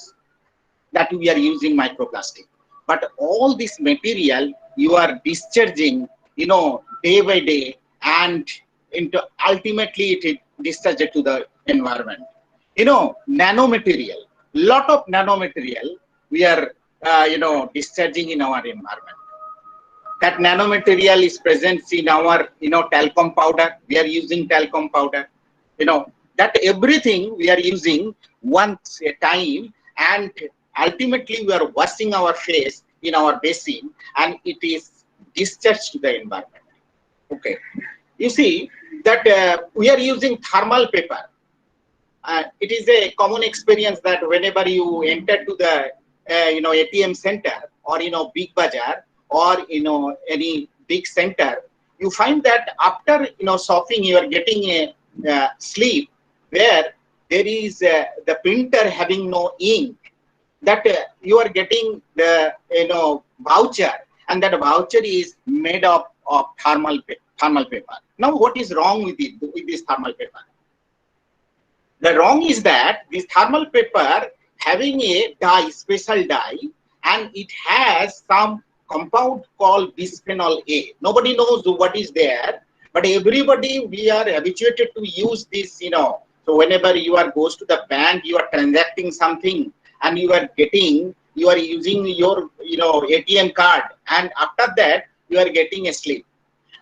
that we are using microplastic. But all this material you are discharging, day by day, and into ultimately it discharged to the environment. Nanomaterial, lot of nanomaterial we are discharging in our environment. That nanomaterial is present in our talcum powder. We are using talcum powder. That everything we are using once a time, and ultimately we are washing our face in our basin, and it is discharged to the environment. Okay, you see that we are using thermal paper. It is a common experience that whenever you enter to the ATM center or big bazaar or any big center, you find that after shopping you are getting a slip where there is the printer having no ink, that you are getting the voucher, and that voucher is made up of thermal paper. Now what is wrong with it, with this thermal paper? The wrong is that this thermal paper having a dye, special dye, and it has some compound called bisphenol A. Nobody knows what is there, but everybody, we are habituated to use this, So whenever you are goes to the bank, you are transacting something, and you are using your ATM card, and after that you are getting a slip.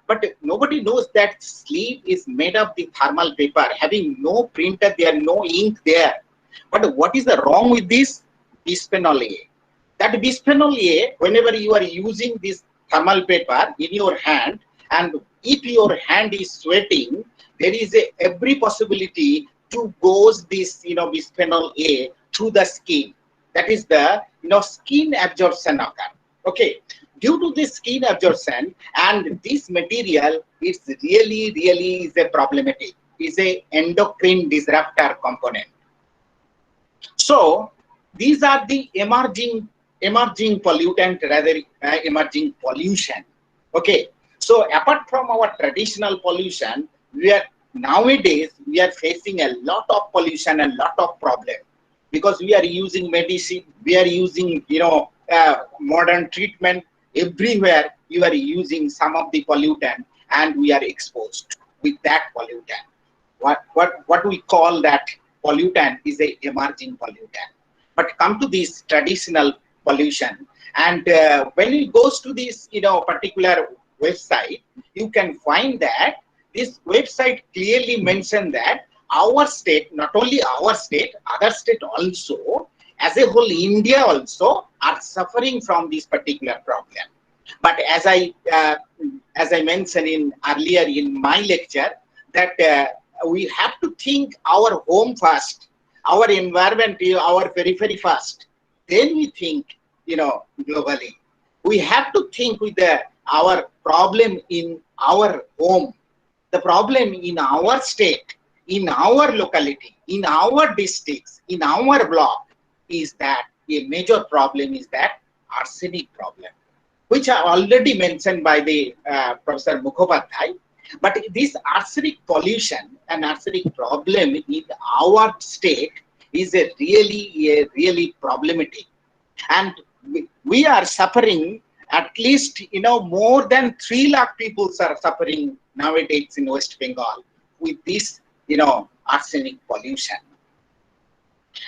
But nobody knows that sleeve is made of the thermal paper, having no printer there, no ink there. But what is the wrong with this? Bisphenol A. That bisphenol A, whenever you are using this thermal paper in your hand, and if your hand is sweating, there is every possibility to goes this bisphenol A through the skin. That is the skin absorption occur. Okay. Due to this skin absorption, and this material is really is a problematic, is a endocrine disruptor component. So these are the emerging pollutant, rather emerging pollution. Okay, so apart from our traditional pollution, nowadays we are facing a lot of pollution and lot of problem, because we are using medicine, we are using modern treatment. Everywhere you are using some of the pollutant, and we are exposed with that pollutant. What we call that pollutant is a emerging pollutant. But come to this traditional pollution, and when it goes to this particular website, you can find that this website clearly mentioned that our state, not only our state, other state also, as a whole India also are suffering from this particular problem. But as I mentioned earlier in my lecture, that we have to think our home first, our environment, our periphery first. Then we think, globally. We have to think with our problem in our home, the problem in our state, in our locality, in our districts, in our block, is that a major problem is that arsenic problem, which are already mentioned by the Professor Mukhopadhyay. But this arsenic pollution and arsenic problem in our state is a really problematic, and we are suffering. At least, more than 3 lakh people are suffering nowadays in West Bengal with this, arsenic pollution.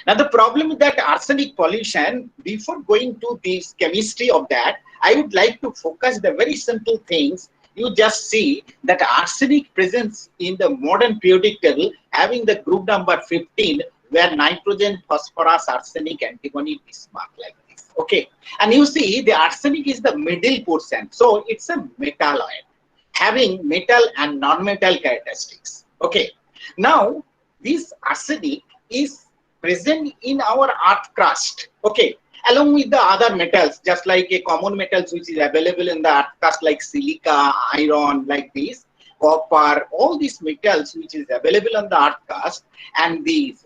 Now, the problem with that arsenic pollution, before going to this chemistry of that, I would like to focus the very simple things. You just see that arsenic presence in the modern periodic table having the group number 15, where nitrogen, phosphorus, arsenic, antimony, bismuth, like this. Okay, and you see the arsenic is the middle portion, so it's a metalloid having metal and non-metal characteristics. Okay, now this arsenic is present in our earth crust. Okay, along with the other metals, just like a common metals which is available in the earth crust, like silica, iron, like this, copper, all these metals which is available on the earth crust, and these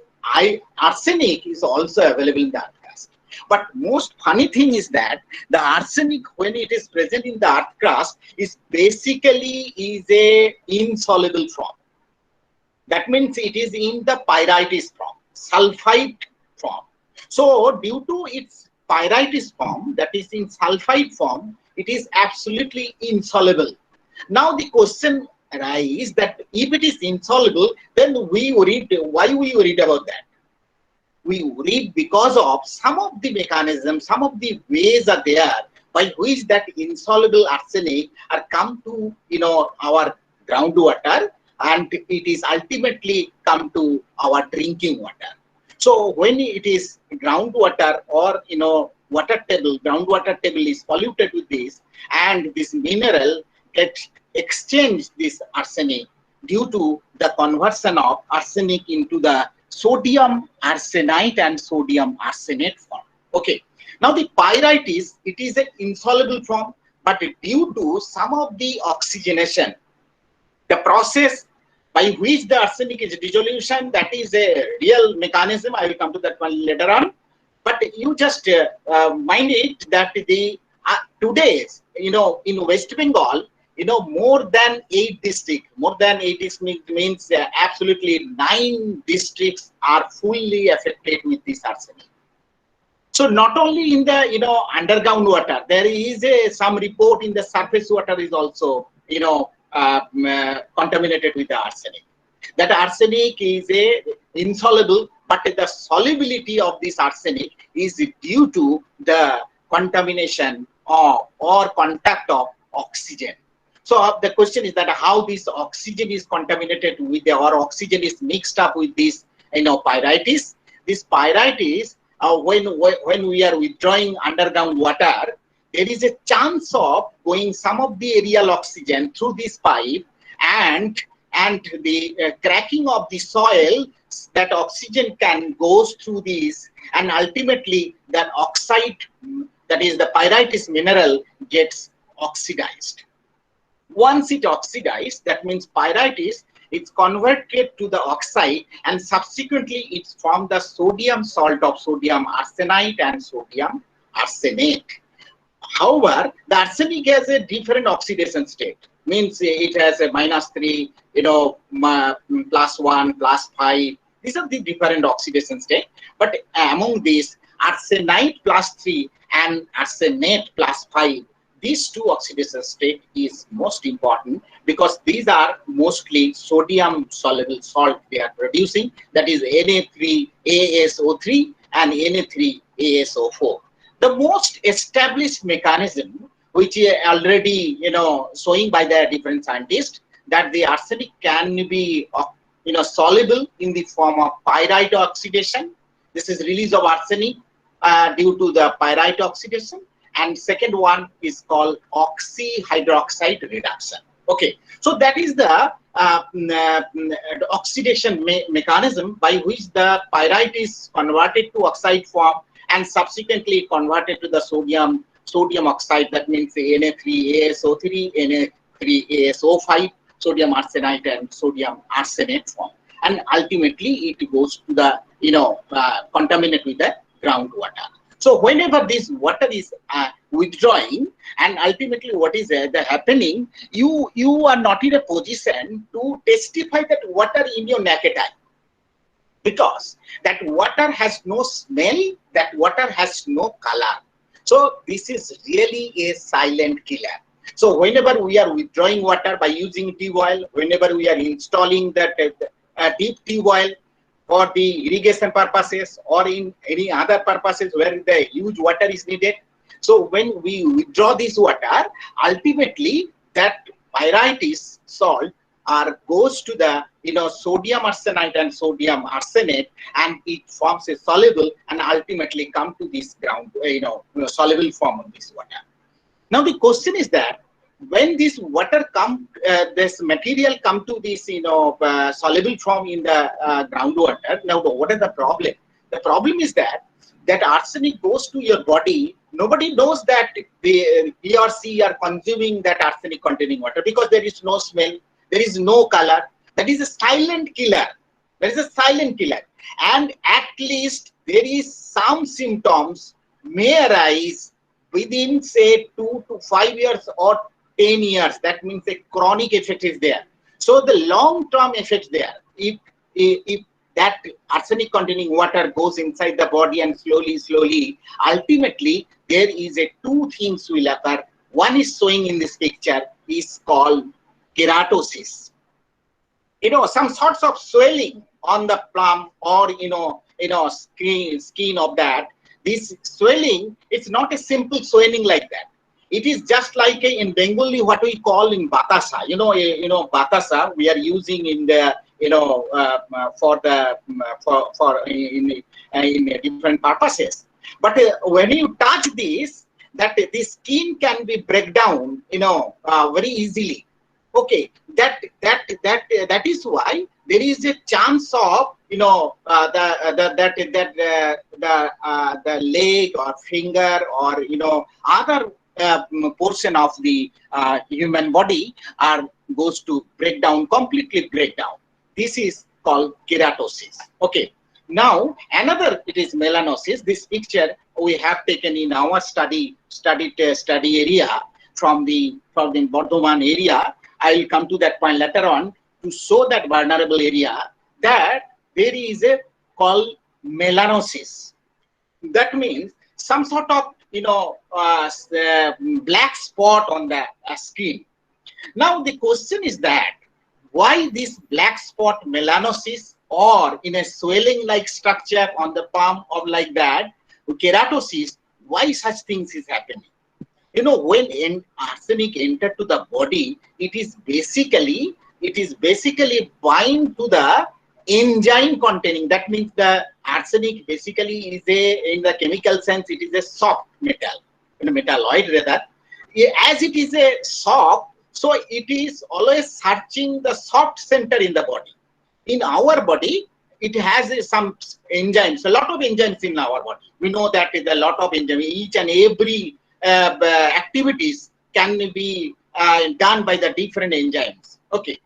arsenic is also available in the earth crust. But most funny thing is that the arsenic, when it is present in the earth crust, is basically a insoluble form. That means it is in the pyritis form, sulfide form. So due to its pyritis form, that is in sulfide form, it is absolutely insoluble. Now the question arises that if it is insoluble, then we worried. Why we worried about that? We worried because of some of the mechanisms, some of the ways are there by which that insoluble arsenic are come to our groundwater, and it is ultimately come to our drinking water. So when it is groundwater or water table, groundwater table is polluted with this, and this mineral gets exchanged this arsenic due to the conversion of arsenic into the sodium arsenite and sodium arsenate form. Okay. Now the pyritis, it is an insoluble form, but due to some of the oxygenation, the process by which the arsenic is dissolution, that is a real mechanism. I will come to that one later on. But you just mind it that the today, in West Bengal, more than 8 districts, means absolutely 9 districts are fully affected with this arsenic. So not only in the underground water, there is some report in the surface water is also contaminated with the arsenic. That arsenic is insoluble, but the solubility of this arsenic is due to the contamination or contact of oxygen. So the question is that how this oxygen is contaminated with or oxygen is mixed up with this pyritis. This pyritis, when we are withdrawing underground water, there is a chance of going some of the aerial oxygen through this pipe, and the cracking of the soil, that oxygen can goes through this, and ultimately that oxide, that is the pyritis mineral, gets oxidized. Once it oxidized, that means pyritis, it's converted to the oxide, and subsequently it's formed the sodium salt of sodium arsenite and sodium arsenate. However, the arsenic has a different oxidation state. Means it has a -3, +1, +5. These are the different oxidation state. But among these, arsenite +3 and arsenate +5, these two oxidation state is most important, because these are mostly sodium soluble salt they are producing. That is Na3ASO3 and Na3ASO4. The most established mechanism, which is already showing by the different scientists, that the arsenic can be soluble in the form of pyrite oxidation. This is release of arsenic due to the pyrite oxidation. And second one is called oxyhydroxide reduction. Okay, so that is the oxidation mechanism by which the pyrite is converted to oxide form and subsequently converted to the sodium oxide. That means Na3ASO3, Na3ASO5, sodium arsenite and sodium arsenate form. and ultimately it goes to the, contaminate with the groundwater. So whenever this water is withdrawing, and ultimately what is the happening, you are not in a position to testify that water in your naked eye, because that water has no smell, that water has no color. So this is really a silent killer. So whenever we are withdrawing water by using tea oil, whenever we are installing that deep tea oil for the irrigation purposes or in any other purposes where the huge water is needed, so when we withdraw this water, ultimately that pyrites salt goes to the sodium arsenite and sodium arsenate, and it forms a soluble and ultimately come to this ground soluble form of this water. Now the question is that when this water this material come to this soluble form in the groundwater, now what is the problem? The problem is that arsenic goes to your body. Nobody knows that he or she are consuming that arsenic containing water, because there is no smell, there is no color. That is a silent killer. That is a silent killer. And at least there is some symptoms may arise within say 2 to 5 years or 10 years. That means a chronic effect is there. So the long-term effect there, if that arsenic containing water goes inside the body and slowly, ultimately there is two things will occur. One is showing in this picture, is called keratosis. Some sorts of swelling on the palm or skin of that. This swelling, it's not a simple swelling like that. It is just like in Bengali what we call in batasa. Batasa we are using in the in different purposes. But when you touch this, that the skin can be break down very easily. Okay, that is why there is a chance of the leg or finger or other portion of the human body goes to completely break down. This is called keratosis. Okay. Now another, it is melanosis. This picture we have taken in our study area from the Bardhaman area. I will come to that point later on to show that vulnerable area, that there is a called melanosis. That means some sort of black spot on the skin. Now the question is that why this black spot melanosis, or in a swelling like structure on the palm or like that keratosis, why such things is happening? When arsenic enter to the body, it is basically bind to the enzyme containing. That means the arsenic basically is in the chemical sense, it is a soft metal, metalloid rather. As it is a soft, so it is always searching the soft center in the body. In our body, it has some enzymes, a lot of enzymes in our body. We know that is a lot of enzymes. Each and every activities can be done by the different enzymes. Okay.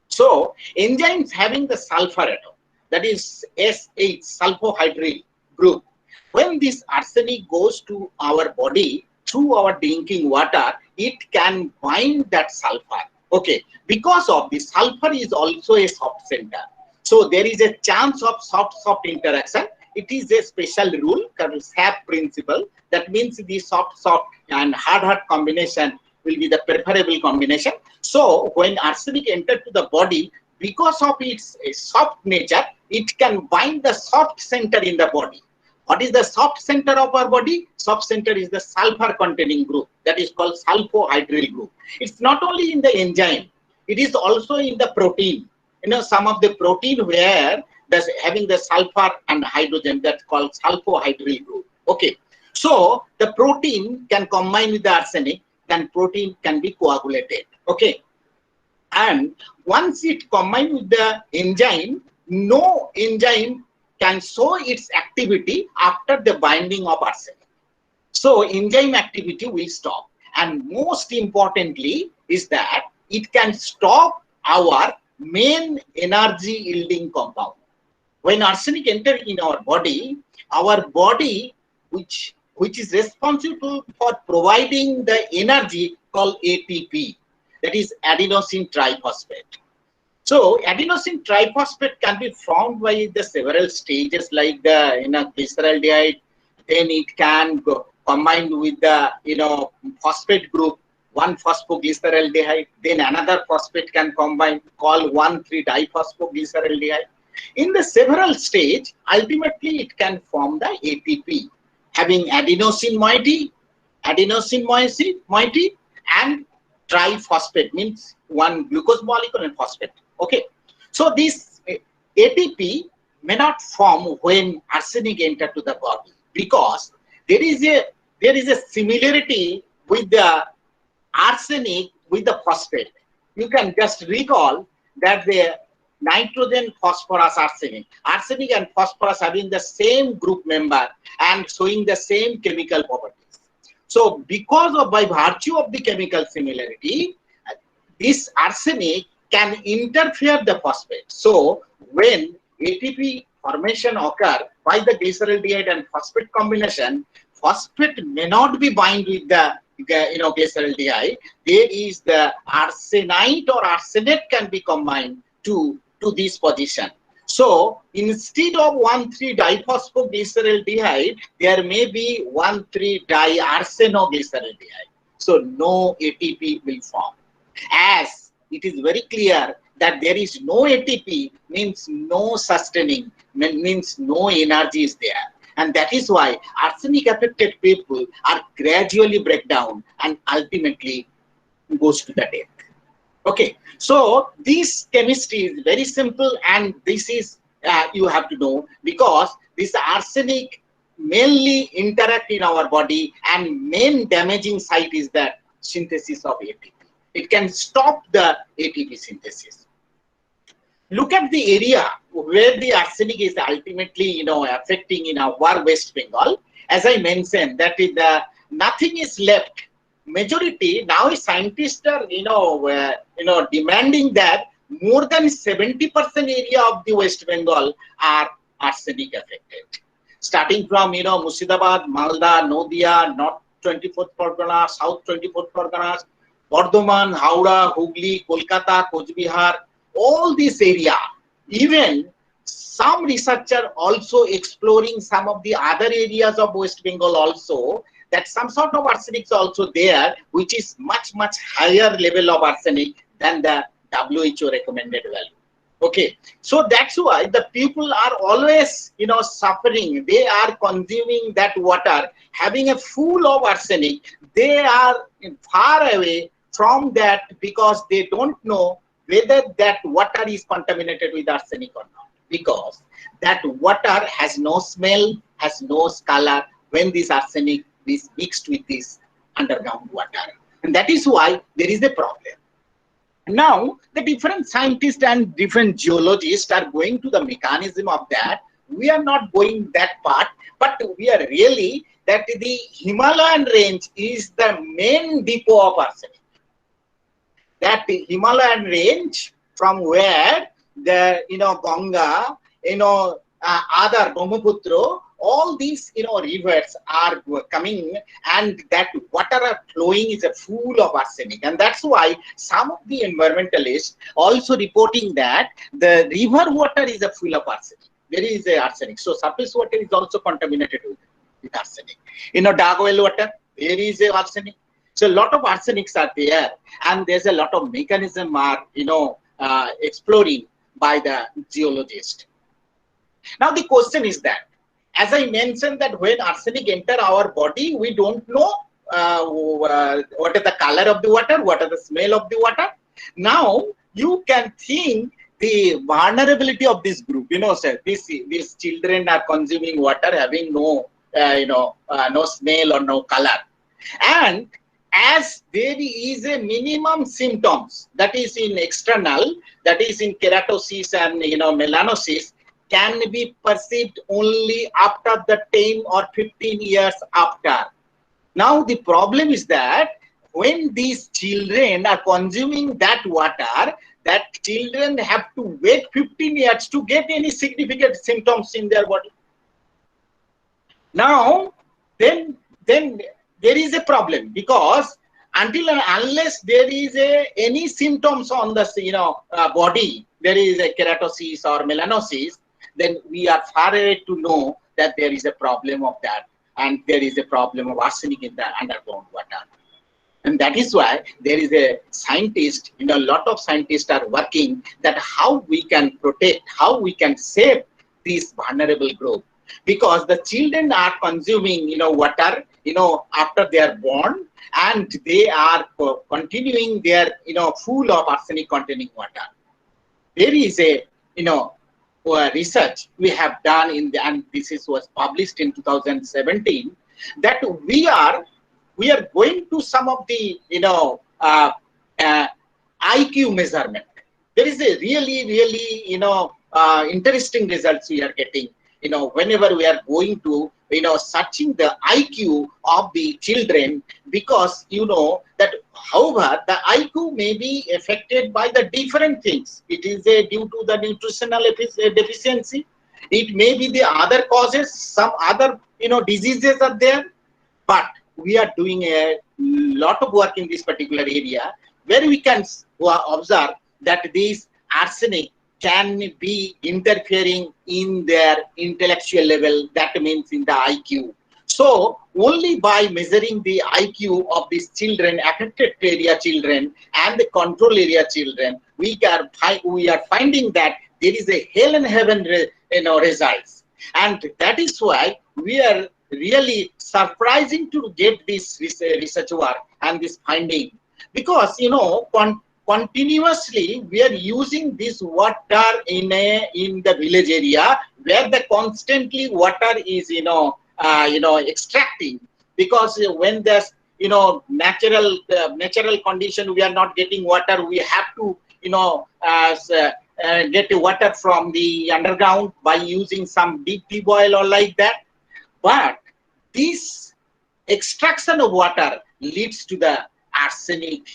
So enzymes having the sulfur atom, that is SH, sulfohydryl group. When this arsenic goes to our body through our drinking water, it can bind that sulfur. Okay. Because of this, sulfur is also a soft center. So there is a chance of soft interaction. It is a special rule called SAP principle. That means the soft and hard combination will be the preferable combination. So when arsenic enters to the body, because of its soft nature, it can bind the soft center in the body. What is the soft center of our body? Soft center is the sulfur containing group, that is called sulfohydryl group. It's not only in the enzyme, it is also in the protein. Some of the protein where that's having the sulfur and hydrogen, that's called sulfohydryl group. Okay. So the protein can combine with the arsenic, then protein can be coagulated. Okay. And once it combines with the enzyme, no enzyme can show its activity after the binding of arsenic. So enzyme activity will stop. And most importantly is that it can stop our main energy yielding compound. When arsenic enters in our body, which is responsible for providing the energy called ATP, that is adenosine triphosphate. So adenosine triphosphate can be formed by the several stages like the glyceraldehyde, then it can go combined with the phosphate group, 1-phosphoglyceraldehyde, then another phosphate can combine called 1,3-diphospho-glyceraldehyde. In the several stage, ultimately it can form the ATP, having adenosine moiety, and triphosphate, means one glucose molecule and phosphate. Okay, so this ATP may not form when arsenic enter to the body, because there is a similarity with the arsenic with the phosphate. You can just recall that the nitrogen, phosphorus, arsenic and phosphorus having the same group member and showing the same chemical properties. So by virtue of the chemical similarity, this arsenic can interfere the phosphate. So when ATP formation occur by the glyceraldehyde and phosphate combination, phosphate may not be bind with the glyceraldehyde. There is the arsenite or arsenate can be combined to this position. So instead of 1,3-diphosphoglyceraldehyde, there may be 1,3-diarsenoglyceraldehyde. So no ATP will form. As it is very clear that there is no ATP, means no sustaining, means no energy is there. And that is why arsenic affected people are gradually break down and ultimately goes to the death. Okay, so this chemistry is very simple, and this is you have to know, because this arsenic mainly interact in our body, and main damaging site is the synthesis of ATP. It can stop the ATP synthesis. Look at the area where the arsenic is ultimately affecting in our West Bengal. As I mentioned, that is nothing is left. Majority now scientists are demanding that more than 70% area of the West Bengal are arsenic affected. Starting from Murshidabad, Malda, Nadia, North 24th Pargana, South 24th Parganas, Bardhaman, Howrah, Hooghly, Kolkata, Coach Bihar, all this area. Even some researchers also exploring some of the other areas of West Bengal also, that some sort of arsenic is also there, which is much higher level of arsenic than the WHO recommended value. Okay, so that's why the people are always suffering. They are consuming that water having a full of arsenic. They are far away from that because they don't know whether that water is contaminated with arsenic or not, because that water has no smell, has no color when this arsenic is mixed with this underground water. And that is why there is a problem. Now, the different scientists and different geologists are going to the mechanism of that. We are not going that part, but we are really that the Himalayan range is the main depot of arsenic. That the Himalayan range from where the Ganga, other Brahmaputra, all these rivers are coming, and that water are flowing is a full of arsenic. And that's why some of the environmentalists also reporting that the river water is a full of arsenic. There is a arsenic. So surface water is also contaminated with arsenic. Dark well water, there is a arsenic. So a lot of arsenics are there, and there's a lot of mechanism are exploring by the geologist. Now the question is that, as I mentioned, that when arsenic enter our body, we don't know what is the color of the water, what is the smell of the water. Now you can think the vulnerability of this group. Sir, these children are consuming water having no no smell or no color, and as there is a minimum symptoms that is in external, that is in keratosis and melanosis, can be perceived only after the 10 or 15 years after. Now the problem is that when these children are consuming that water, that children have to wait 15 years to get any significant symptoms in their body. Now, then there is a problem, because until and unless there is any symptoms on the body, there is a keratosis or melanosis, then we are far away to know that there is a problem of that, and there is a problem of arsenic in the underground water. And that is why there is a scientist, a lot of scientists are working that how we can protect, how we can save this vulnerable group. Because the children are consuming, water, after they are born, and they are continuing their, full of arsenic containing water. There is a, research we have done and this was published in 2017, that we are going to some of the, IQ measurement. There is a really, interesting results we are getting. Whenever we are going to, searching the IQ of the children, because that, however, the IQ may be affected by the different things. It is due to the nutritional deficiency. It may be the other causes, some other, diseases are there. But we are doing a lot of work in this particular area, where we can observe that this arsenic can be interfering in their intellectual level, that means in the IQ. So only by measuring the IQ of these children, affected area children and the control area children, we are finding that there is a hell and heaven results. And that is why we are really surprising to get this research work and this finding, because continuously we are using this water in the village area, where the constantly water is extracting, because when there's natural condition we are not getting water, we have to get water from the underground by using some deep oil or like that. But this extraction of water leads to the arsenic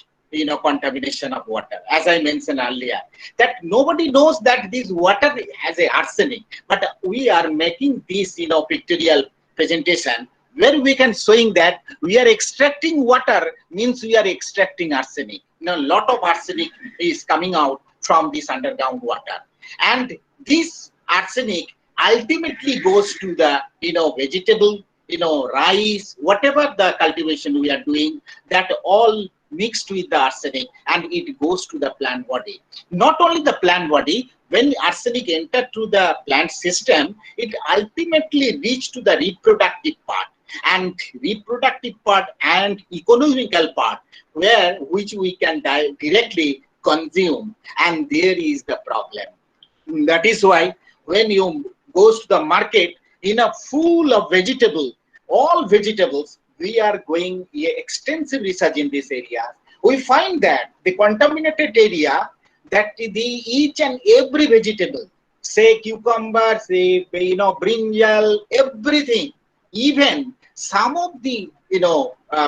contamination of water. As I mentioned earlier, that nobody knows that this water has a arsenic, but we are making this pictorial presentation where we can showing that we are extracting water, means we are extracting arsenic. A lot of arsenic is coming out from this underground water, and this arsenic ultimately goes to the vegetable, rice, whatever the cultivation we are doing, that all mixed with the arsenic, and it goes to the plant body. Not only the plant body, when arsenic enters to the plant system, it ultimately reaches to the reproductive part, and economical part, which we can directly consume, and there is the problem. That is why when you go to the market in a full of all vegetables, we are going extensive research in this area. We find that the contaminated area, that each and every vegetable, say cucumber, say brinjal, everything, even some of the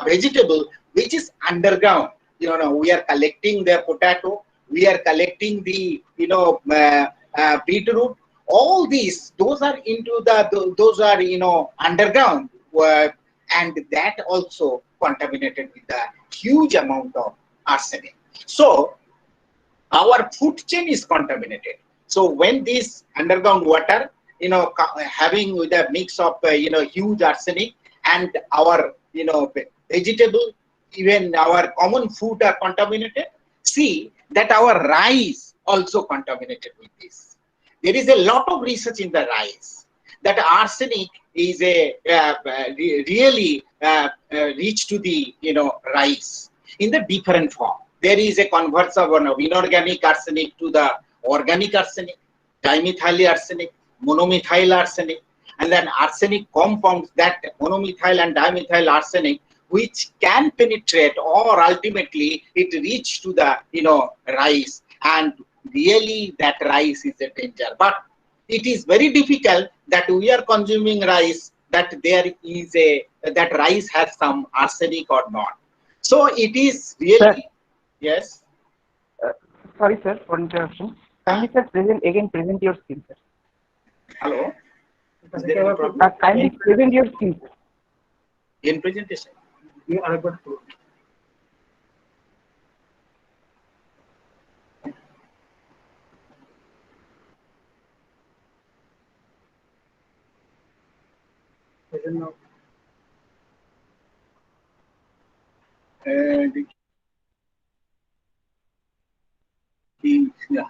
vegetable which is underground, we are collecting the potato, we are collecting the beetroot, all these, those are underground, and that also contaminated with a huge amount of arsenic. So our food chain is contaminated. So when this underground water, having with a mix of huge arsenic, and our vegetable, even our common food are contaminated, see that our rice also contaminated with this. There is a lot of research in the rice that arsenic is really reach to the rice in the different form. There is a conversion of inorganic arsenic to the organic arsenic, dimethyl arsenic, monomethyl arsenic, and then arsenic compounds, that monomethyl and dimethyl arsenic, which can penetrate, or ultimately it reach to the rice, and really that rice is a danger. But it is very difficult that we are consuming rice, that there is that rice has some arsenic or not. So it is really, Sir, yes. Sorry, sir, for interruption. Kindly, sir, present your skin, sir. Hello. Is there any problem? Kindly present your skin, sir. In presentation. You are able to.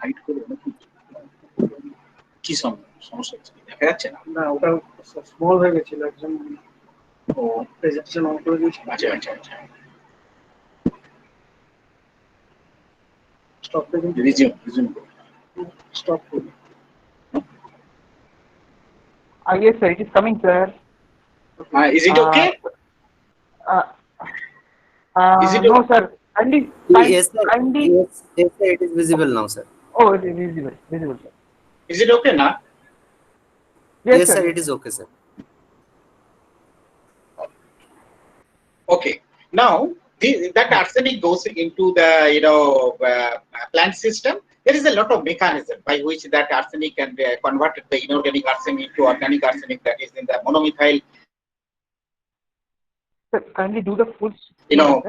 Height করে নাকি কি সমস্যা হচ্ছে দেখা যাচ্ছে না? না, ওটা স্মল হয়ে গেছিল, একজন ও প্রেজেন্টেশন অন করে দিয়েছিল। আচ্ছা আচ্ছা আচ্ছা। স্টপ প্রেজেন্টেশন, রিজিউম স্টপ করুন। Yes, sir, it is coming, sir. Is it okay? Is it No, okay? sir. Kindly, Yes, sir. kindly. Yes, sir. It is visible now, sir. Oh, it is visible, sir. Is it okay now? Yes, sir. It is okay, sir. Okay. Now that arsenic goes into the plant system. There is a lot of mechanism by which that arsenic can convert the inorganic arsenic to organic arsenic, that is in the monomethyl. Sir, kindly do the full.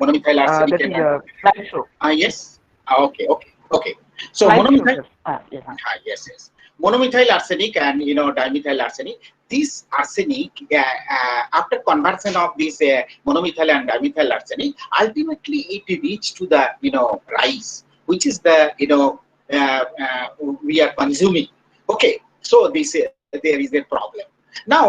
Monomethyl arsenic. That is slideshow. Yes. Okay. So monomethyl. Yes. Monomethyl arsenic and dimethyl arsenic. This arsenic, after conversion of this monomethyl and dimethyl arsenic, ultimately it reaches to the rice, which is the we are consuming. Okay, so there is a problem. Now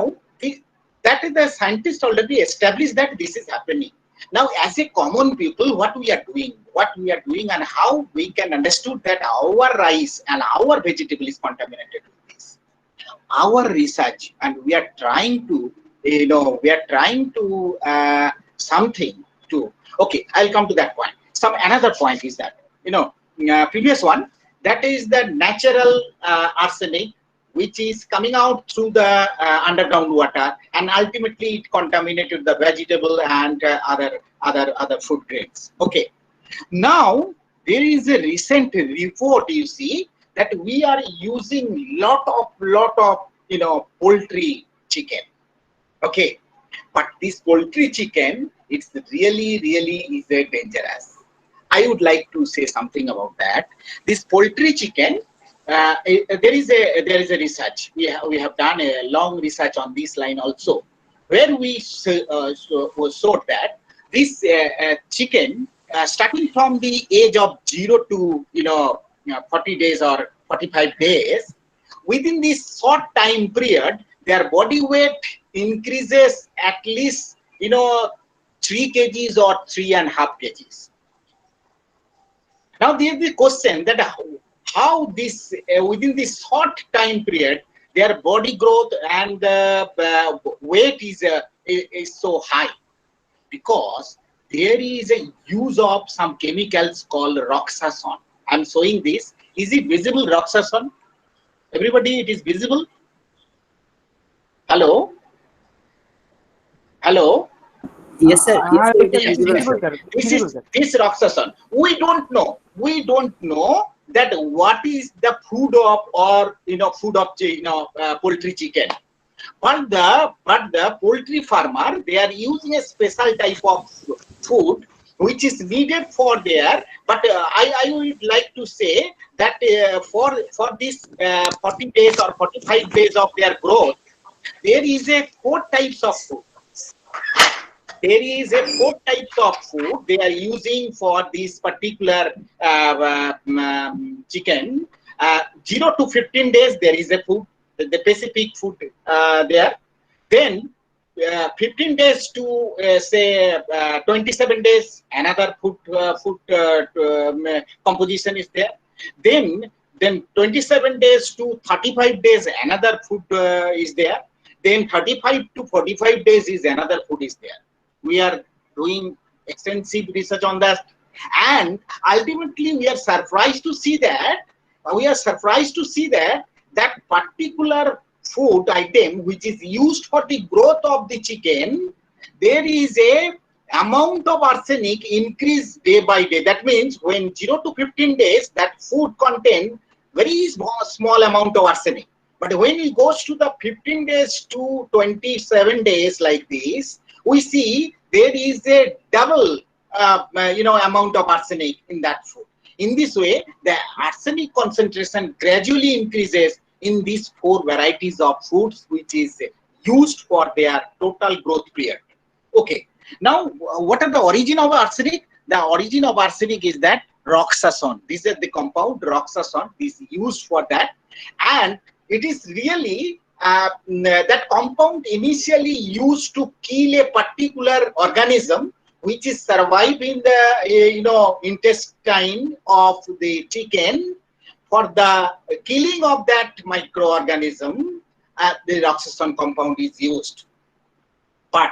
that is the scientists already established that this is happening. Now, as a common people, what we are doing and how we can understood that our rice and our vegetable is contaminated with this. Our research, and we are trying to something to. Okay, I'll come to that point. Another point is that previous one, that is the natural arsenic, which is coming out through the underground water, and ultimately it contaminated the vegetable and other food grains. Okay. Now there is a recent report, you see, that we are using lot of poultry chicken. Okay, but this poultry chicken, it's really is dangerous. I would like to say something about that. This poultry chicken. There is a research. We have done a long research on this line also, where we showed that this chicken, starting from the age of 0 to 40 days or 45 days, within this short time period, their body weight increases at least 3 kgs or 3.5 kgs. Now there is the question that how this within this short time period their body growth and weight is so high, because there is a use of some chemicals called roxason. I'm showing this. Is it visible, roxason? Everybody, it is visible? Hello? Yes, sir. Yes, sir. It is visible, sir. This roxason. We don't know that what is the food of poultry chicken. But the poultry farmer, they are using a special type of food which is needed for their. But I would like to say that for this 40 days or 45 days of their growth, there is a 4 types of food. There is a 4 types of food they are using for this particular chicken. 0 to 15 days there is a food, the specific food there. Then 15 days to say 27 days, another food composition is there. Then 27 days to 35 days, another food is there. Then 35 to 45 days is another food is there. We are doing extensive research on that, and ultimately we are surprised to see that that particular food item which is used for the growth of the chicken, there is a amount of arsenic increase day by day. That means when 0 to 15 days, that food contain very small amount of arsenic. But when it goes to the 15 days to 27 days like this, we see there is a double amount of arsenic in that food. In this way, the arsenic concentration gradually increases in these 4 varieties of foods which is used for their total growth period. Okay. Now, what are the origin of arsenic? The origin of arsenic is that roxason. This is the compound roxason is used for that, and it is really that compound initially used to kill a particular organism which is survive in the intestine of the chicken. For the killing of that microorganism, the roxason compound is used. But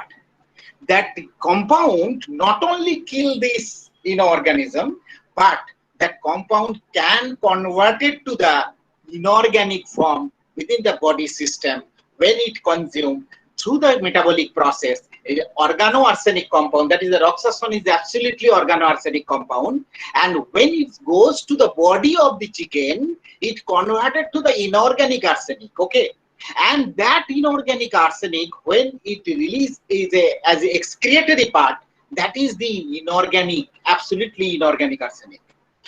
that compound not only kill this organism, but that compound can convert it to the inorganic form within the body system when it consumed through the metabolic process. Organoarsenic compound, that is the roxason, is absolutely organoarsenic compound, and when it goes to the body of the chicken, it converted to the inorganic arsenic. Okay. And that inorganic arsenic, when it released as an excretory part, that is the inorganic, absolutely inorganic arsenic.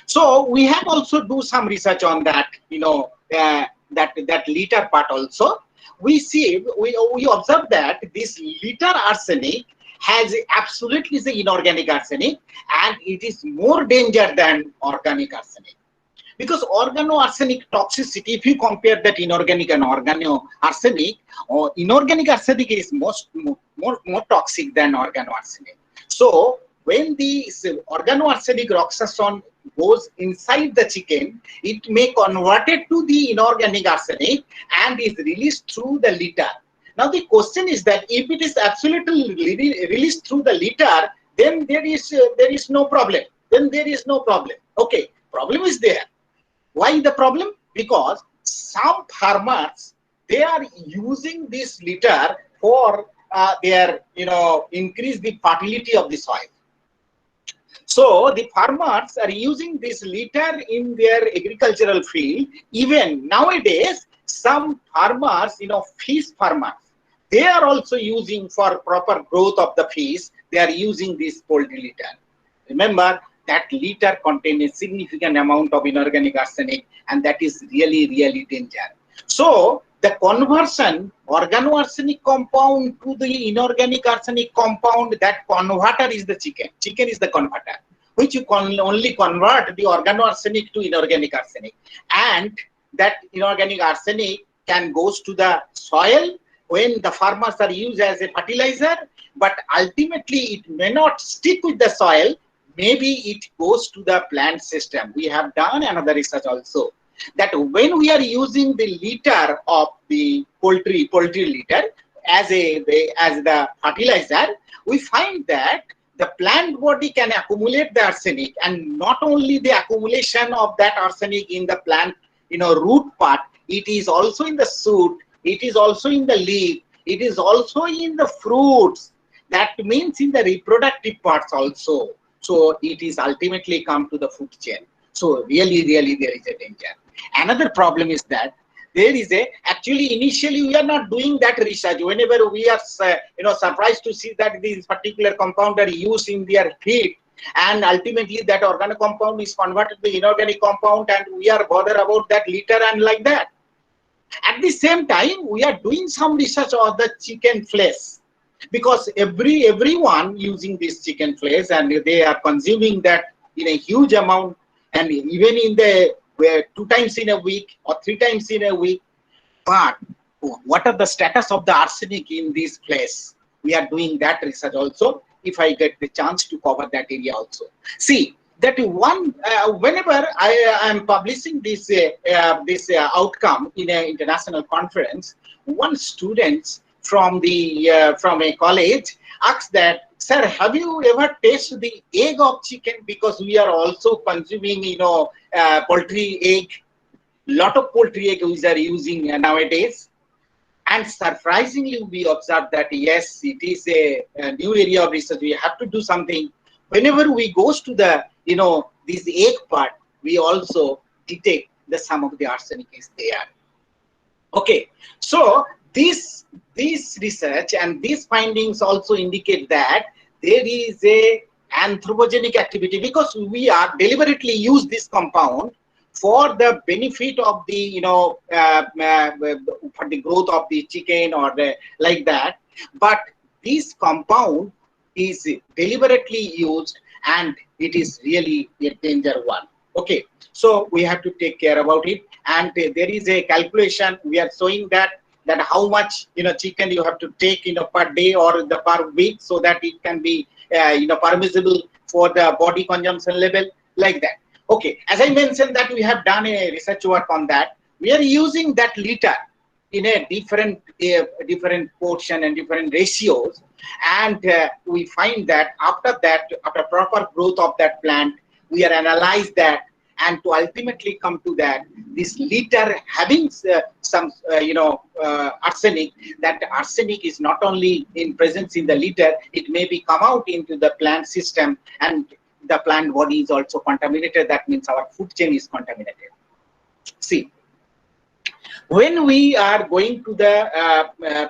So we have also do some research on that, that liter part also. We see, we observe that this liter arsenic has absolutely the inorganic arsenic, and it is more danger than organic arsenic. Because organoarsenic toxicity, if you compare that inorganic and organoarsenic, inorganic arsenic is more toxic than organoarsenic. So when the organoarsenic roxason goes inside the chicken, it may convert it to the inorganic arsenic and is released through the litter. Now the question is that if it is absolutely released through the litter, then there is no problem. Then there is no problem. Okay, problem is there. Why the problem? Because some farmers, they are using this litter for their increase the fertility of the soil. So the farmers are using this litter in their agricultural field. Even nowadays, some farmers, fish farmers, they are also using for proper growth of the fish. They are using this poultry litter. Remember, that litter contains a significant amount of inorganic arsenic, and that is really, really danger. So the conversion, organoarsenic compound to the inorganic arsenic compound, that converter is the chicken. Chicken is the converter, which you can only convert the organoarsenic to inorganic arsenic. And that inorganic arsenic can goes to the soil when the farmers are used as a fertilizer, but ultimately it may not stick with the soil. Maybe it goes to the plant system. We have done another research also, that when we are using the litter of the poultry litter as the fertilizer, we find that the plant body can accumulate the arsenic, and not only the accumulation of that arsenic in the plant, root part, it is also in the shoot, it is also in the leaf, it is also in the fruits. That means in the reproductive parts also. So it is ultimately come to the food chain. So really, really there is a danger. Another problem is that there is actually initially we are not doing that research. Whenever we are surprised to see that these particular compound are used in their feed, and ultimately that organic compound is converted to inorganic compound, and we are bothered about that litter and like that. At the same time, we are doing some research on the chicken flesh, because everyone using this chicken flesh, and they are consuming that in a huge amount, and even in the 2 times in a week or 3 times in a week. But what are the status of the arsenic in this flesh? We are doing that research also, if I get the chance to cover that area also. See, that one, whenever I am publishing this outcome in an international conference, one student from a college asked that, sir, have you ever tasted the egg of chicken? Because we are also consuming, poultry egg. Lot of poultry egg we are using nowadays. And surprisingly, we observed that yes, it is a new area of research. We have to do something. Whenever we goes to the, this egg part, we also detect that some of the arsenic is there. Okay, so this research and these findings also indicate that there is a anthropogenic activity, because we are deliberately use this compound for the benefit of the, for the growth of the chicken or like that. But this compound is deliberately used, and it is really a danger one. Okay, so we have to take care about it. And there is a calculation we are showing that how much chicken you have to take per day or the per week, so that it can be permissible for the body consumption level, like that. Okay, as I mentioned that we have done a research work on that. We are using that liter in a different portion and different ratios, and we find that after proper growth of that plant, we are analyze that, and to ultimately come to that this liter having some arsenic, that arsenic is not only in presence in the liter, it may be come out into the plant system, and the plant body is also contaminated. That means our food chain is contaminated. See, when we are going to the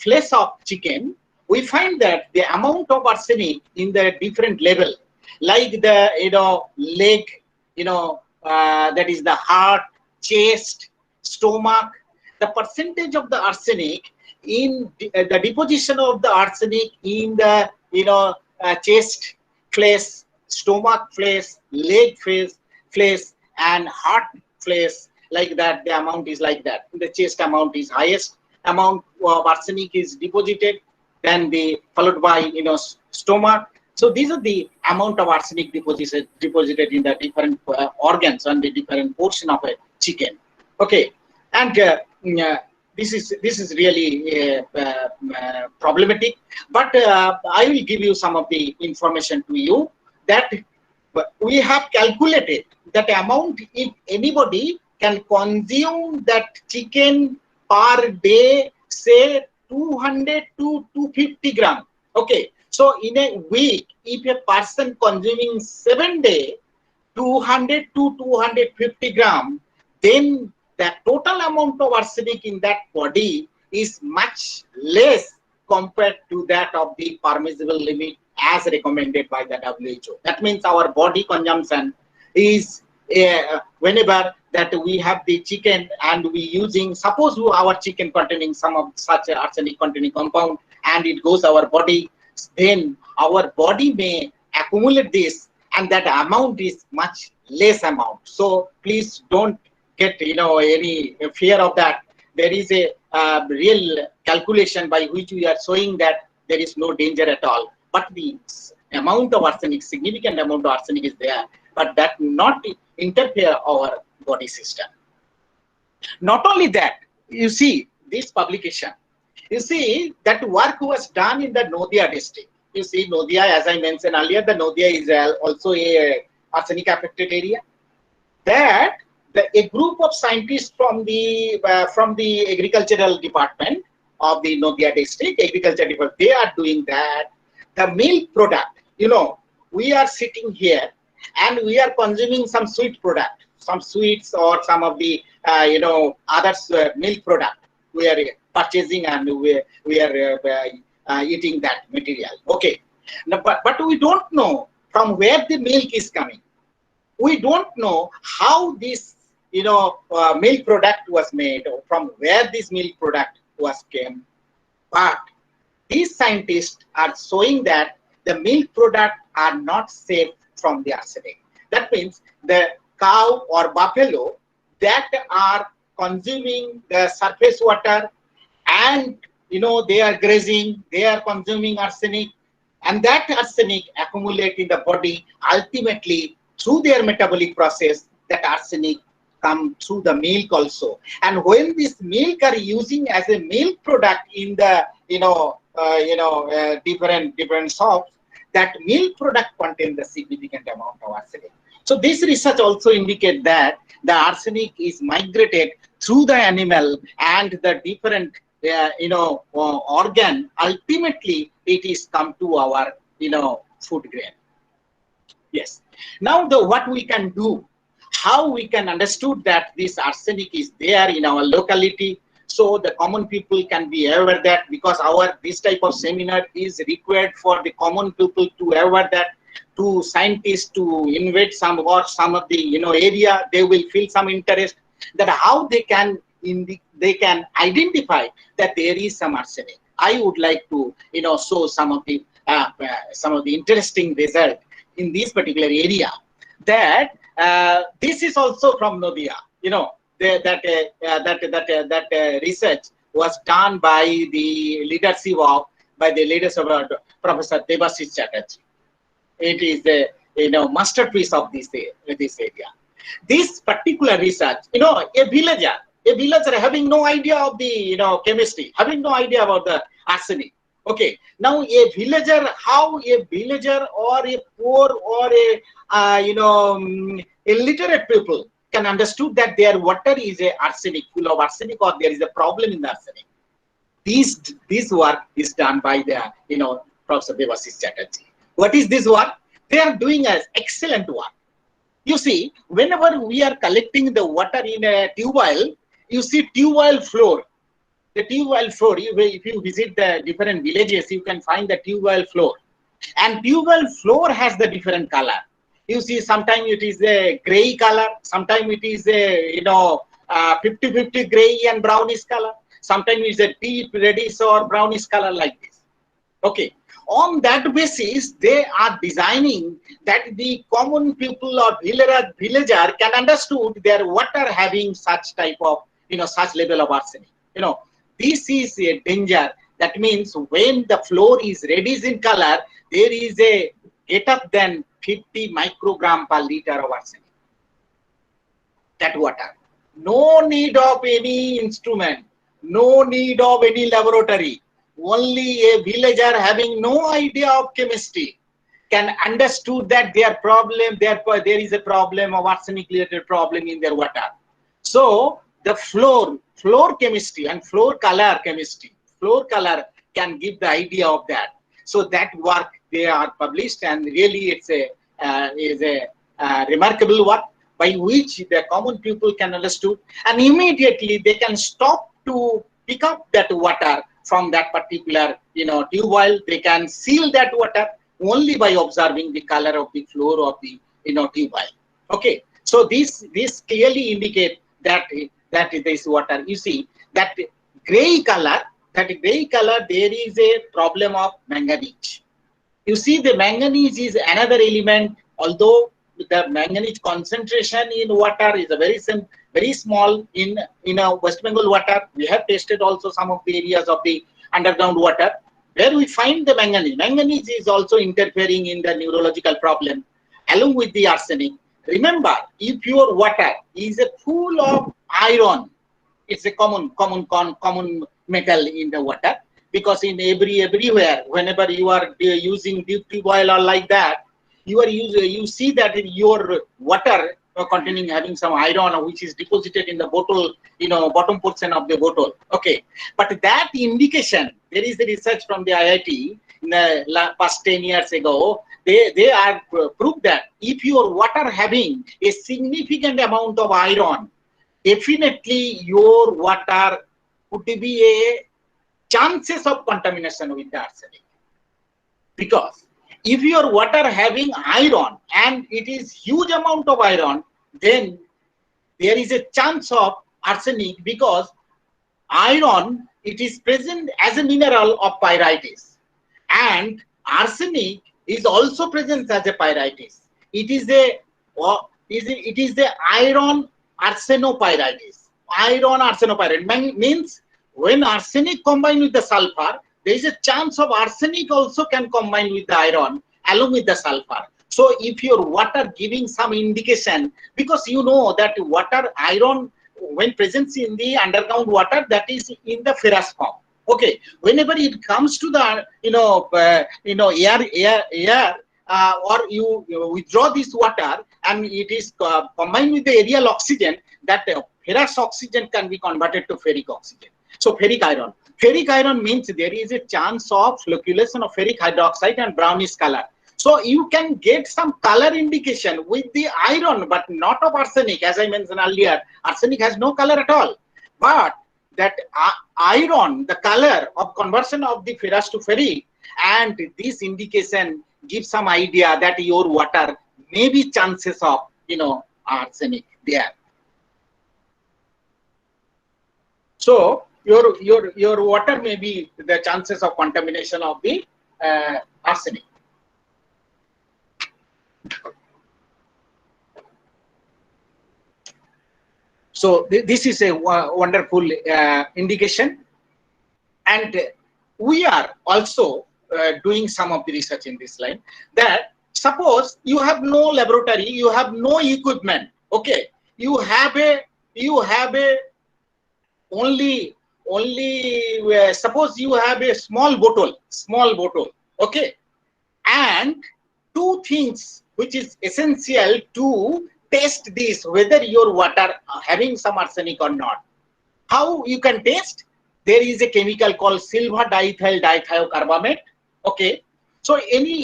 flesh of chicken, we find that the amount of arsenic in the different level, like the leg, that is the heart, chest, stomach, the percentage of the arsenic in the deposition of the arsenic in the chest flesh, stomach flesh, leg flesh, and heart flesh, like that, the amount is like that. The chest amount is highest amount of arsenic is deposited, then followed by stomach. So these are the amount of arsenic deposited in the different organs and the different portion of a chicken. Okay, and this is really problematic. But I will give you some of the information to you, that we have calculated that amount if anybody can consume that chicken per day, say 200 to 250 gram. Okay, so in a week, if a person consuming 7 days, 200 to 250 gram, then the total amount of arsenic in that body is much less compared to that of the permissible limit as recommended by the WHO. That means our body consumption is whenever that we have the chicken and we using, suppose our chicken containing some of such arsenic containing compound, and it goes our body, then our body may accumulate this, and that amount is much less amount. So please don't get any fear of that. There is a real calculation by which we are showing that there is no danger at all. But the amount of arsenic, significant amount of arsenic is there, but that not interfere our body system. Not only that, you see this publication, you see that work was done in the Nadia district. You see Nadia, as I mentioned earlier, the Nadia is also a arsenic affected area. That a group of scientists from the agricultural department of the Nadia district, agriculture department, they are doing that. The milk product, we are sitting here and we are consuming some sweet product, some sweets or some of the other milk product we are purchasing, and we are eating that material. Okay, now, but we don't know from where the milk is coming. We don't know how this milk product was made, or from where this milk product was came. But these scientists are showing that the milk product are not safe from the arsenic. That means the cow or buffalo that are consuming the surface water, and they are grazing, they are consuming arsenic, and that arsenic accumulate in the body. Ultimately, through their metabolic process, that arsenic come through the milk also. And when this milk are using as a milk product in the different shops, that milk product contains the significant amount of arsenic. So this research also indicates that the arsenic is migrated through the animal and the different organ, ultimately it is come to our food grain. Yes. Now what we can do, how we can understood that this arsenic is there in our locality, so the common people can be aware that, because this type of seminar is required for the common people to aware that, to scientists to invade some of the area, they will feel some interest that how they can identify that there is some arsenic. I would like to show some of the interesting result in this particular area. That this is also from Nadia. That research was done by the leadership of Professor Debashish Chatterjee. It is a masterpiece of this area. This particular research, a villager having no idea of the chemistry, having no idea about the arsenic. Okay, now a villager, how a villager or a poor or a illiterate people can understood that their water is a arsenic, full of arsenic, or there is a problem in the arsenic. This work is done by the Professor Debashish Chatterjee. What is this work? They are doing an excellent work. You see, whenever we are collecting the water in a tube well, you see tube well floor. The tube well floor, if you visit the different villages, you can find the tube well floor. And tube well floor has the different color. You see, sometimes it is a gray color, sometimes it is a 50-50 gray and brownish color, sometimes it's a deep reddish or brownish color like this. Okay. On that basis, they are designing that the common people or villager can understood their water having such type of such level of arsenic. This is a danger. That means when the floor is reddish in color, there is a greater than 50 microgram per liter of arsenic. That water. No need of any instrument, no need of any laboratory. Only a villager having no idea of chemistry can understood that there is a problem of arsenic related problem in their water. So the floor chemistry and floor color chemistry, floor color can give the idea of that. So that work they are published, and really it's a remarkable work by which the common people can understood, and immediately they can stop to pick up that water from that particular tube well. They can seal that water only by observing the color of the floor of the tube well. Okay, so this clearly indicate that this water, you see that gray color, there is a problem of manganese. You see, the manganese is another element, although the manganese concentration in water is a very small in West Bengal water. We have tested also some of the areas of the underground water where we find the manganese. Manganese is also interfering in the neurological problem along with the arsenic. Remember, if your water is full of iron, it's a common metal in the water, because in everywhere, whenever you are using deep tube oil or like that, you see that in your water containing having some iron which is deposited in the bottle, bottom portion of the bottle. Okay, but that indication, there is a research from the IIT in the past 10 years ago. They are proved that if your water having a significant amount of iron, definitely your water could be a chances of contamination with the arsenic. Because if your water having iron and it is huge amount of iron, then there is a chance of arsenic, because iron, it is present as a mineral of pyrites, and arsenic is also present as a pyrites. It is the iron arsenopyrites. Iron arsenopyrite means when arsenic combined with the sulfur, there is a chance of arsenic also can combine with the iron along with the sulfur. So if your water giving some indication, because you know that water, iron, when present in the underground water, that is in the ferrous form. Okay, whenever it comes to the air, or you withdraw this water and it is combined with the aerial oxygen, that ferrous oxygen can be converted to ferric oxygen. So ferric iron. Ferric iron means there is a chance of flocculation of ferric hydroxide and brownish color. So you can get some color indication with the iron, but not of arsenic. As I mentioned earlier, arsenic has no color at all. But that iron, the color of conversion of the ferrous to ferric, and this indication gives some idea that your water may be chances of, arsenic there. So your water may be the chances of contamination of the arsenic. So this is a wonderful indication, and we are also doing some of the research in this line. That suppose you have no laboratory, you have no equipment. Okay, you have a only suppose you have a small bottle. Okay, and two things which is essential to test this, whether your water having some arsenic or not. How you can test? There is a chemical called silver diethyl dithiocarbamate. Okay, so any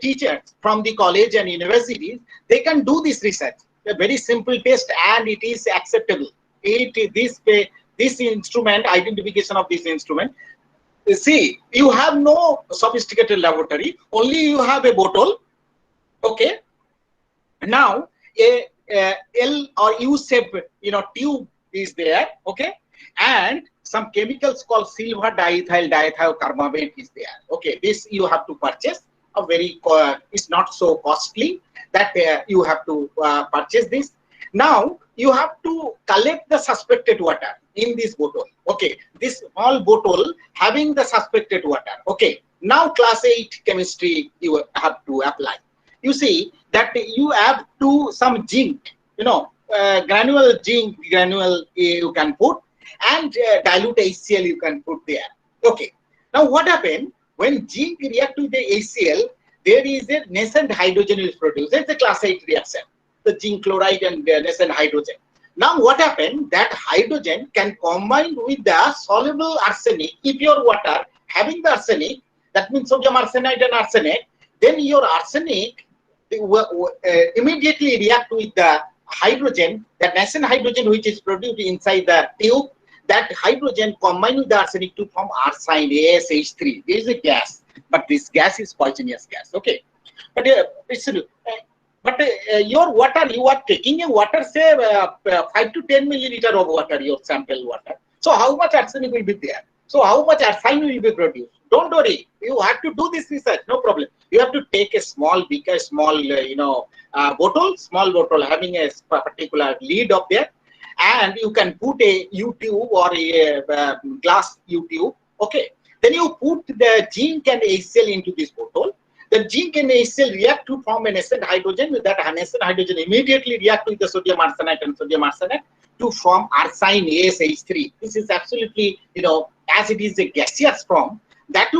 teachers from the college and universities, they can do this research. A very simple test, and it is acceptable. This instrument, identification of this instrument. See, you have no sophisticated laboratory, only you have a bottle. Okay, now a L or U shape tube is there. Okay, and some chemicals called silver diethyl dithiocarbamate is there. Okay, this you have to purchase. A very it's not so costly that you have to purchase this. Now you have to collect the suspected water in this bottle. Okay, this small bottle having the suspected water. Okay, now class 8 chemistry you have to apply. You see that you have to some zinc, granule zinc granule you can put, and dilute HCl you can put there. Okay, now what happened when zinc react with the HCl? There is a nascent hydrogen is produced. It's a class 8 reaction. The zinc chloride and nascent hydrogen. Now what happened? That hydrogen can combine with the soluble arsenic. If your water having the arsenic, that means sodium arsenide and arsenic, then your arsenic immediately react with the hydrogen, the nascent hydrogen which is produced inside the tube. That hydrogen combined with the arsenic to form arsine ASH3. There is a gas, but this gas is poisonous gas. Okay, but your water, you are taking a water, say 5 to 10 milliliter of water, your sample water. So how much arsenic will be there? So how much arsine will be produced? Don't worry, you have to do this research, no problem. You have to take a small beaker, small bottle having a particular lid up there, and you can put a U tube or a glass U tube. Okay, then you put the zinc and HCl into this bottle. The zinc and HCl react to form a nascent hydrogen. With that nascent hydrogen immediately react with the sodium arsenate and sodium arsenate to form arsine ASH3. This is absolutely, as it is a gaseous form. That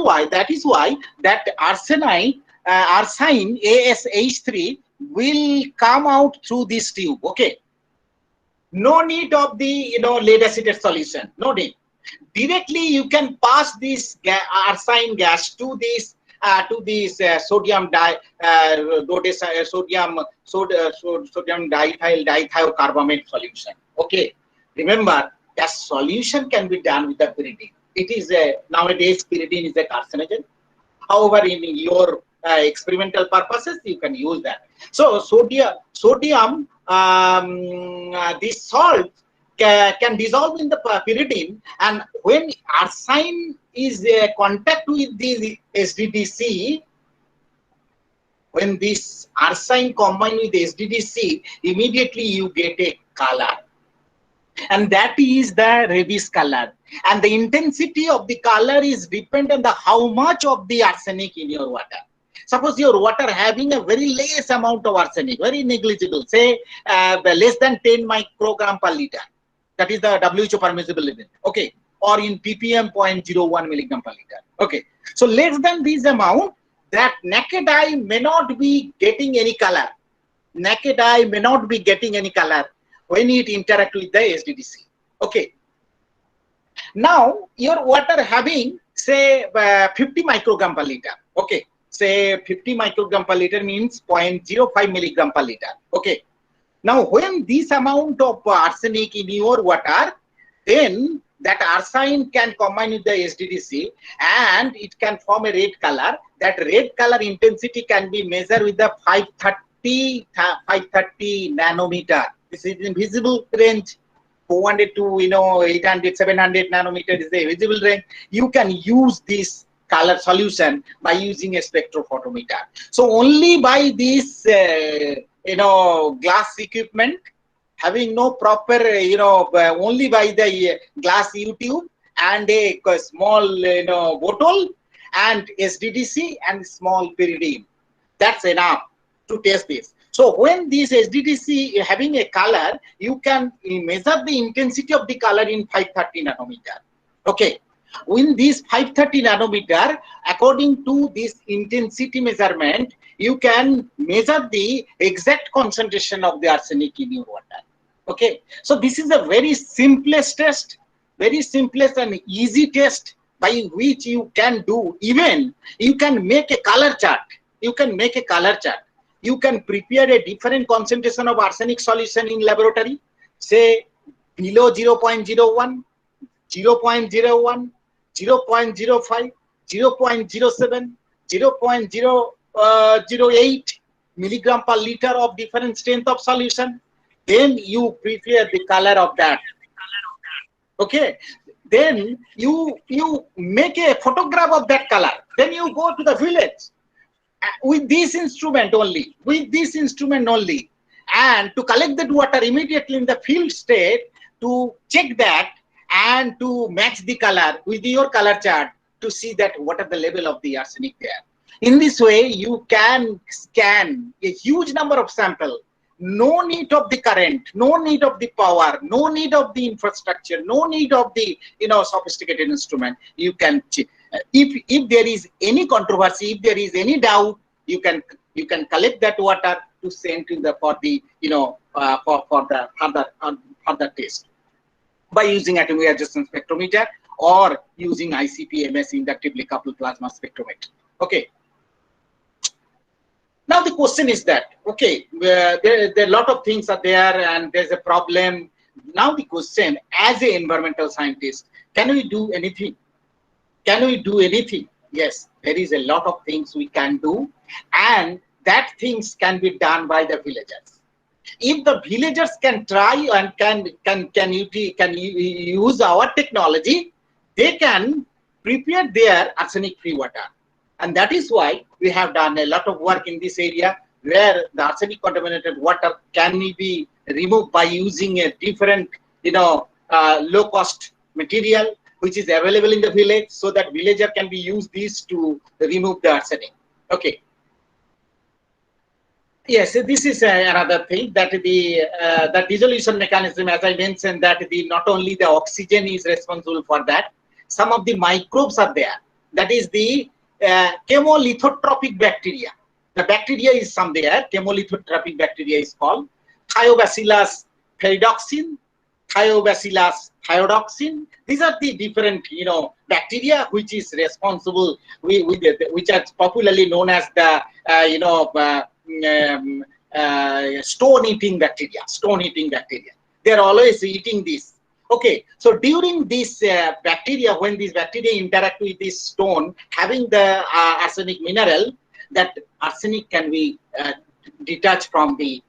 is why that arsine ASH3 will come out through this tube. Okay, no need of the lead acetate solution. No need. Directly you can pass this arsine gas to this sodium diethyl dithiocarbamate solution. Okay, remember that solution can be done with the pyridine. It is nowadays pyridine is a carcinogen. However, in your experimental purposes, you can use that. So sodium, this salt can dissolve in the pyridine, and when arsine is contact with the SDDC, when this arsine combine with SDDC, immediately you get a color, and that is the rabies color. And the intensity of the color is dependent on how much of the arsenic in your water. Suppose your water having a very less amount of arsenic, very negligible, say less than 10 microgram per liter. That is the WHO permissible limit. Okay, or in ppm 0.01 milligram per liter. Okay, so less than this amount, that naked eye may not be getting any color. Naked eye may not be getting any color when it interacts with the SDDC. Okay, Now your water having say 50 microgram per liter. Okay, say 50 microgram per liter means 0.05 milligram per liter. Okay. Now when this amount of arsenic in your water, then that arsine can combine with the SDDC and it can form a red color. That red color intensity can be measured with the 530 nanometer. This is in visible range. 400 to 800, 700 nanometer is the visible range. You can use this color solution by using a spectrophotometer. So only by this glass equipment, having no proper only by the glass U-tube and a small bottle and SDDC and small pyridine, that's enough to test this. So when this SDDC having a color, you can measure the intensity of the color in 530 nanometer. Okay. In this 530 nanometer, according to this intensity measurement, you can measure the exact concentration of the arsenic in your water. Okay. So this is a very simplest test, very simplest and easy test by which you can do. Even you can make a color chart. You can make a color chart. You can prepare a different concentration of arsenic solution in laboratory, say below 0.01, 0.01, 0.05, 0.07, 0.008 milligram per liter of different strength of solution. Then you prepare the color of that. Okay. Then you make a photograph of that color. Then you go to the village with this instrument only, and to collect that water immediately in the field state to check that and to match the color with your color chart to see that what are the level of the arsenic there. In this way, you can scan a huge number of samples. No need of the current, no need of the power, no need of the infrastructure, no need of the sophisticated instrument. You can if there is any controversy, if there is any doubt, you can collect that water to send to the for the for the further test by using atomic adjustment spectrometer or using ICP-MS inductively coupled plasma spectrometer. Okay. Now the question is that, okay, there are a lot of things are there and there's a problem. Now the question, as an environmental scientist, can we do anything? Can we do anything? Yes, there is a lot of things we can do, and that things can be done by the villagers. If the villagers can try and can use our technology, they can prepare their arsenic-free water. And that is why we have done a lot of work in this area where the arsenic contaminated water can be removed by using a different, low cost material which is available in the village, so that villager can be used this to remove the arsenic. Okay. Yes, this is another thing, that the dissolution mechanism, as I mentioned, that not only the oxygen is responsible for that, some of the microbes are there. That is the chemolithotropic bacteria. The bacteria is some there. Chemolithotropic bacteria is called Thiobacillus ferredoxin, Thiobacillus thiodoxin. These are the different bacteria which is responsible which are popularly known as the stone-eating bacteria. They are always eating this. Okay, so during this bacteria, when these bacteria interact with this stone having the arsenic mineral, that arsenic can be detached from the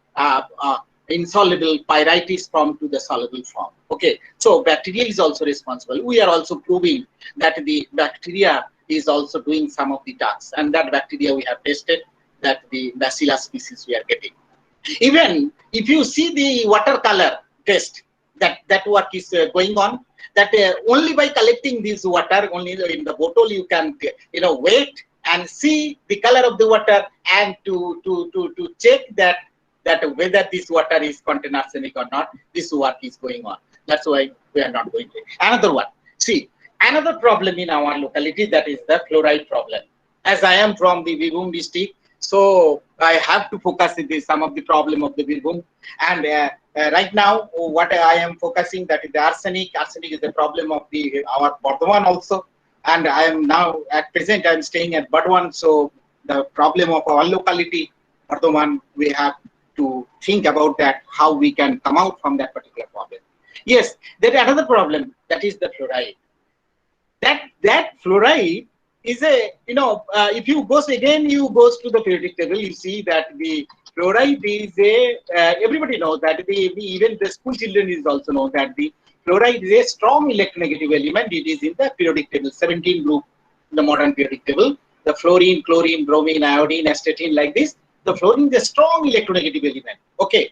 insoluble pyrites form to the soluble form. Okay, so bacteria is also responsible. We are also proving that the bacteria is also doing some of the tasks, and that bacteria we have tested, that the Bacillus species we are getting. Even if you see the water color test, that work is going on, that only by collecting this water only in the bottle you can wait and see the color of the water and to check that whether this water is contain arsenic or not. This work is going on. That's why we are not going to. Another one. See, another problem in our locality, that is the fluoride problem. As I am from the Bibhum district, So I have to focus on this, some of the problem of the Birbhum. And right now, what I am focusing, that is the arsenic. Arsenic is the problem of our Bardhaman also. And I am now, at present, I am staying at Bardhaman. So the problem of our locality, Bardhaman, we have to think about that, how we can come out from that particular problem. Yes, there is another problem, that is the fluoride. That fluoride is a, if you goes to the periodic table, you see that the fluoride is a, everybody knows that, even the school children is also know that the fluoride is a strong electronegative element. It is in the periodic table, 17 group, the modern periodic table. The fluorine, chlorine, bromine, iodine, astatine, like this. The fluorine is a strong electronegative element. Okay.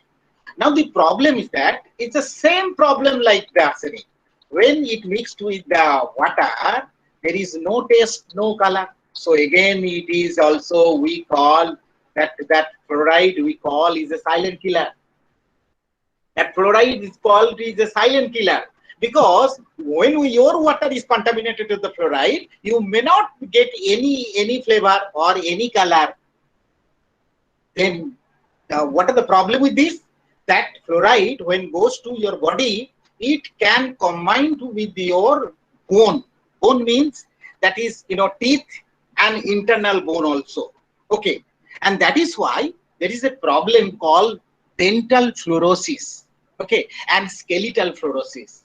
Now the problem is that it's the same problem like the arsenic. When it mixed with the water, there is no taste, no color. So again, it is also, we call that fluoride, we call is a silent killer. That fluoride is called is a silent killer, because when your water is contaminated with the fluoride, you may not get any flavor or any color. Then what are the problem with this? That fluoride, when goes to your body, it can combine with your bone. Bone means that is, teeth and internal bone also. Okay. And that is why there is a problem called dental fluorosis. Okay. And skeletal fluorosis.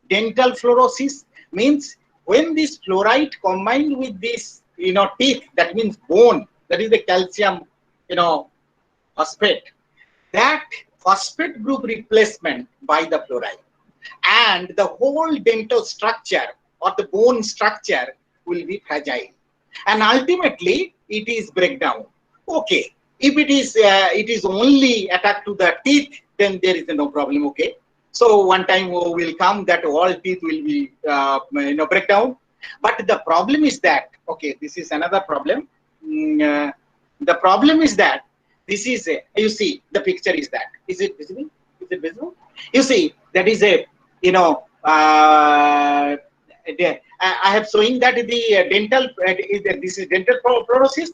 Dental fluorosis means when this fluoride combined with this, teeth, that means bone, that is the calcium, phosphate. That phosphate group replacement by the fluoride, and the whole dental structure or the bone structure will be fragile, and ultimately it is breakdown. Okay, if it is only attacked to the teeth, then there is no problem. Okay, so one time will come that all teeth will be breakdown. But the problem is that, okay, this is another problem. The problem is that this is a, you see the picture is that, is it visible? Is it visible? You see that is a, I have showing that the dental, this is dental fluorosis,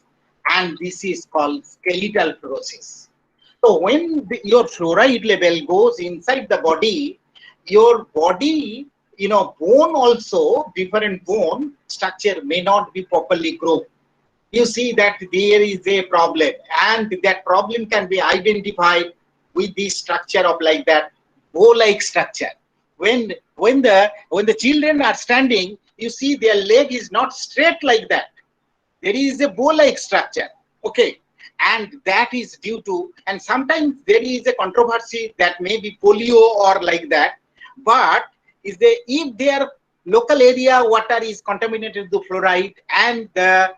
and this is called skeletal fluorosis. So when your fluoride level goes inside the body, your body, bone also, different bone structure may not be properly grown. You see that there is a problem, and that problem can be identified with the structure of like that bow-like structure. When the children are standing, you see their leg is not straight like that. There is a bow-like structure. Okay, and that is due to, and sometimes there is a controversy that may be polio or like that. But if their local area water is contaminated with fluoride, and the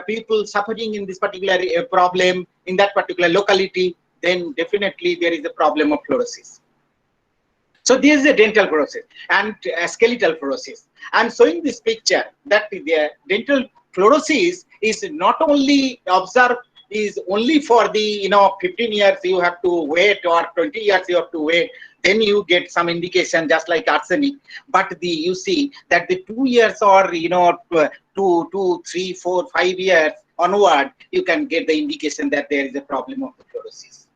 people suffering in this particular problem in that particular locality, then definitely there is a problem of fluorosis. So this is a dental fluorosis and skeletal fluorosis. I'm showing this picture that the dental fluorosis is not only observed, is only for the 15 years you have to wait, or 20 years you have to wait, then you get some indication, just like arsenic. But you see that the 2 years or 2, 3, 4, 5 years onward, you can get the indication that there is a problem of the fluorosis.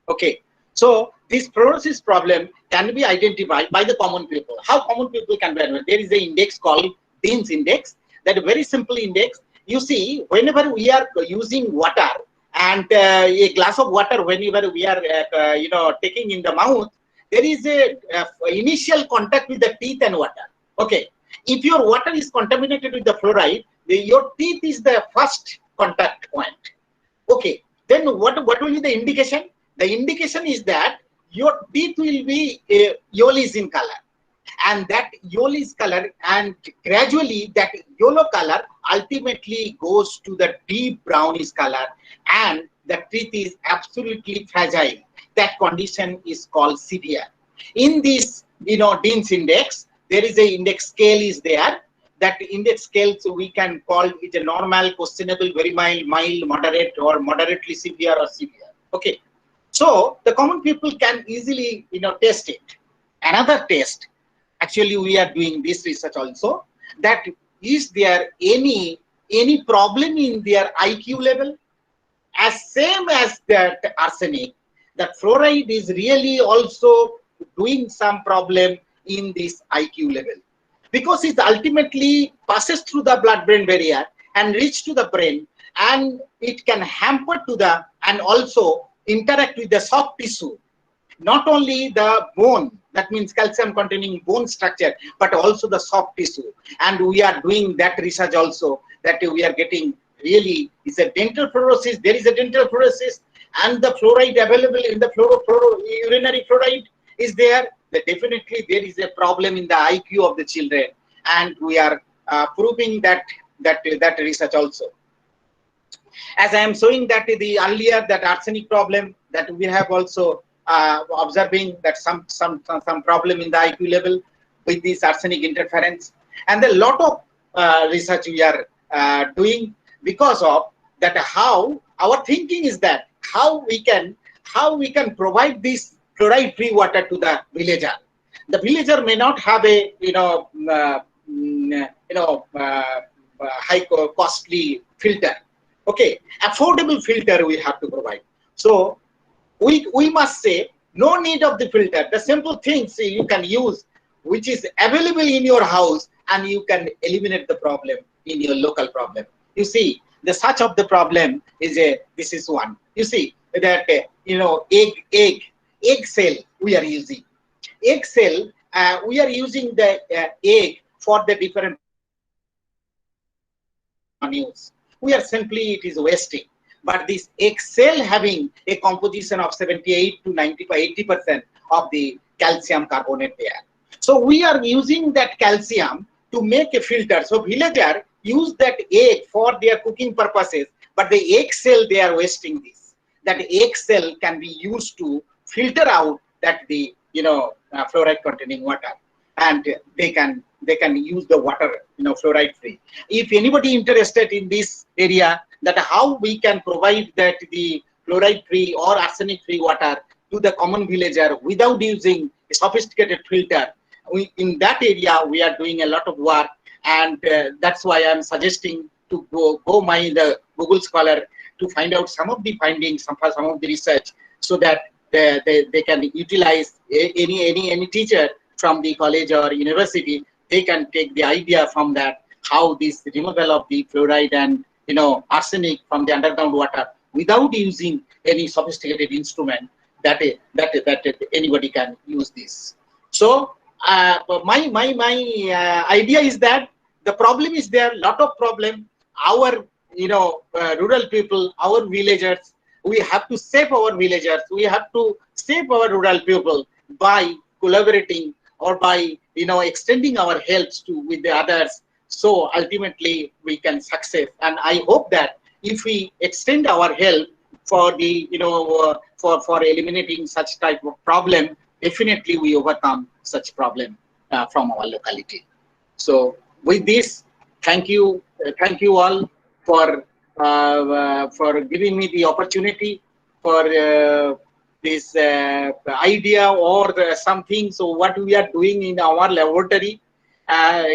Okay, so this fluorosis problem can be identified by the common people. How common people can be identified? There is an index called Dean's index. That a very simple index. You see, whenever we are using water, and a glass of water, whenever we are taking in the mouth, there is a initial contact with the teeth and water. Okay, if your water is contaminated with the fluoride, your teeth is the first contact point. Okay, then what will be the indication? The indication is that your teeth will be yellowish in color, and that yellowish color, and gradually that yellow color ultimately goes to the deep brownish color, and the teeth is absolutely fragile. That condition is called severe. In this, Dean's index, there is a index scale is there. That index scale, so we can call it a normal, questionable, very mild, moderate, or moderately severe or severe. Okay. So the common people can easily, test it. Another test, actually we are doing this research also, that is there any problem in their IQ level, as same as that arsenic, that fluoride is really also doing some problem in this IQ level, because it ultimately passes through the blood-brain barrier and reach to the brain, and it can hamper to the and also interact with the soft tissue, not only the bone, that means calcium containing bone structure, but also the soft tissue. And we are doing that research also, that we are getting really is a dental fluorosis. There is a dental fluorosis, and the fluoride available in the urinary fluoride is there. That definitely there is a problem in the IQ of the children, and we are proving that research also. As I am showing that the earlier that arsenic problem, that we have also observing that some problem in the IQ level with this arsenic interference, and a lot of research we are doing because of that. How our thinking is that how we can provide this fluoride-free water to the villager. The villager may not have a high costly filter. Okay, affordable filter we have to provide. So we must say no need of the filter. The simple things you can use, which is available in your house, and you can eliminate the problem in your local problem. You see, the such of the problem is this is one. You see that egg cell we are using. Egg cell we are using the egg for the different use. We are simply it is wasting. But this egg cell having a composition of 78 to 80% of the calcium carbonate there. So we are using that calcium to make a filter. So villager use that egg for their cooking purposes, but the egg cell they are wasting this. That egg cell can be used to filter out that the fluoride containing water, and they can use the water fluoride free. If anybody interested in this area, that how we can provide that the fluoride free or arsenic free water to the common villager without using a sophisticated filter, in that area we are doing a lot of work, and that's why I'm suggesting to go the Google Scholar to find out some of the findings, some of the research, so that they can utilize any teacher from the college or university. They can take the idea from that, how this removal of the fluoride and arsenic from the underground water without using any sophisticated instrument, that anybody can use this. So my idea is that the problem is there, lot of problem. Our rural people, our villagers, we have to save our villagers. We have to save our rural people by collaborating or by extending our helps with the others. So ultimately we can succeed, and I hope that if we extend our help for the for eliminating such type of problem, definitely we overcome such problem from our locality. So with this, thank you all for giving me the opportunity for this idea or something. So what we are doing in our laboratory,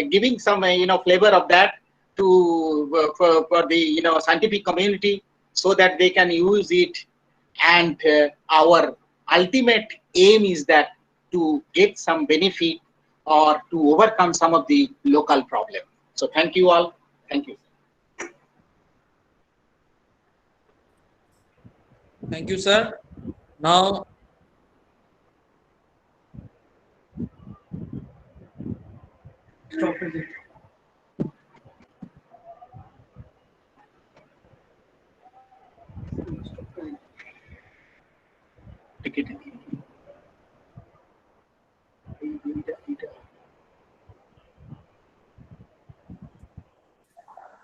giving some flavor of that to for the scientific community, so that they can use it. And our ultimate aim is that to get some benefit or to overcome some of the local problem. So thank you all. Thank you. Thank you, sir. Now, Stop it.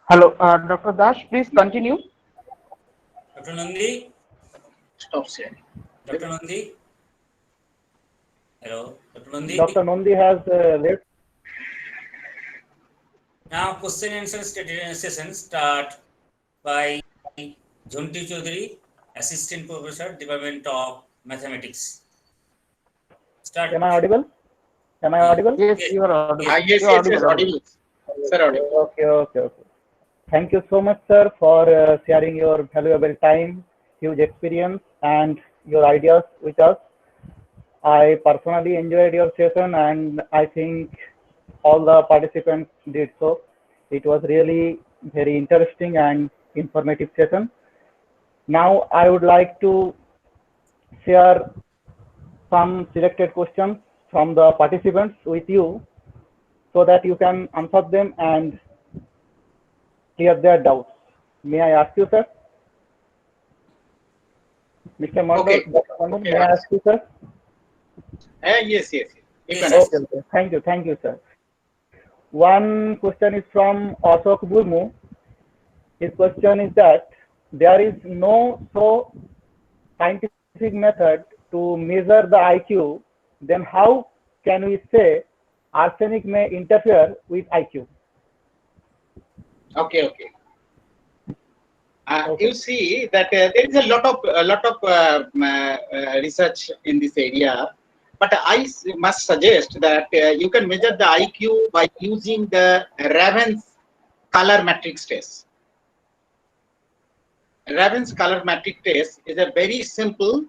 Hello, Dr. Dash, please continue. Dr. Nandi? Stop sharing. Dr. Nandi? Hello, Dr. Nandi? Dr. Nandi has left. Now, question and answer session start by Jhanti Chaudhary, Assistant Professor, Department of Mathematics. Start. Am I audible? Am I audible? Yes, you are audible. Yes, You are audible. Sir, audible. Okay. Thank you so much, sir, for sharing your valuable time huge experience and your ideas with us. I personally enjoyed your session, and I think all the participants did so. It was really very interesting and informative session. Now I would like to share some selected questions from the participants with you so that you can answer them and clear their doubts. May I ask you, sir? Mr. Mandal, Okay. Dr. Mandal, Okay. may I ask you, sir? Yes. You Yes. can ask. Okay. Thank you, sir. One question is from Ashok Burmu. His question is that there is no so scientific method to measure the IQ, then how can we say arsenic may interfere with IQ? Okay. You see that there is a lot of research in this area, but I must suggest that you can measure the IQ by using the Raven's color matrix test. Raven's color matrix test is a very simple,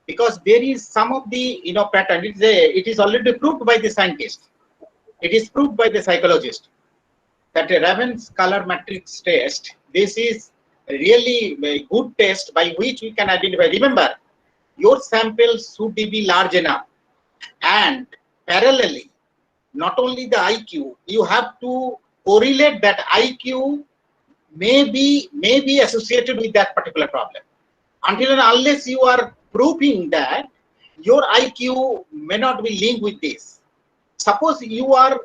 because there is some of the pattern. It is already proved by the scientist. It is proved by the psychologist that a Raven's color matrix test, this is really a good test by which we can identify. Remember, your sample should be large enough, and parallelly, not only the IQ, you have to correlate that IQ may be associated with that particular problem. Until and unless you are proving that your IQ may not be linked with this. Suppose you are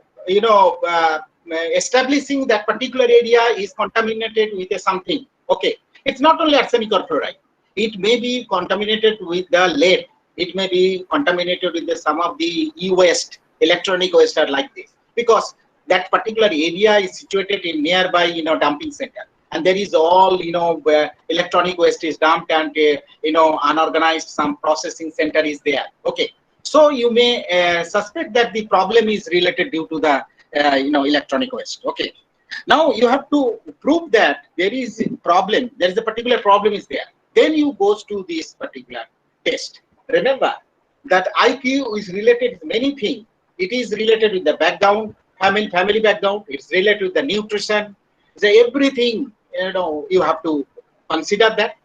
establishing that particular area is contaminated with something. Okay, it's not only arsenic or fluoride. It may be contaminated with the lead. It may be contaminated with some of the e-waste, electronic waste are like this, because that particular area is situated in nearby dumping center, and there is all where electronic waste is dumped, and unorganized some processing center is there. Okay, so you may suspect that the problem is related due to the electronic waste. Okay, now you have to prove that there is a problem, there is a particular problem is there. Then you goes to this particular test. Remember that IQ is related with many things. It is related with the background, family background. It's related with the nutrition. So everything you have to consider that.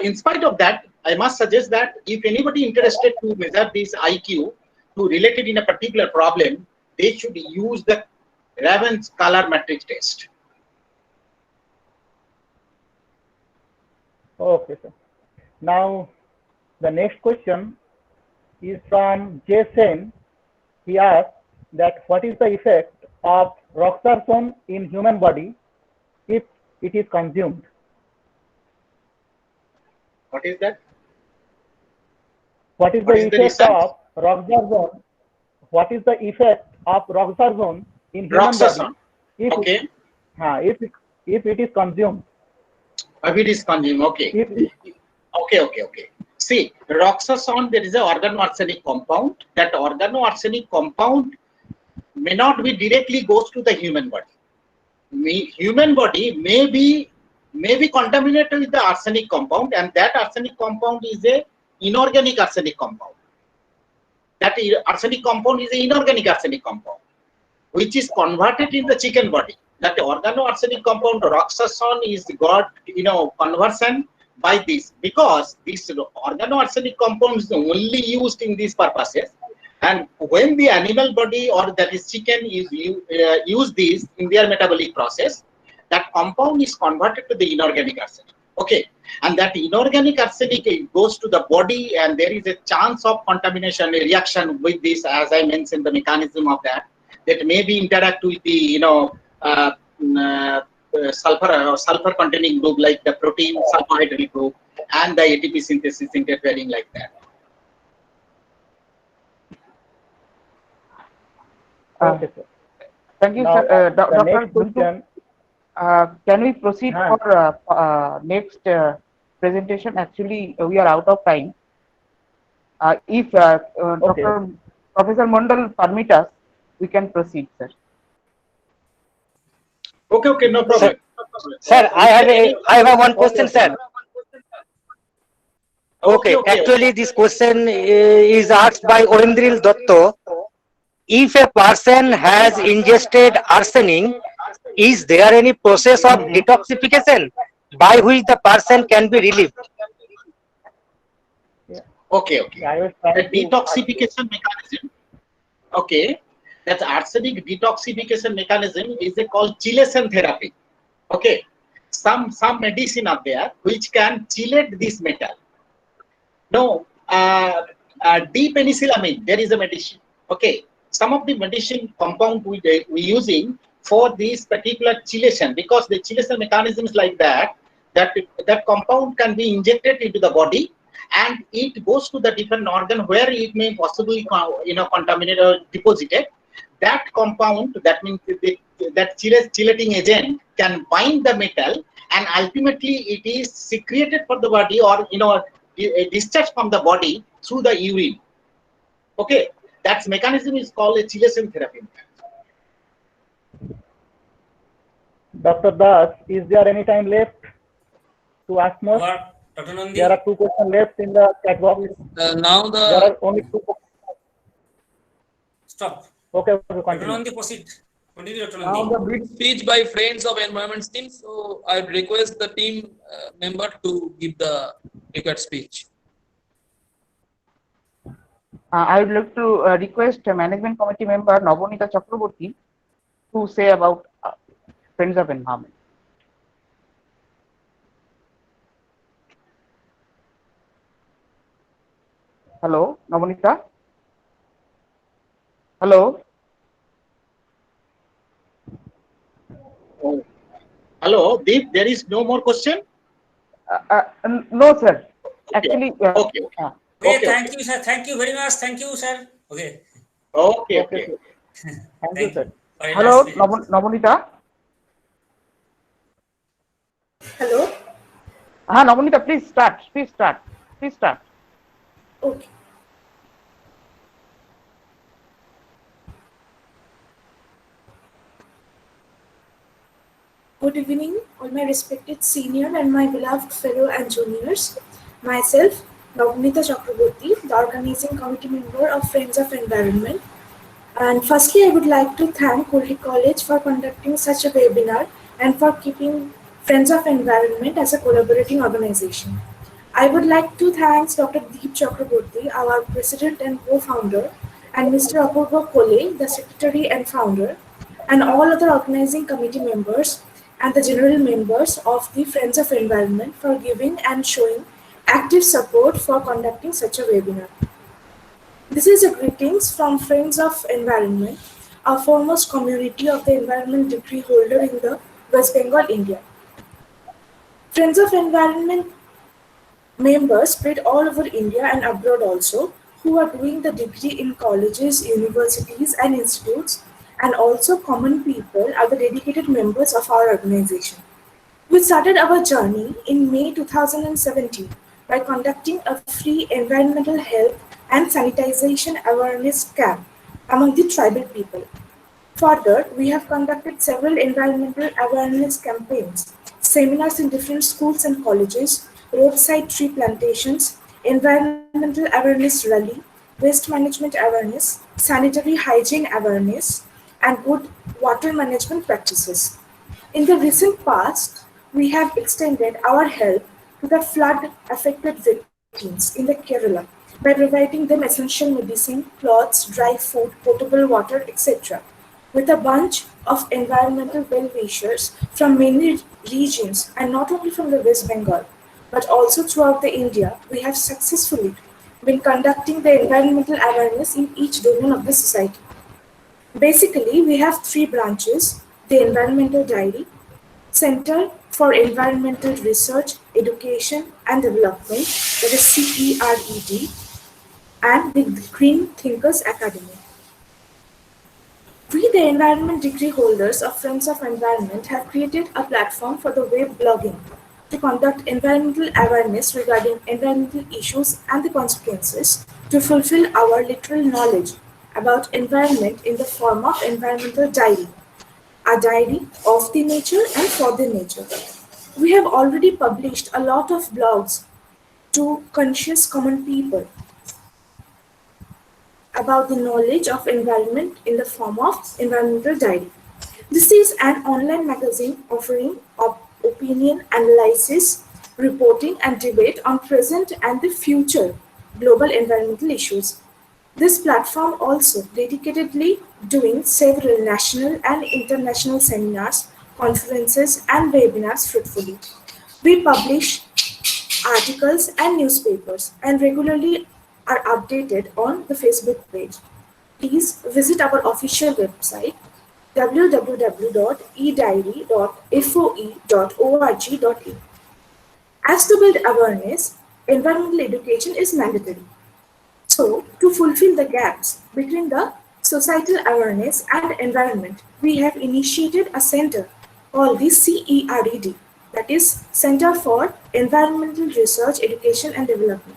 In spite of that, I must suggest that if anybody interested to measure this IQ to relate it in a particular problem, they should use the Raven's color matrix test. Okay, sir. Now, the next question is from Jay Sen. He asks that what is the effect of roxarsone in human body if it is consumed? What is that? What is the effect of roxarsone? What is the effect of roxarsone in human body if it is consumed? If it is consumed, okay. Okay. See, roxarsone, there is an organoarsenic compound. That organoarsenic compound may not be directly goes to the human body. Human body may be contaminated with the arsenic compound, and that arsenic compound is a inorganic arsenic compound. That arsenic compound is an inorganic arsenic compound, which is converted in the chicken body. That organoarsenic compound roxarsone is got conversion by this, because this organoarsenic compound is only used in these purposes. And when the animal body, or that is chicken, is use this in their metabolic process, that compound is converted to the inorganic arsenic. Okay, and that inorganic arsenic goes to the body, and there is a chance of contamination, a reaction with this, as I mentioned, the mechanism of that maybe interact with the sulfur containing group, like the protein sulfahydryl group, and the ATP synthesis interfering like that. Okay, sir. Thank you, Now, sir. the Dr. next question. Can we proceed for next presentation? Actually, we are out of time. If Dr. Professor Mandal permit us, we can proceed, sir. Okay, no problem. Sir, I have one question, sir. Okay, actually this question is asked by Orendril Dotto. If a person has ingested arsenic, is there any process of detoxification by which the person can be relieved? Okay, okay. I was The trying to detoxification mechanism. Okay, that arsenic detoxification mechanism is called chelation therapy. Okay, some medicine are there which can chelate this metal. No, D-penicillamine, there is a medicine. Okay, some of the medicine compound we using for this particular chelation, because the chelation mechanism is like that, that compound can be injected into the body and it goes to the different organ where it may possibly contaminate or deposited. That compound, that means that chelating agent can bind the metal and ultimately it is secreted for the body, or discharged from the body through the urine. Okay, that mechanism is called a chelation therapy. Dr. Das, is there any time left to ask more? Dr. Nandi? There are 2 questions left in the chat box. Now There are only 2 questions. Stop. Okay, Dr. continue. Nandi, proceed. Continue, Dr. Now Nandi. the big speech by Friends of Environment team. So I request the team member to give the required speech. I would like to request Management Committee member Nobonita Chakraborty to say about Friends of Environment. Hello, Nobonita? Hello? Hello, Deep, there is no more question? No, sir. Actually, okay. Okay, thank you, sir. Thank you very much. Thank you, sir. Okay. Okay. Thank you, sir. Hello, Nobonita? Hello? Nobonita, please start. Please start. Please start. Okay. Good evening, all my respected senior and my beloved fellow and juniors. Myself, Navnita Chakraborty, the organizing committee member of Friends of Environment. And firstly, I would like to thank Kulti College for conducting such a webinar and for keeping Friends of Environment as a collaborating organization. I would like to thank Dr. Deep Chakraborty, our president and co-founder, and Mr. Apurva Kole, the secretary and founder, and all other organizing committee members and the general members of the Friends of Environment for giving and showing active support for conducting such a webinar. This is a greetings from Friends of Environment, our foremost community of the environment degree holder in the West Bengal, India. Friends of Environment members spread all over India and abroad also, who are doing the degree in colleges, universities and institutes, and also common people are the dedicated members of our organization. We started our journey in May 2017 by conducting a free environmental health and sanitization awareness camp among the tribal people. Further, we have conducted several environmental awareness campaigns, seminars in different schools and colleges, roadside tree plantations, environmental awareness rally, waste management awareness, sanitary hygiene awareness, and good water management practices. In the recent past, we have extended our help to the flood-affected victims in the Kerala by providing them essential medicine, clothes, dry food, potable water, etc. With a bunch of environmental well-wishers from many regions and not only from the West Bengal, but also throughout the India, we have successfully been conducting the environmental awareness in each domain of the society. Basically, we have 3 branches: the Environmental Diary, Center for Environmental Research, Education and Development, that is CERED, and the Green Thinkers Academy. We, the environment degree holders of Friends of Environment, have created a platform for the web blogging to conduct environmental awareness regarding environmental issues and the consequences, to fulfill our literal knowledge about environment in the form of environmental diary, a diary of the nature and for the nature. We have already published a lot of blogs to conscious common people about the knowledge of environment in the form of Environmental Diary. This is an online magazine offering opinion, analysis, reporting, and debate on present and the future global environmental issues. This platform also dedicatedly doing several national and international seminars, conferences, and webinars fruitfully. We publish articles and newspapers and regularly are updated on the Facebook page. Please visit our official website www.ediary.foe.org.in. As to build awareness, environmental education is mandatory. So, to fulfill the gaps between the societal awareness and environment, we have initiated a center called the CERED, that is Center for Environmental Research, Education and Development.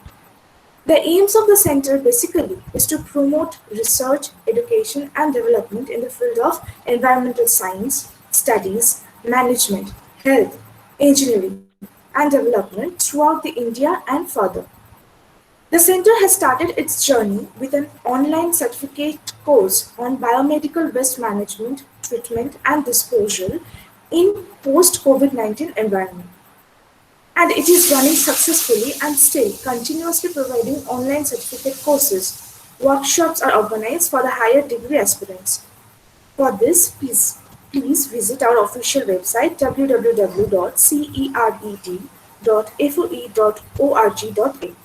The aims of the center basically is to promote research, education and development in the field of environmental science, studies, management, health, engineering and development throughout the India and further. The center has started its journey with an online certificate course on biomedical waste management, treatment and disposal in post-COVID-19 environment. And it is running successfully and still continuously providing online certificate courses. Workshops are organized for the higher degree aspirants. For this, please visit our official website www.cered.foe.org.in.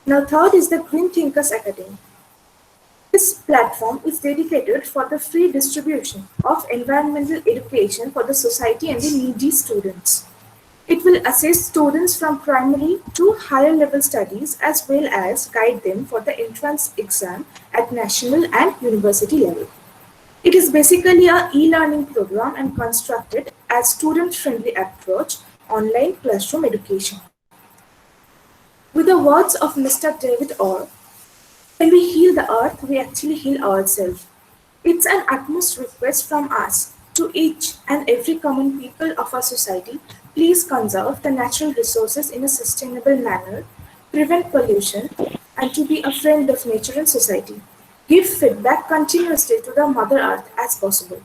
Now, third is the Green Thinkers Academy. This platform is dedicated for the free distribution of environmental education for the society and the needy students. It will assist students from primary to higher level studies as well as guide them for the entrance exam at national and university level. It is basically a e-learning program and constructed as student-friendly approach online classroom education. With the words of Mr. David Orr, when we heal the earth, we actually heal ourselves. It's an utmost request from us to each and every common people of our society, please conserve the natural resources in a sustainable manner, prevent pollution, and to be a friend of nature and society. Give feedback continuously to the Mother Earth as possible.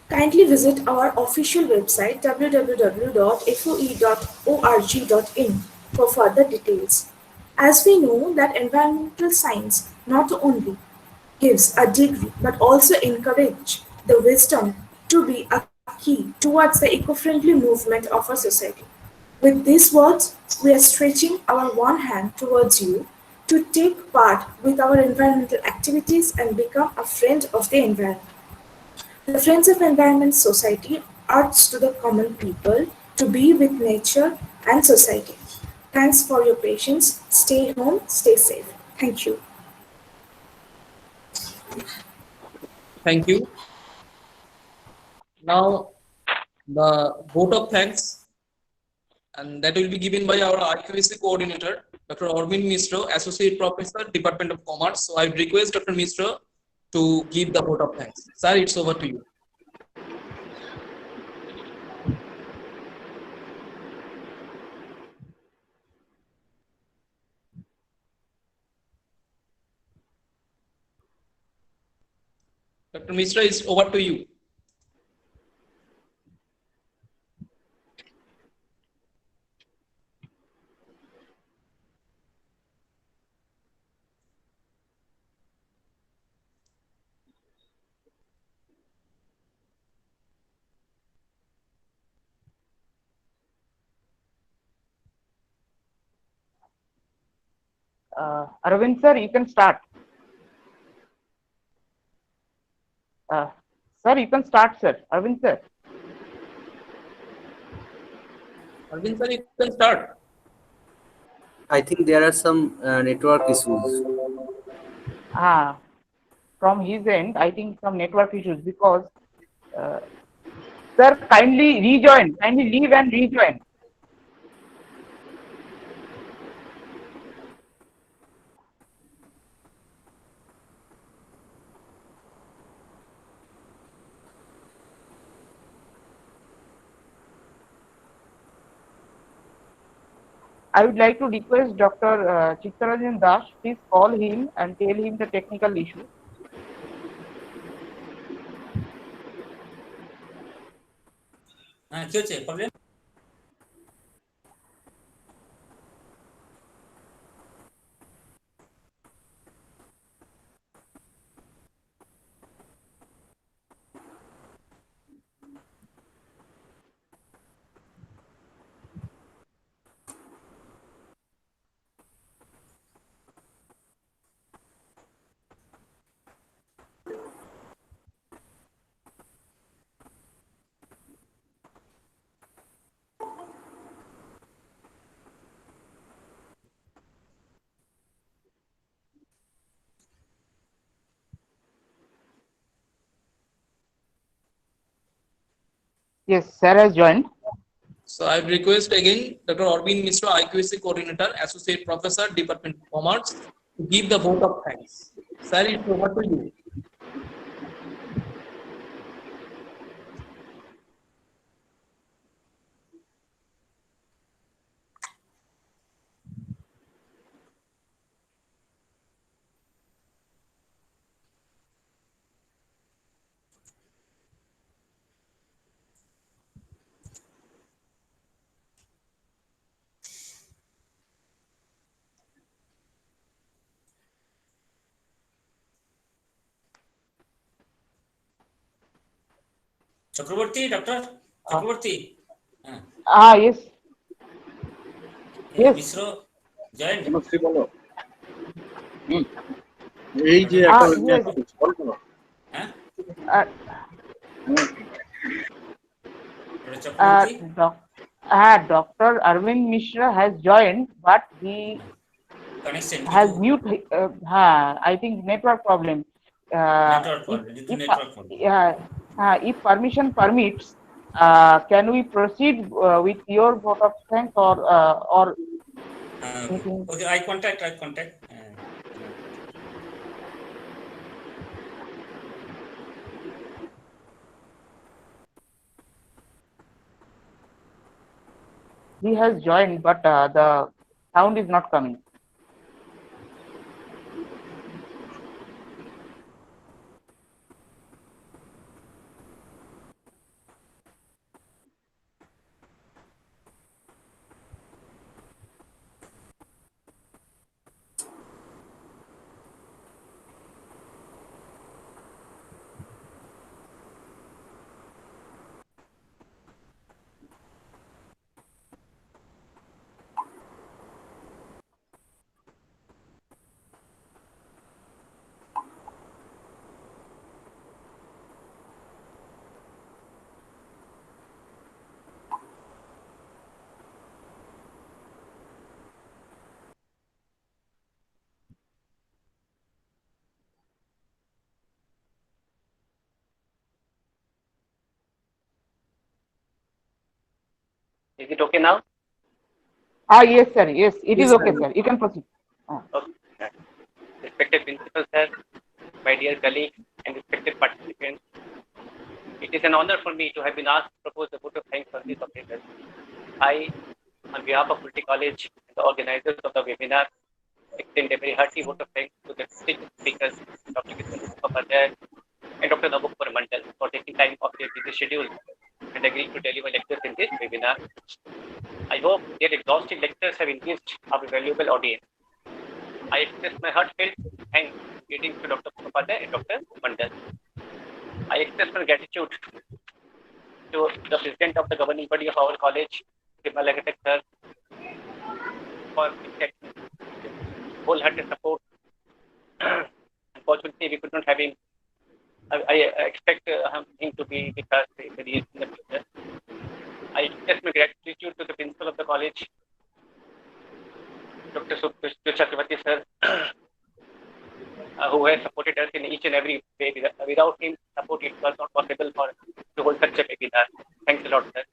Kindly visit our official website www.foe.org.in for further details. As we know that environmental science not only gives a degree but also encourage the wisdom to be a key towards the eco-friendly movement of our society. With these words, we are stretching our one hand towards you to take part with our environmental activities and become a friend of the environment. The Friends of Environment Society urges to the common people to be with nature and society. Thanks for your patience. Stay home, stay safe. Thank you. Thank you. Now, the vote of thanks, and that will be given by our IQAC coordinator, Dr. Arvind Mishra, Associate Professor, Department of Commerce. So I would request Dr. Mishra to give the vote of thanks. Sir, it's over to you. Dr. Mishra, it's over to you. Arvind sir, you can start. Sir, you can start, sir. Arvind sir. Arvind sir, you can start. I think there are some network issues. From his end, I think some network issues because, sir, kindly rejoin, kindly leave and rejoin. I would like to request Dr. Chittaranjan Das, please call him and tell him the technical issue. কি হচ্ছে problem? Yes, sir has joined. So I request again Dr. Arvind Mishra, IQAC Coordinator, Associate Professor, Department of Commerce, to give the vote of thanks. Sir, it's over to you. Chakraborty, doctor Chakraborty. Yes. Yes. Mishra joint. বলো। এই যে Yes. হ্যাঁ Dr. Arvind Mishra has joined, but he has mute. I think network problem. If permission permits, can we proceed with your vote of thanks or anything? Okay, I contact. He has joined, but the sound is not coming. Is it okay now? Yes, sir. Yes, it is okay, sir. You can proceed. Okay. Respected principal sir, my dear colleagues and respected participants, it is an honor for me to have been asked to propose a vote of thanks on this occasion. I, on behalf of Kulti College and the organizers of the webinar, extend a very hearty vote of thanks to the distinguished speakers, Dr. Mukhopadhyay and Dr. Nabukpur Mandal, for taking time off their busy schedule and agreeing to deliver lectures in this webinar. I hope their exhaustive lectures have engaged our valuable audience. I express my heartfelt thanks to Dr. Mukhopadhyay and Dr. Mandal. I express my gratitude to the President of the governing body of our college, Vimal Agatek sir, for his wholehearted support. Unfortunately, we could not have him. I expect him to be with us in the future. I express my gratitude to the principal of the college, Dr. Chakravarti sir, who has supported us in each and every way. Without him support, it was not possible for to hold such a webinar. Thanks a lot, sir.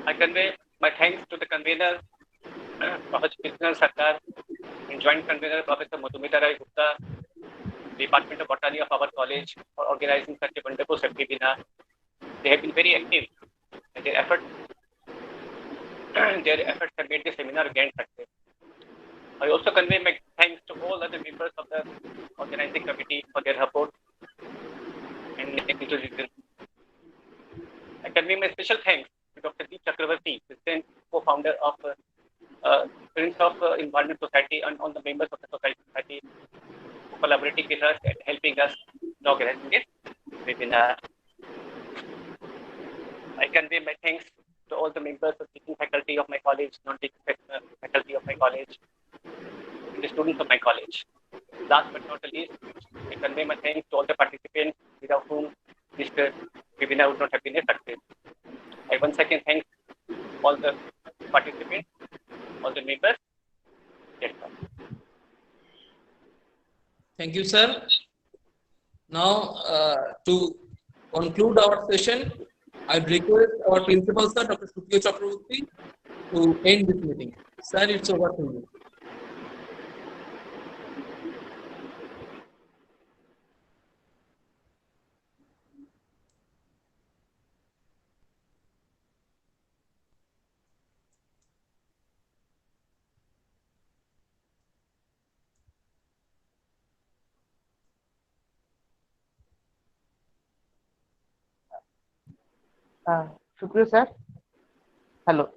I convey my thanks to the convener, Professor Krishnan Sarkar, and joint convener, Professor Madhumita Rai Gupta, Department of Botany of our college, for organizing such a wonderful webinar. They have been very active, and their efforts their efforts have made the seminar a grand success. I also convey my thanks to all other members of the organizing committee for their support and enthusiasm. I convey my special thanks to Dr. D. Chakravarti, President, co-founder of Prince of Environment Society, and all the members of the society who collaborating with us and helping us in organizing this webinar. I convey my thanks to all the members of teaching faculty of my college, non-teaching faculty of my college, and the students of my college. Last but not the least, I convey my thanks to all the participants without whom this webinar would not have been a success. I once again thank all the participants, all the members. That's all. Thank you, sir. Now, to conclude our session, I request our principal, sir, Dr. Supriya Chakraborty, to end this meeting. Sir, it's over to you. Supriya sir. Hello.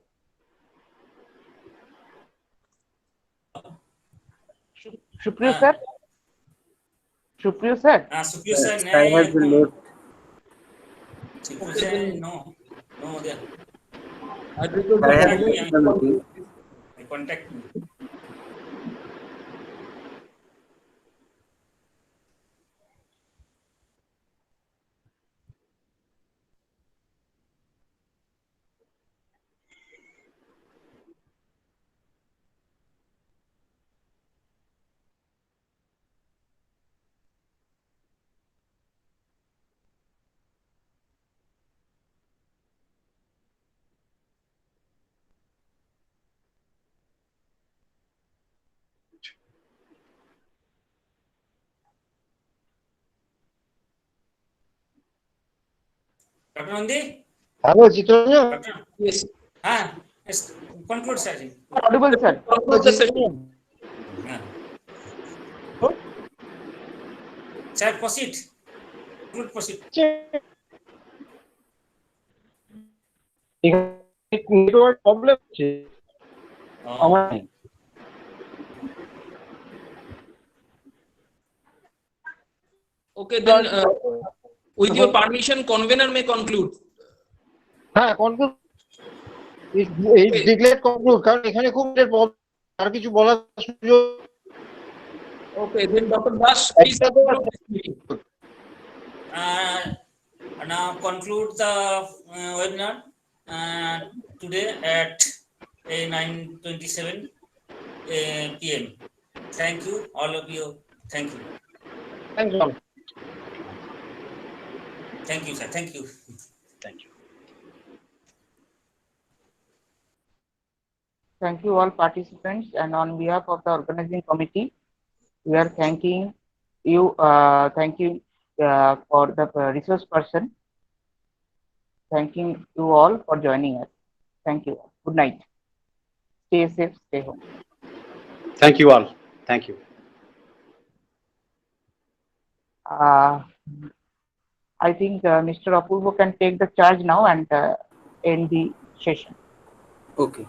Supriya sir. Supriya sir. Supriya sir, I have been left. Supriya sir, no, there. I request I have the left the meeting. Contact me. Dr. Nandi? Hello, Chitranja? Doctor? Yes. Yes. Conclude, sir. Audible, sir. Conclude the session. Sir, proceed. Proceed. Network problem হচ্ছে আমার Okay, then with your permission, convener may conclude. হ্যাঁ conclude এই declare conclude কারণ এখানে খুব আর কিছু বলার সুযোগ Okay, then Dr. Das, please conclude this meeting. Now conclude the webinar today at 9:27 p.m. Thank you, all of you. Thank you. Thank you. Thank you, sir. Thank you. Thank you. Thank you all participants, and on behalf of the organizing committee, we are thanking you. Thank you for the resource person. Thanking you all for joining us. Thank you. Good night. Stay safe. Stay home. Thank you all. Thank you. I think Mr. Apurvo can take the charge now and end the session. Okay.